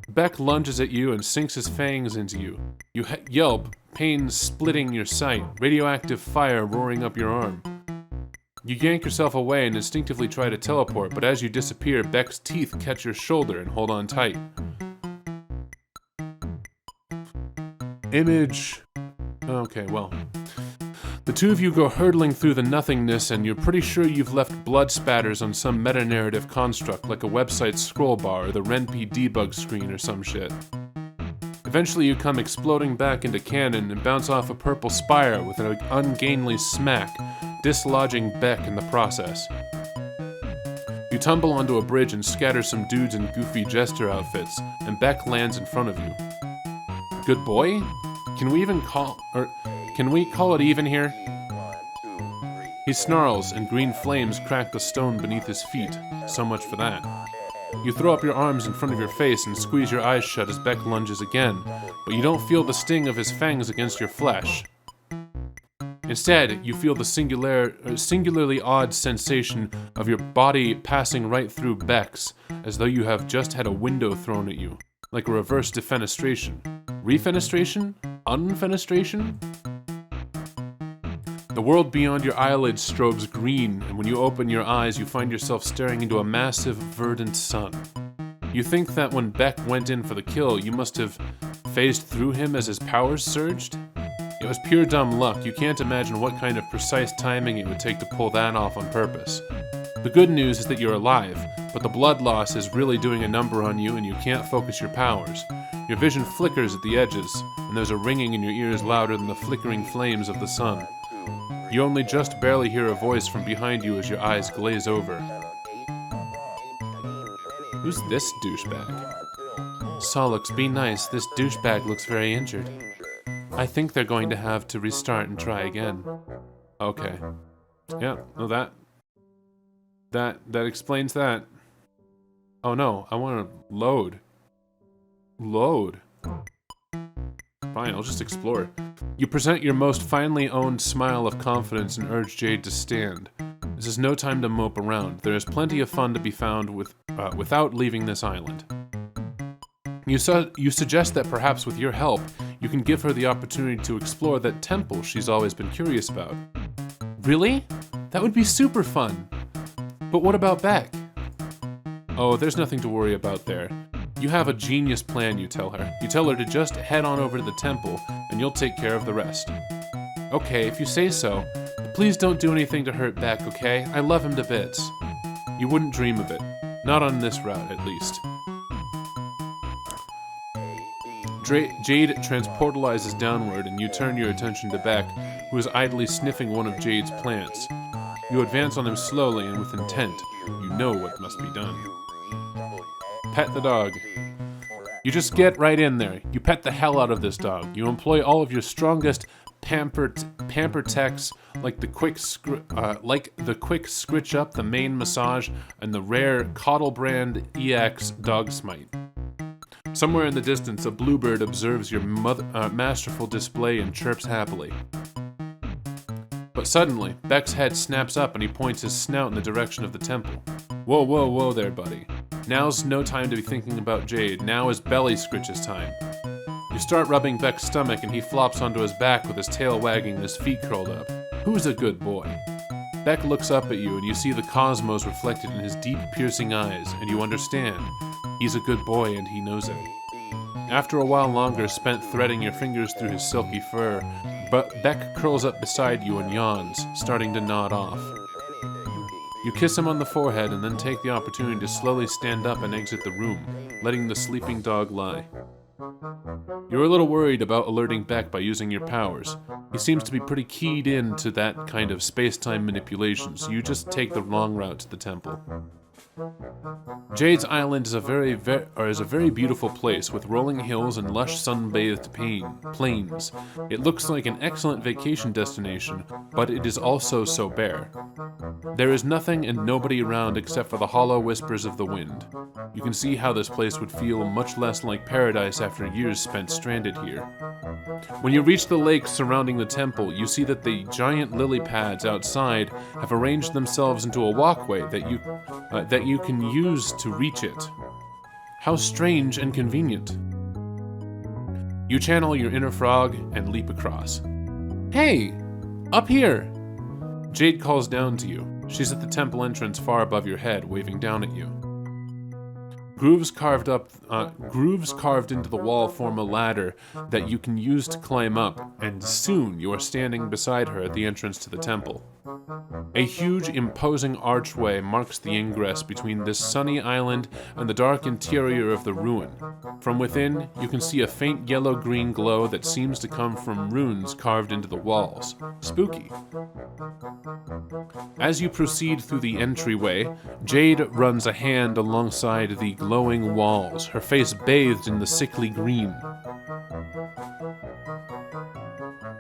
Beck lunges at you and sinks his fangs into you. You yelp, pain splitting your sight, radioactive fire roaring up your arm. You yank yourself away and instinctively try to teleport, but as you disappear, Beck's teeth catch your shoulder and hold on tight. Image. Okay, well. The two of you go hurtling through the nothingness, and you're pretty sure you've left blood spatters on some meta-narrative construct like a website scroll bar or the RenP debug screen or some shit. Eventually you come exploding back into canon and bounce off a purple spire with an ungainly smack, dislodging Beck in the process. You tumble onto a bridge and scatter some dudes in goofy jester outfits, and Beck lands in front of you. Good boy? Can we call it even here? He snarls, and green flames crack the stone beneath his feet. So much for that. You throw up your arms in front of your face and squeeze your eyes shut as Beck lunges again, but you don't feel the sting of his fangs against your flesh. Instead, you feel the singularly odd sensation of your body passing right through Beck's, as though you have just had a window thrown at you, like a reverse defenestration. Refenestration? Unfenestration? The world beyond your eyelids strobes green, and when you open your eyes, you find yourself staring into a massive, verdant sun. You think that when Beck went in for the kill, you must have phased through him as his powers surged? It was pure dumb luck. You can't imagine what kind of precise timing it would take to pull that off on purpose. The good news is that you're alive, but the blood loss is really doing a number on you and you can't focus your powers. Your vision flickers at the edges, and there's a ringing in your ears louder than the flickering flames of the sun. You only just barely hear a voice from behind you as your eyes glaze over. Who's this douchebag? Solix, be nice. This douchebag looks very injured. I think they're going to have to restart and try again. Okay. Yeah, no, that explains that. Oh no, I want to load. Load. Fine, I'll just explore. You present your most finely owned smile of confidence and urge Jade to stand. This is no time to mope around. There is plenty of fun to be found without leaving this island. You suggest that perhaps with your help, you can give her the opportunity to explore that temple she's always been curious about. Really? That would be super fun. But what about Beck? Oh, there's nothing to worry about there. You have a genius plan, you tell her. You tell her to just head on over to the temple, and you'll take care of the rest. Okay, if you say so. Please don't do anything to hurt Beck, okay? I love him to bits. You wouldn't dream of it. Not on this route, at least. Jade transportalizes downward, and you turn your attention to Beck, who is idly sniffing one of Jade's plants. You advance on him slowly and with intent. You know what must be done. Pet the dog. You just get right in there. You pet the hell out of this dog. You employ all of your strongest pamper techs, like the quick scritch up, the main massage, and the rare Coddle brand EX dog smite. Somewhere in the distance, a bluebird observes your masterful display and chirps happily. But suddenly, Beck's head snaps up and he points his snout in the direction of the temple. Whoa, whoa, whoa there, buddy. Now's no time to be thinking about Jade. Now is belly scritch's time. You start rubbing Beck's stomach and he flops onto his back with his tail wagging and his feet curled up. Who's a good boy? Beck looks up at you and you see the cosmos reflected in his deep, piercing eyes, and you understand. He's a good boy and he knows it. After a while longer spent threading your fingers through his silky fur, Beck curls up beside you and yawns, starting to nod off. You kiss him on the forehead and then take the opportunity to slowly stand up and exit the room, letting the sleeping dog lie. You're a little worried about alerting Beck by using your powers. He seems to be pretty keyed in to that kind of space-time manipulation, so you just take the long route to the temple. Jade's Island is a very beautiful place with rolling hills and lush sun-bathed plains. It looks like an excellent vacation destination, but it is also so bare. There is nothing and nobody around except for the hollow whispers of the wind. You can see how this place would feel much less like paradise after years spent stranded here. When you reach the lakes surrounding the temple, you see that the giant lily pads outside have arranged themselves into a walkway that you can use to reach it. How strange and convenient. You channel your inner frog and leap across. Hey! Up here! Jade calls down to you. She's at the temple entrance far above your head, waving down at you. Grooves carved into the wall form a ladder that you can use to climb up, and soon you are standing beside her at the entrance to the temple. A huge, imposing archway marks the ingress between this sunny island and the dark interior of the ruin. From within, you can see a faint yellow-green glow that seems to come from runes carved into the walls. Spooky. As you proceed through the entryway, Jade runs a hand alongside the glowing walls, her face bathed in the sickly green.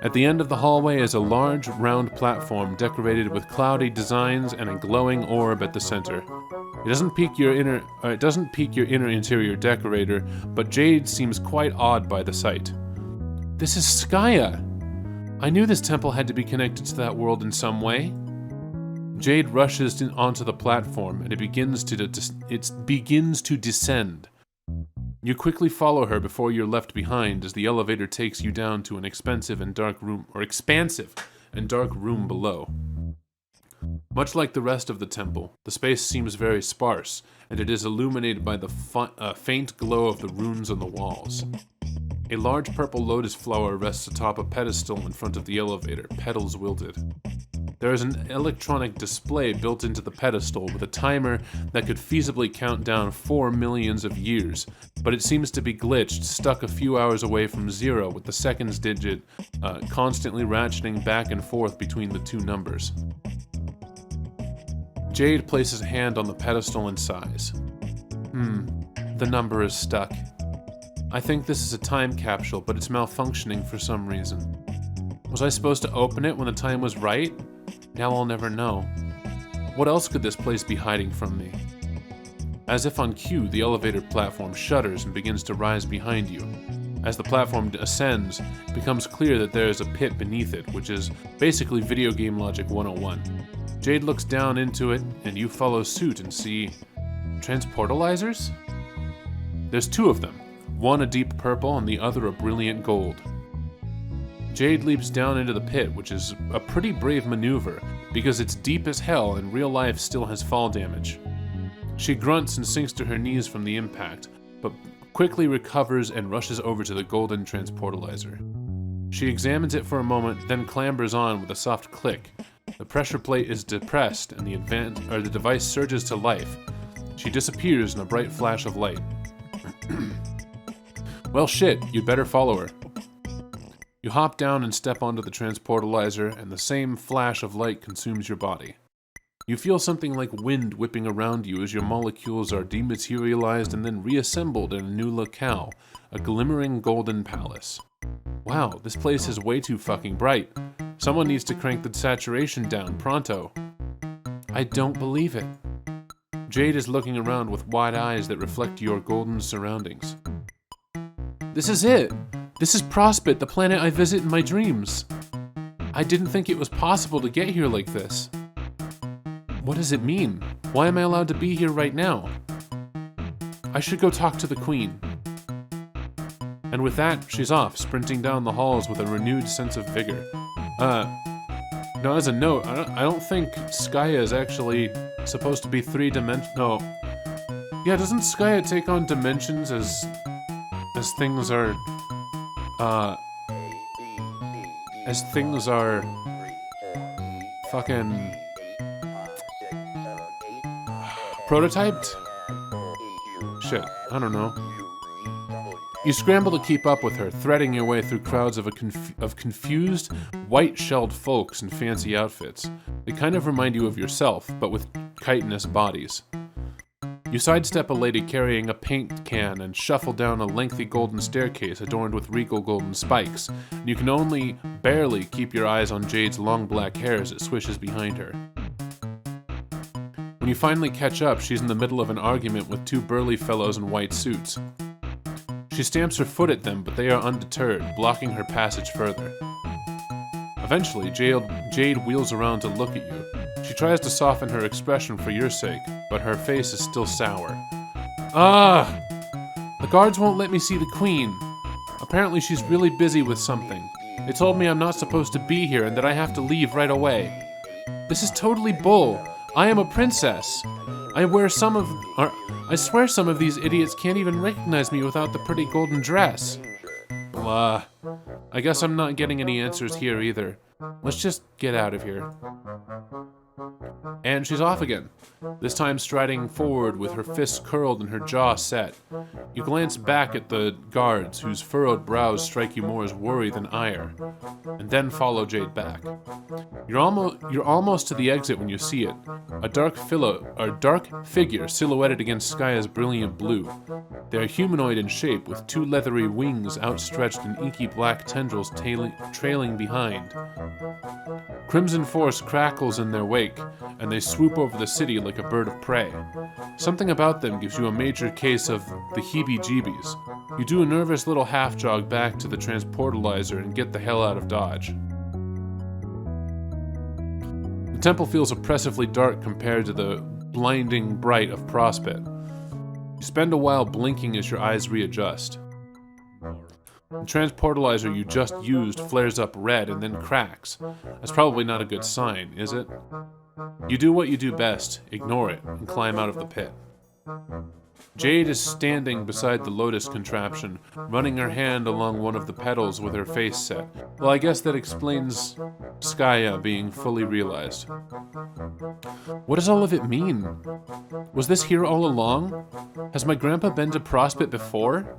At the end of the hallway is a large, round platform decorated with cloudy designs and a glowing orb at the center. It doesn't pique your inner interior decorator, but Jade seems quite awed by the sight. This is Skya! I knew this temple had to be connected to that world in some way. Jade rushes onto the platform, and it begins to descend. You quickly follow her before you're left behind as the elevator takes you down to an expansive and dark room below. Much like the rest of the temple, the space seems very sparse, and it is illuminated by the faint glow of the runes on the walls. A large purple lotus flower rests atop a pedestal in front of the elevator, petals wilted. There is an electronic display built into the pedestal with a timer that could feasibly count down 4 millions of years, but it seems to be glitched, stuck a few hours away from 0, with the seconds digit constantly ratcheting back and forth between the two numbers. Jade places a hand on the pedestal and sighs. The number is stuck. I think this is a time capsule, but it's malfunctioning for some reason. Was I supposed to open it when the time was right? Now I'll never know. What else could this place be hiding from me? As if on cue, the elevator platform shudders and begins to rise behind you. As the platform ascends, it becomes clear that there is a pit beneath it, which is basically video game logic 101. Jade looks down into it, and you follow suit and see... transportalizers? There's 2 of them, one a deep purple and the other a brilliant gold. Jade leaps down into the pit, which is a pretty brave maneuver, because it's deep as hell and real life still has fall damage. She grunts and sinks to her knees from the impact, but quickly recovers and rushes over to the golden transportalizer. She examines it for a moment, then clambers on with a soft click. The pressure plate is depressed and the device surges to life. She disappears in a bright flash of light. Well shit, you'd better follow her. You hop down and step onto the transportalizer, and the same flash of light consumes your body. You feel something like wind whipping around you as your molecules are dematerialized and then reassembled in a new locale, a glimmering golden palace. Wow, this place is way too fucking bright. Someone needs to crank the saturation down, pronto. I don't believe it. Jade is looking around with wide eyes that reflect your golden surroundings. This is it! This is Prospit, the planet I visit in my dreams. I didn't think it was possible to get here like this. What does it mean? Why am I allowed to be here right now? I should go talk to the Queen. And with that, she's off, sprinting down the halls with a renewed sense of vigor. No, as a note, I don't think Skya is actually supposed to be 3-dimensional. No. Yeah, doesn't Skya take on dimensions as things are, fucking prototyped? Shit, I don't know. You scramble to keep up with her, threading your way through crowds of confused, white-shelled folks in fancy outfits. They kind of remind you of yourself, but with chitinous bodies. You sidestep a lady carrying a paint can and shuffle down a lengthy golden staircase adorned with regal golden spikes, and you can only barely keep your eyes on Jade's long black hair as it swishes behind her. When you finally catch up, she's in the middle of an argument with two burly fellows in white suits. She stamps her foot at them, but they are undeterred, blocking her passage further. Eventually, Jade wheels around to look at you. She tries to soften her expression for your sake, but her face is still sour. Ah! The guards won't let me see the queen. Apparently she's really busy with something. They told me I'm not supposed to be here and that I have to leave right away. This is totally bull. I am a princess. I swear some of these idiots can't even recognize me without the pretty golden dress. Blah. I guess I'm not getting any answers here either. Let's just get out of here. And she's off again, this time striding forward with her fists curled and her jaw set. You glance back at the guards, whose furrowed brows strike you more as worry than ire, and then follow Jade back. You're almost to the exit when you see it, a dark figure silhouetted against Skya's brilliant blue. They are humanoid in shape, with two leathery wings outstretched and inky black tendrils trailing behind. Crimson force crackles in their wake, and they swoop over the city like a bird of prey. Something about them gives you a major case of the heebie-jeebies. You do a nervous little half-jog back to the transportalizer and get the hell out of Dodge. The temple feels oppressively dark compared to the blinding bright of Prospect. You spend a while blinking as your eyes readjust. The transportalizer you just used flares up red and then cracks. That's probably not a good sign, is it? You do what you do best, ignore it, and climb out of the pit. Jade is standing beside the lotus contraption, running her hand along one of the pedals with her face set. Well, I guess that explains Skya being fully realized. What does all of it mean? Was this here all along? Has my grandpa been to Prospect before?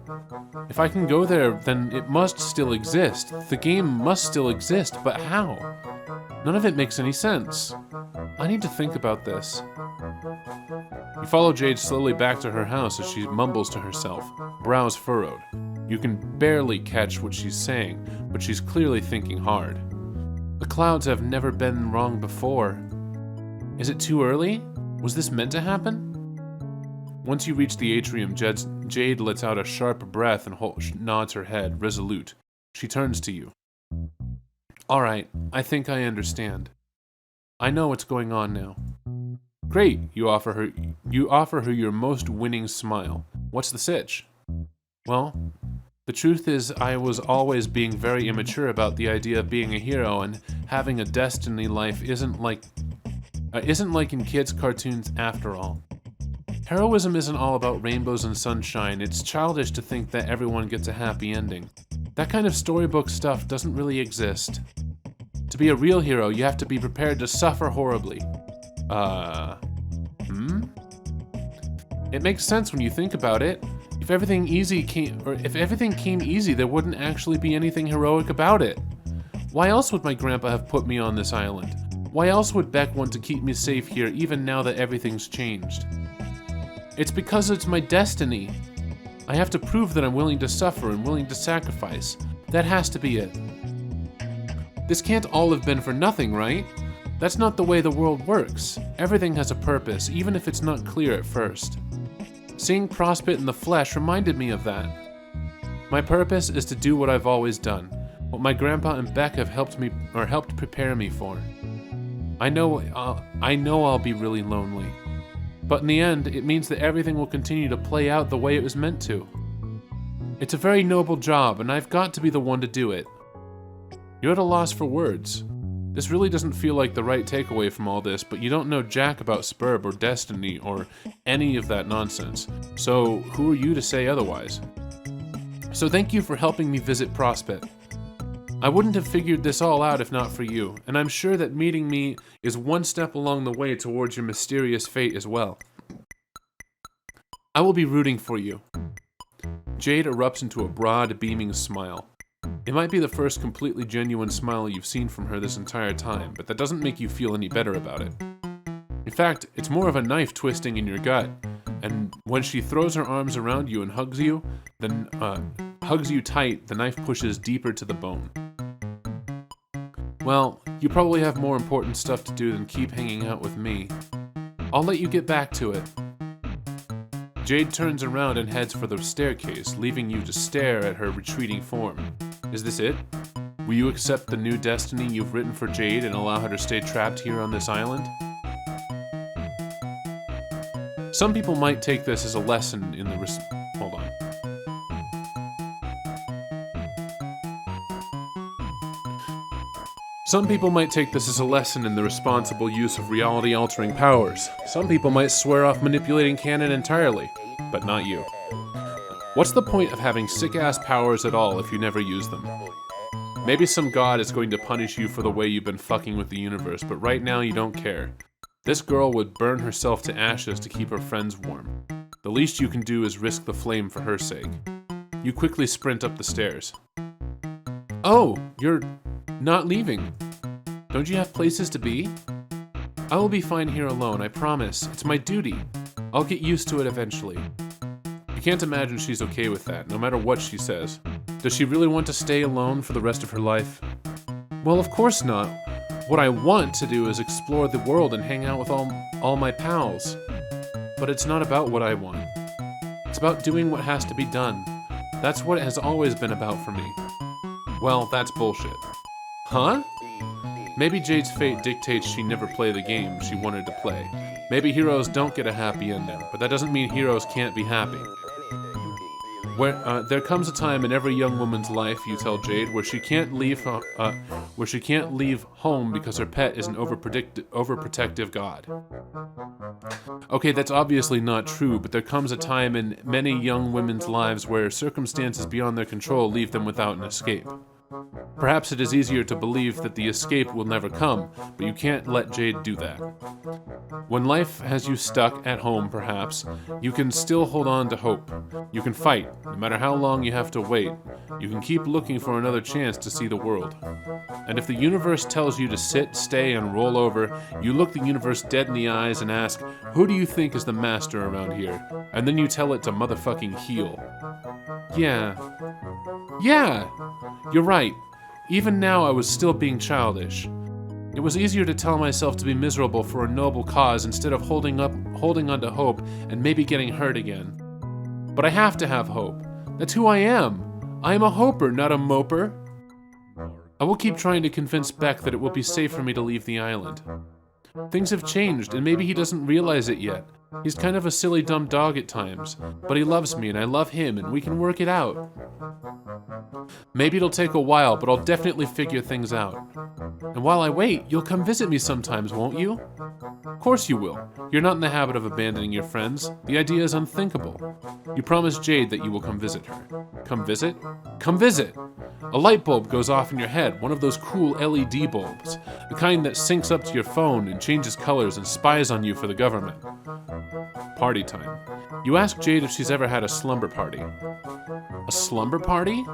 If I can go there, then it must still exist. The game must still exist, but how? None of it makes any sense. I need to think about this. You follow Jade slowly back to her house as she mumbles to herself, brows furrowed. You can barely catch what she's saying, but she's clearly thinking hard. The clouds have never been wrong before. Is it too early? Was this meant to happen? Once you reach the atrium, Jade lets out a sharp breath and nods her head, resolute. She turns to you. All right, I think I understand. I know what's going on now. Great, you offer her your most winning smile. What's the sitch? Well, the truth is I was always being very immature about the idea of being a hero, and having a destiny life isn't like in kids' cartoons after all. Heroism isn't all about rainbows and sunshine. It's childish to think that everyone gets a happy ending. That kind of storybook stuff doesn't really exist. To be a real hero, you have to be prepared to suffer horribly. It makes sense when you think about it. If everything came easy, there wouldn't actually be anything heroic about it. Why else would my grandpa have put me on this island? Why else would Beck want to keep me safe here even now that everything's changed? It's because it's my destiny. I have to prove that I'm willing to suffer and willing to sacrifice. That has to be it. This can't all have been for nothing, right? That's not the way the world works. Everything has a purpose, even if it's not clear at first. Seeing Prospect in the flesh reminded me of that. My purpose is to do what I've always done, what my grandpa and Beck have helped prepare me for. I know I'll be really lonely. But in the end, it means that everything will continue to play out the way it was meant to. It's a very noble job, and I've got to be the one to do it. You're at a loss for words. This really doesn't feel like the right takeaway from all this, but you don't know jack about Spurb or Destiny or any of that nonsense. So who are you to say otherwise? So thank you for helping me visit Prospect. I wouldn't have figured this all out if not for you, and I'm sure that meeting me is one step along the way towards your mysterious fate as well. I will be rooting for you. Jade erupts into a broad, beaming smile. It might be the first completely genuine smile you've seen from her this entire time, but that doesn't make you feel any better about it. In fact, it's more of a knife twisting in your gut, and when she throws her arms around you and hugs you, then hugs you tight, the knife pushes deeper to the bone. Well, you probably have more important stuff to do than keep hanging out with me. I'll let you get back to it. Jade turns around and heads for the staircase, leaving you to stare at her retreating form. Is this it? Will you accept the new destiny you've written for Jade and allow her to stay trapped here on this island? Some people might take this as a lesson in the hold on. Some people might take this as a lesson in the responsible use of reality-altering powers. Some people might swear off manipulating canon entirely, but not you. What's the point of having sick-ass powers at all if you never use them? Maybe some god is going to punish you for the way you've been fucking with the universe, but right now you don't care. This girl would burn herself to ashes to keep her friends warm. The least you can do is risk the flame for her sake. You quickly sprint up the stairs. Oh, you're not leaving. Don't you have places to be? I will be fine here alone, I promise. It's my duty. I'll get used to it eventually. You can't imagine she's okay with that, no matter what she says. Does she really want to stay alone for the rest of her life? Well, of course not. What I want to do is explore the world and hang out with all my pals. But it's not about what I want. It's about doing what has to be done. That's what it has always been about for me. Well, that's bullshit. Huh? Maybe Jade's fate dictates she never play the game she wanted to play. Maybe heroes don't get a happy ending, but that doesn't mean heroes can't be happy. There comes a time in every young woman's life, you tell Jade, where she can't leave home because her pet is an overprotective god. Okay, that's obviously not true, but there comes a time in many young women's lives where circumstances beyond their control leave them without an escape. Perhaps it is easier to believe that the escape will never come, but you can't let Jade do that. When life has you stuck at home, perhaps, you can still hold on to hope. You can fight, no matter how long you have to wait. You can keep looking for another chance to see the world. And if the universe tells you to sit, stay, and roll over, you look the universe dead in the eyes and ask, who do you think is the master around here? And then you tell it to motherfucking heal. Yeah, you're right. Even now I was still being childish. It was easier to tell myself to be miserable for a noble cause instead of holding on to hope and maybe getting hurt again. But I have to have hope. That's who I am. I am a hoper, not a moper. I will keep trying to convince Beck that it will be safe for me to leave the island. Things have changed, and maybe he doesn't realize it yet. He's kind of a silly dumb dog at times, but he loves me and I love him and we can work it out. Maybe it'll take a while, but I'll definitely figure things out. And while I wait, you'll come visit me sometimes, won't you? Of course you will. You're not in the habit of abandoning your friends. The idea is unthinkable. You promised Jade that you will come visit her. Come visit? Come visit! A light bulb goes off in your head, one of those cool LED bulbs, the kind that syncs up to your phone and changes colors and spies on you for the government. Party time. You ask Jade if she's ever had a slumber party. A slumber party?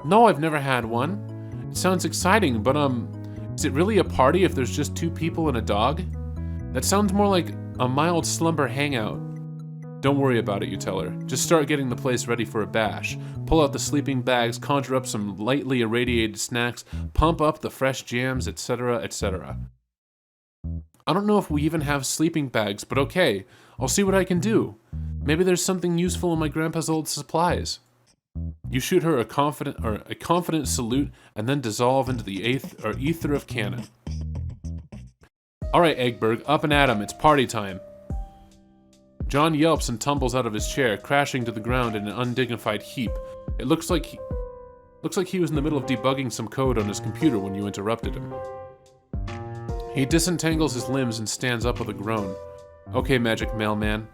No, I've never had one. It sounds exciting, but is it really a party if there's just two people and a dog? That sounds more like a mild slumber hangout. Don't worry about it, you tell her. Just start getting the place ready for a bash. Pull out the sleeping bags, conjure up some lightly irradiated snacks, pump up the fresh jams, etc., etc. I don't know if we even have sleeping bags, but okay, I'll see what I can do. Maybe there's something useful in my grandpa's old supplies. You shoot her a confident salute and then dissolve into the ether of canon. Alright, Eggberg, up and at 'em, it's party time. John yelps and tumbles out of his chair, crashing to the ground in an undignified heap. It looks like he was in the middle of debugging some code on his computer when you interrupted him. He disentangles his limbs and stands up with a groan. Okay, Magic Mailman.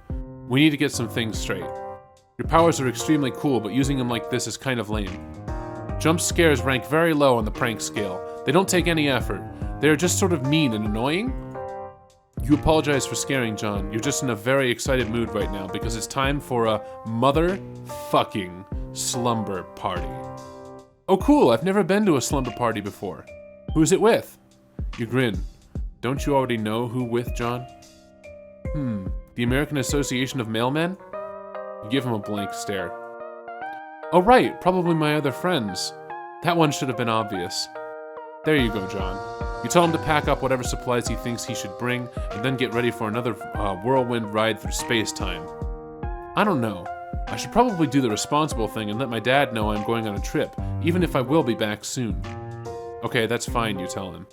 We need to get some things straight. Your powers are extremely cool, but using them like this is kind of lame. Jump scares rank very low on the prank scale. They don't take any effort. They are just sort of mean and annoying. You apologize for scaring John. You're just in a very excited mood right now because it's time for a motherfucking slumber party. Oh cool, I've never been to a slumber party before. Who's it with? You grin. Don't you already know who with, John? The American Association of Mailmen? You give him a blank stare. Oh right, probably my other friends. That one should have been obvious. There you go, John. You tell him to pack up whatever supplies he thinks he should bring, and then get ready for another whirlwind ride through space-time. I don't know. I should probably do the responsible thing and let my dad know I'm going on a trip, even if I will be back soon. Okay, that's fine, you tell him.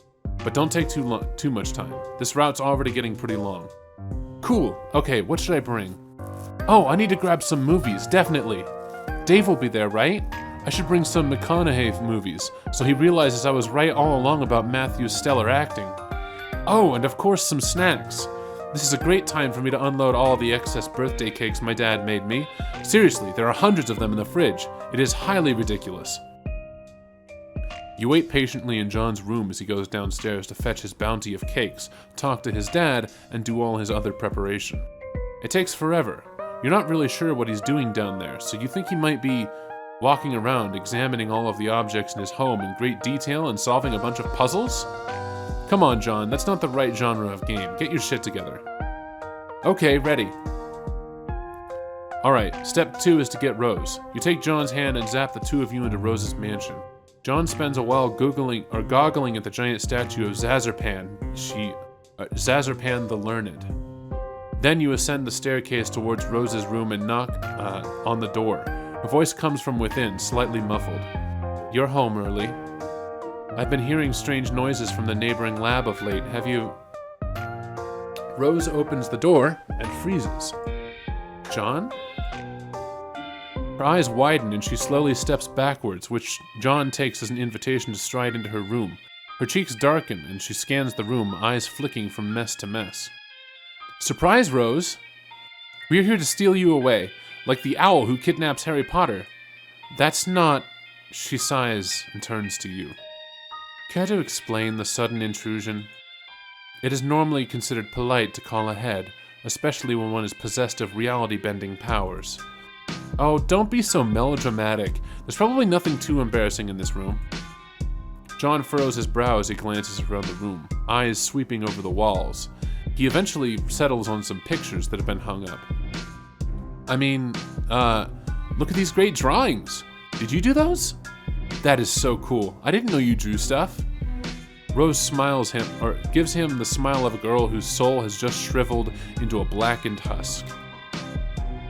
But don't take too much time. This route's already getting pretty long. Cool. Okay, what should I bring? Oh, I need to grab some movies, definitely. Dave will be there, right? I should bring some McConaughey movies, so he realizes I was right all along about Matthew's stellar acting. Oh, and of course some snacks. This is a great time for me to unload all the excess birthday cakes my dad made me. Seriously, there are hundreds of them in the fridge. It is highly ridiculous. You wait patiently in John's room as he goes downstairs to fetch his bounty of cakes, talk to his dad, and do all his other preparation. It takes forever. You're not really sure what he's doing down there, so you think he might be walking around, examining all of the objects in his home in great detail and solving a bunch of puzzles? Come on, John, that's not the right genre of game. Get your shit together. Okay, ready. Alright, step 2 is to get Rose. You take John's hand and zap the two of you into Rose's mansion. John spends a while goggling at the giant statue of Zazarpan the Learned. Then you ascend the staircase towards Rose's room and knock on the door. A voice comes from within, slightly muffled. You're home early. I've been hearing strange noises from the neighboring lab of late. Have you... Rose opens the door and freezes. John? Her eyes widen and she slowly steps backwards, which John takes as an invitation to stride into her room. Her cheeks darken and she scans the room, eyes flicking from mess to mess. Surprise, Rose! We are here to steal you away, like the owl who kidnaps Harry Potter. That's not... She sighs and turns to you. Care to explain the sudden intrusion? It is normally considered polite to call ahead, especially when one is possessed of reality-bending powers. Oh, don't be so melodramatic. There's probably nothing too embarrassing in this room. John furrows his brow as he glances around the room, eyes sweeping over the walls. He eventually settles on some pictures that have been hung up. I mean, look at these great drawings. Did you do those? That is so cool. I didn't know you drew stuff. Rose gives him the smile of a girl whose soul has just shriveled into a blackened husk.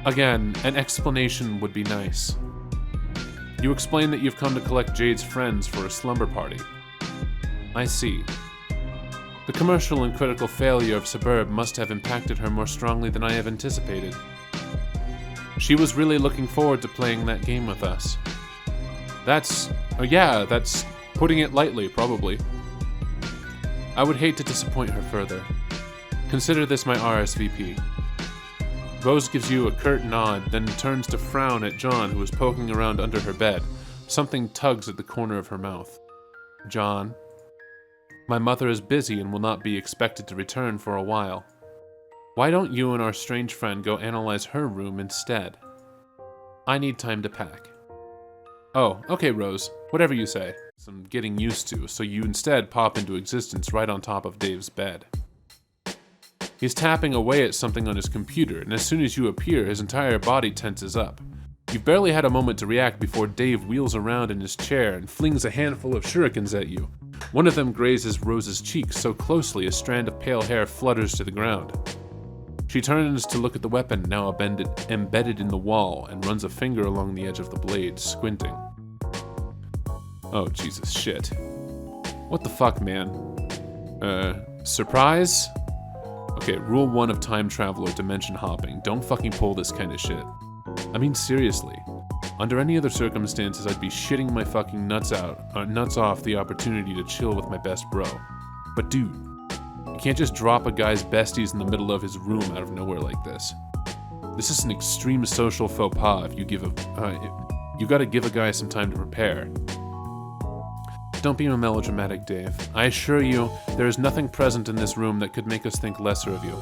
Again, an explanation would be nice. You explain that you've come to collect Jade's friends for a slumber party. I see. The commercial and critical failure of Suburb must have impacted her more strongly than I have anticipated. She was really looking forward to playing that game with us. That's putting it lightly, probably. I would hate to disappoint her further. Consider this my RSVP. Rose gives you a curt nod, then turns to frown at John, who is poking around under her bed. Something tugs at the corner of her mouth. John, my mother is busy and will not be expected to return for a while. Why don't you and our strange friend go analyze her room instead? I need time to pack. Oh, okay, Rose. Whatever you say. Some getting used to, so you instead pop into existence right on top of Dave's bed. He's tapping away at something on his computer, and as soon as you appear, his entire body tenses up. You've barely had a moment to react before Dave wheels around in his chair and flings a handful of shurikens at you. One of them grazes Rose's cheek so closely a strand of pale hair flutters to the ground. She turns to look at the weapon, now embedded in the wall, and runs a finger along the edge of the blade, squinting. Oh, Jesus, shit. What the fuck, man? Surprise? Okay, rule 1 of time travel or dimension hopping. Don't fucking pull this kind of shit. I mean, seriously. Under any other circumstances, I'd be shitting my fucking nuts off the opportunity to chill with my best bro. But dude, You can't just drop a guy's besties in the middle of his room out of nowhere like this. This is an extreme social faux pas if you you gotta give a guy some time to prepare. Don't be melodramatic, Dave. I assure you, there is nothing present in this room that could make us think lesser of you.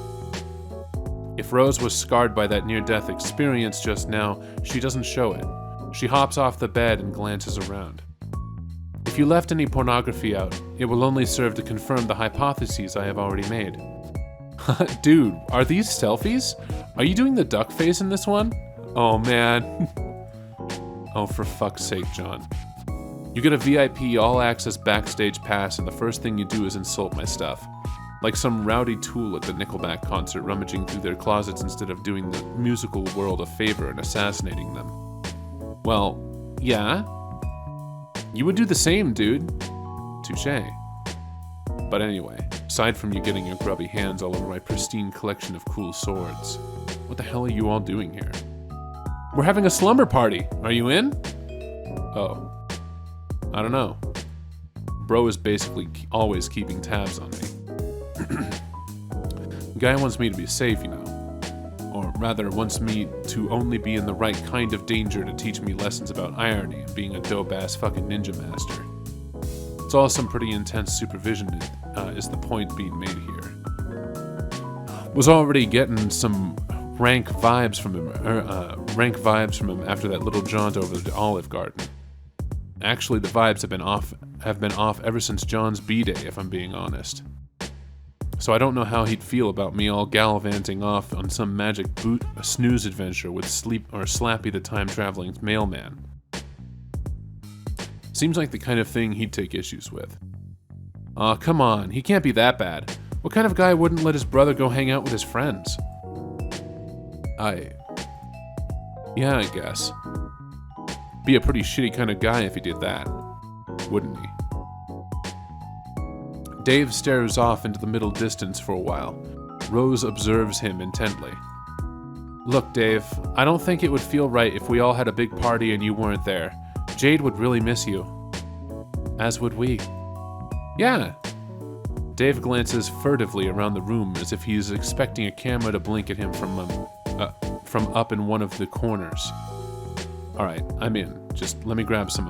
If Rose was scarred by that near-death experience just now, she doesn't show it. She hops off the bed and glances around. If you left any pornography out, it will only serve to confirm the hypotheses I have already made. Dude, are these selfies? Are you doing the duck face in this one? Oh man. Oh, for fuck's sake, John. You get a VIP all-access backstage pass and the first thing you do is insult my stuff. Like some rowdy tool at the Nickelback concert rummaging through their closets instead of doing the musical world a favor and assassinating them. Well, yeah. You would do the same, dude. Touché. But anyway, aside from you getting your grubby hands all over my pristine collection of cool swords, what the hell are you all doing here? We're having a slumber party. Are you in? Oh. I don't know. Bro is basically always keeping tabs on me. The guy wants me to be safe, you know. Or rather, wants me to only be in the right kind of danger to teach me lessons about irony and being a dope-ass fucking ninja master. It's all some pretty intense supervision is the point being made here. Was already getting some rank vibes from him after that little jaunt over the Olive Garden. Actually, the vibes have been off ever since John's B-Day, if I'm being honest. So I don't know how he'd feel about me all gallivanting off on some magic snooze adventure with Slappy the time-traveling mailman. Seems like the kind of thing he'd take issues with. Aw, come on, he can't be that bad. What kind of guy wouldn't let his brother go hang out with his friends? Yeah, I guess. Be a pretty shitty kind of guy if he did that, wouldn't he? Dave stares off into the middle distance for a while. Rose observes him intently. Look, Dave, I don't think it would feel right if we all had a big party and you weren't there. Jade would really miss you. As would we. Yeah. Dave glances furtively around the room as if he's expecting a camera to blink at him from up in one of the corners. Alright, I'm in. Just let me grab some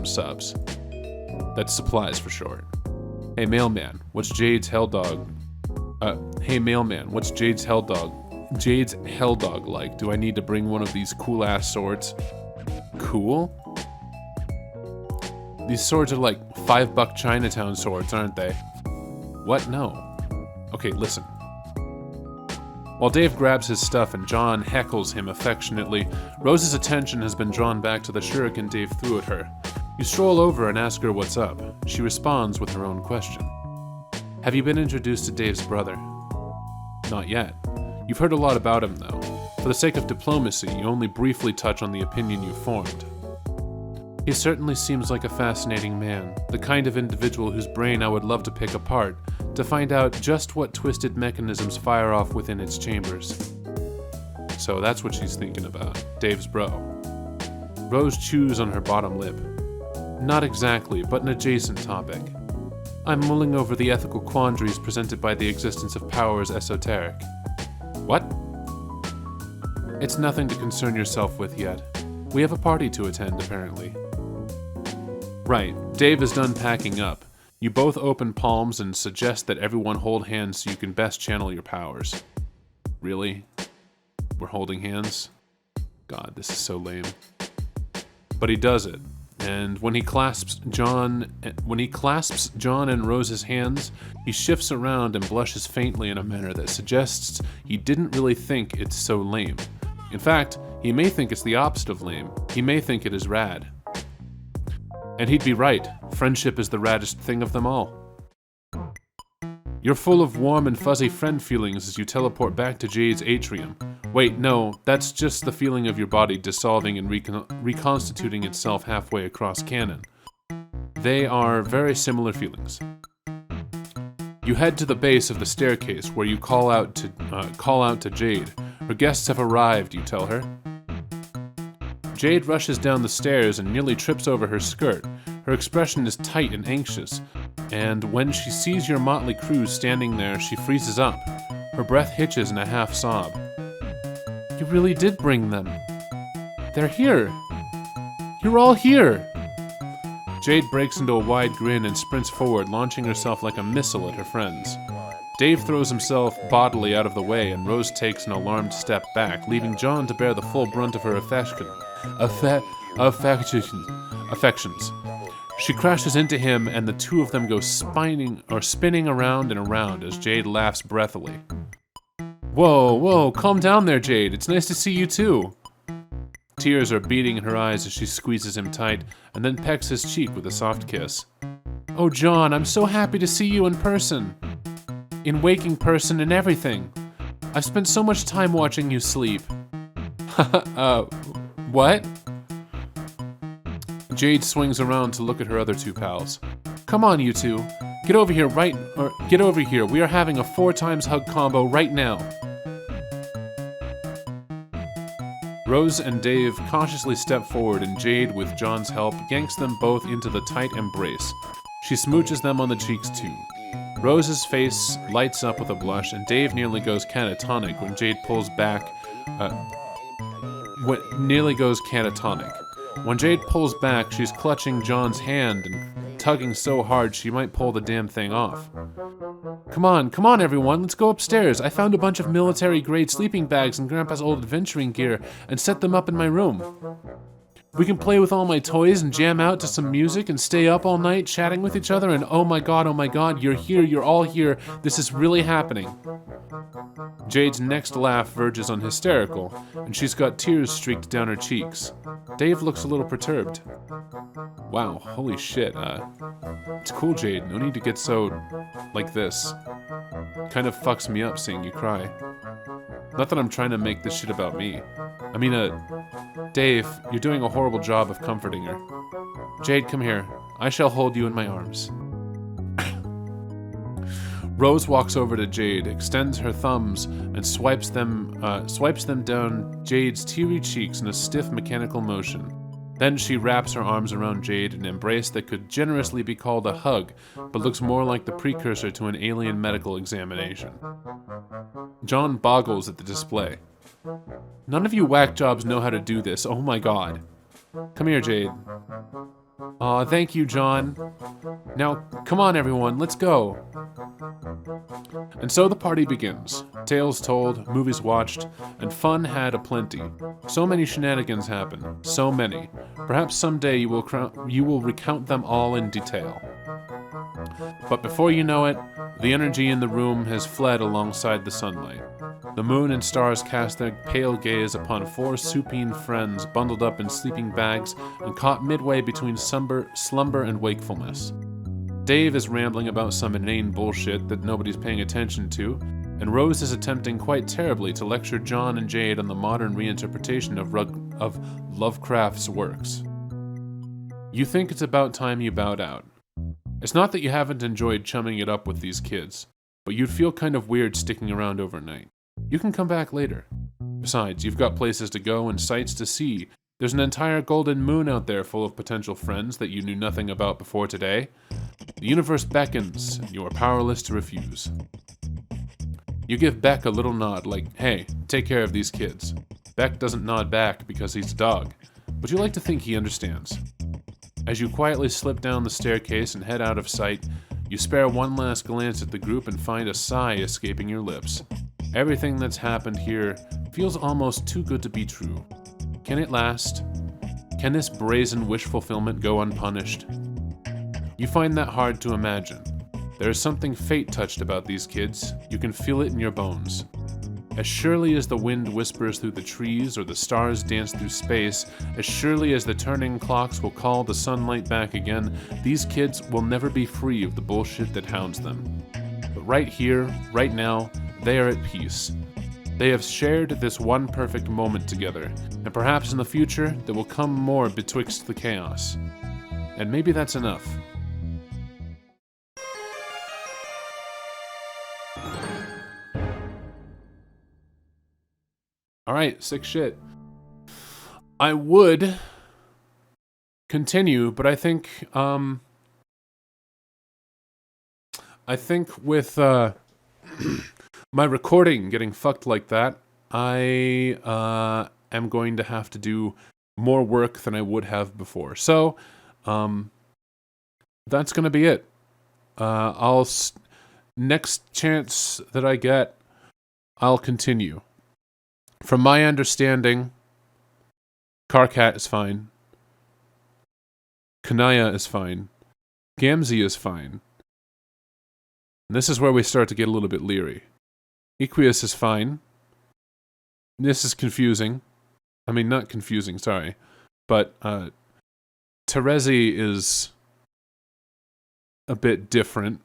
subs. That's supplies for short. Hey mailman, what's Jade's hell dog like? Do I need to bring one of these cool ass swords? Cool? These swords are like $5 Chinatown swords, aren't they? What? No. Okay, listen. While Dave grabs his stuff and John heckles him affectionately, Rose's attention has been drawn back to the shuriken Dave threw at her. You stroll over and ask her what's up. She responds with her own question. Have you been introduced to Dave's brother? Not yet. You've heard a lot about him, though. For the sake of diplomacy, you only briefly touch on the opinion you formed. He certainly seems like a fascinating man, the kind of individual whose brain I would love to pick apart, to find out just what twisted mechanisms fire off within its chambers. So that's what she's thinking about, Dave's bro. Rose chews on her bottom lip. Not exactly, but an adjacent topic. I'm mulling over the ethical quandaries presented by the existence of power as esoteric. What? It's nothing to concern yourself with yet. We have a party to attend, apparently. Right, Dave is done packing up. You both open palms and suggest that everyone hold hands so you can best channel your powers. Really? We're holding hands? God, this is so lame. But he does it. And when he clasps John and Rose's hands, he shifts around and blushes faintly in a manner that suggests he didn't really think it's so lame. In fact, he may think it's the opposite of lame. He may think it is rad. And he'd be right. Friendship is the raddest thing of them all. You're full of warm and fuzzy friend feelings as you teleport back to Jade's atrium. Wait, no, that's just the feeling of your body dissolving and reconstituting itself halfway across canon. They are very similar feelings. You head to the base of the staircase where you call out to Jade. Her guests have arrived, you tell her. Jade rushes down the stairs and nearly trips over her skirt. Her expression is tight and anxious. And when she sees your motley crew standing there, she freezes up. Her breath hitches in a half sob. You really did bring them. They're here. You're all here. Jade breaks into a wide grin and sprints forward, launching herself like a missile at her friends. Dave throws himself bodily out of the way, and Rose takes an alarmed step back, leaving John to bear the full brunt of her affections. She crashes into him, and the two of them go spinning spinning around and around as Jade laughs breathily. Whoa, calm down there, Jade. It's nice to see you too. Tears are beating in her eyes as she squeezes him tight, and then pecks his cheek with a soft kiss. Oh, John, I'm so happy to see you in person. In waking person and everything. I've spent so much time watching you sleep. What? Jade swings around to look at her other two pals. Come on, you two. Get over here. We are having a 4x hug combo right now. Rose and Dave cautiously step forward, and Jade, with John's help, yanks them both into the tight embrace. She smooches them on the cheeks too. Rose's face lights up with a blush, and Dave nearly goes catatonic when Jade pulls back. When Jade pulls back, she's clutching John's hand and tugging so hard she might pull the damn thing off. Come on, everyone, let's go upstairs. I found a bunch of military-grade sleeping bags and Grandpa's old adventuring gear and set them up in my room. We can play with all my toys and jam out to some music and stay up all night chatting with each other, and oh my god, you're here, you're all here, this is really happening. Jade's next laugh verges on hysterical, and she's got tears streaked down her cheeks. Dave looks a little perturbed. Wow, holy shit, it's cool, Jade, no need to get so, like this. Kind of fucks me up seeing you cry. Not that I'm trying to make this shit about me. I mean, Dave, you're doing a horrible job of comforting her. Jade, come here. I shall hold you in my arms. Rose walks over to Jade, extends her thumbs, and swipes them down Jade's teary cheeks in a stiff mechanical motion. Then she wraps her arms around Jade in an embrace that could generously be called a hug, but looks more like the precursor to an alien medical examination. John boggles at the display. None of you whack jobs know how to do this, oh my god. Come here, Jade. Aw, thank you, John. Now, come on everyone, let's go. And so the party begins. Tales told, movies watched, and fun had aplenty. So many shenanigans happen, so many. Perhaps someday you will recount them all in detail. But before you know it, the energy in the room has fled alongside the sunlight. The moon and stars cast their pale gaze upon four supine friends bundled up in sleeping bags and caught midway between slumber and wakefulness. Dave is rambling about some inane bullshit that nobody's paying attention to, and Rose is attempting quite terribly to lecture John and Jade on the modern reinterpretation of Lovecraft's works. You think it's about time you bowed out. It's not that you haven't enjoyed chumming it up with these kids, but you'd feel kind of weird sticking around overnight. You can come back later. Besides, you've got places to go and sights to see. There's an entire golden moon out there full of potential friends that you knew nothing about before today. The universe beckons, and you are powerless to refuse. You give Beck a little nod like, hey, take care of these kids. Beck doesn't nod back because he's a dog, but you like to think he understands. As you quietly slip down the staircase and head out of sight, you spare one last glance at the group and find a sigh escaping your lips. Everything that's happened here feels almost too good to be true. Can it last? Can this brazen wish fulfillment go unpunished? You find that hard to imagine. There is something fate touched about these kids. You can feel it in your bones. As surely as the wind whispers through the trees or the stars dance through space, as surely as the turning clocks will call the sunlight back again, these kids will never be free of the bullshit that hounds them. But right here, right now, they are at peace. They have shared this one perfect moment together, and perhaps in the future there will come more betwixt the chaos. And maybe that's enough. Alright, sick shit. I would continue, but I think, I think with my recording getting fucked like that, I am going to have to do more work than I would have before. So, that's gonna be it. Next chance that I get, I'll continue. From my understanding, Karkat is fine. Kanaya is fine. Gamzee is fine. And this is where we start to get a little bit leery. Equius is fine. This is confusing. I mean, not confusing, sorry. But Terezi is a bit different.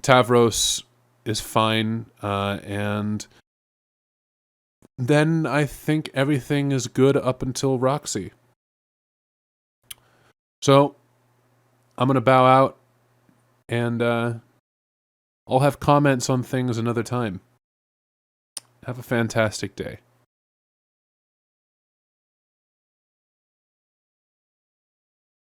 Tavros is fine. And then I think everything is good up until Roxy. So, I'm going to bow out, and I'll have comments on things another time. Have a fantastic day.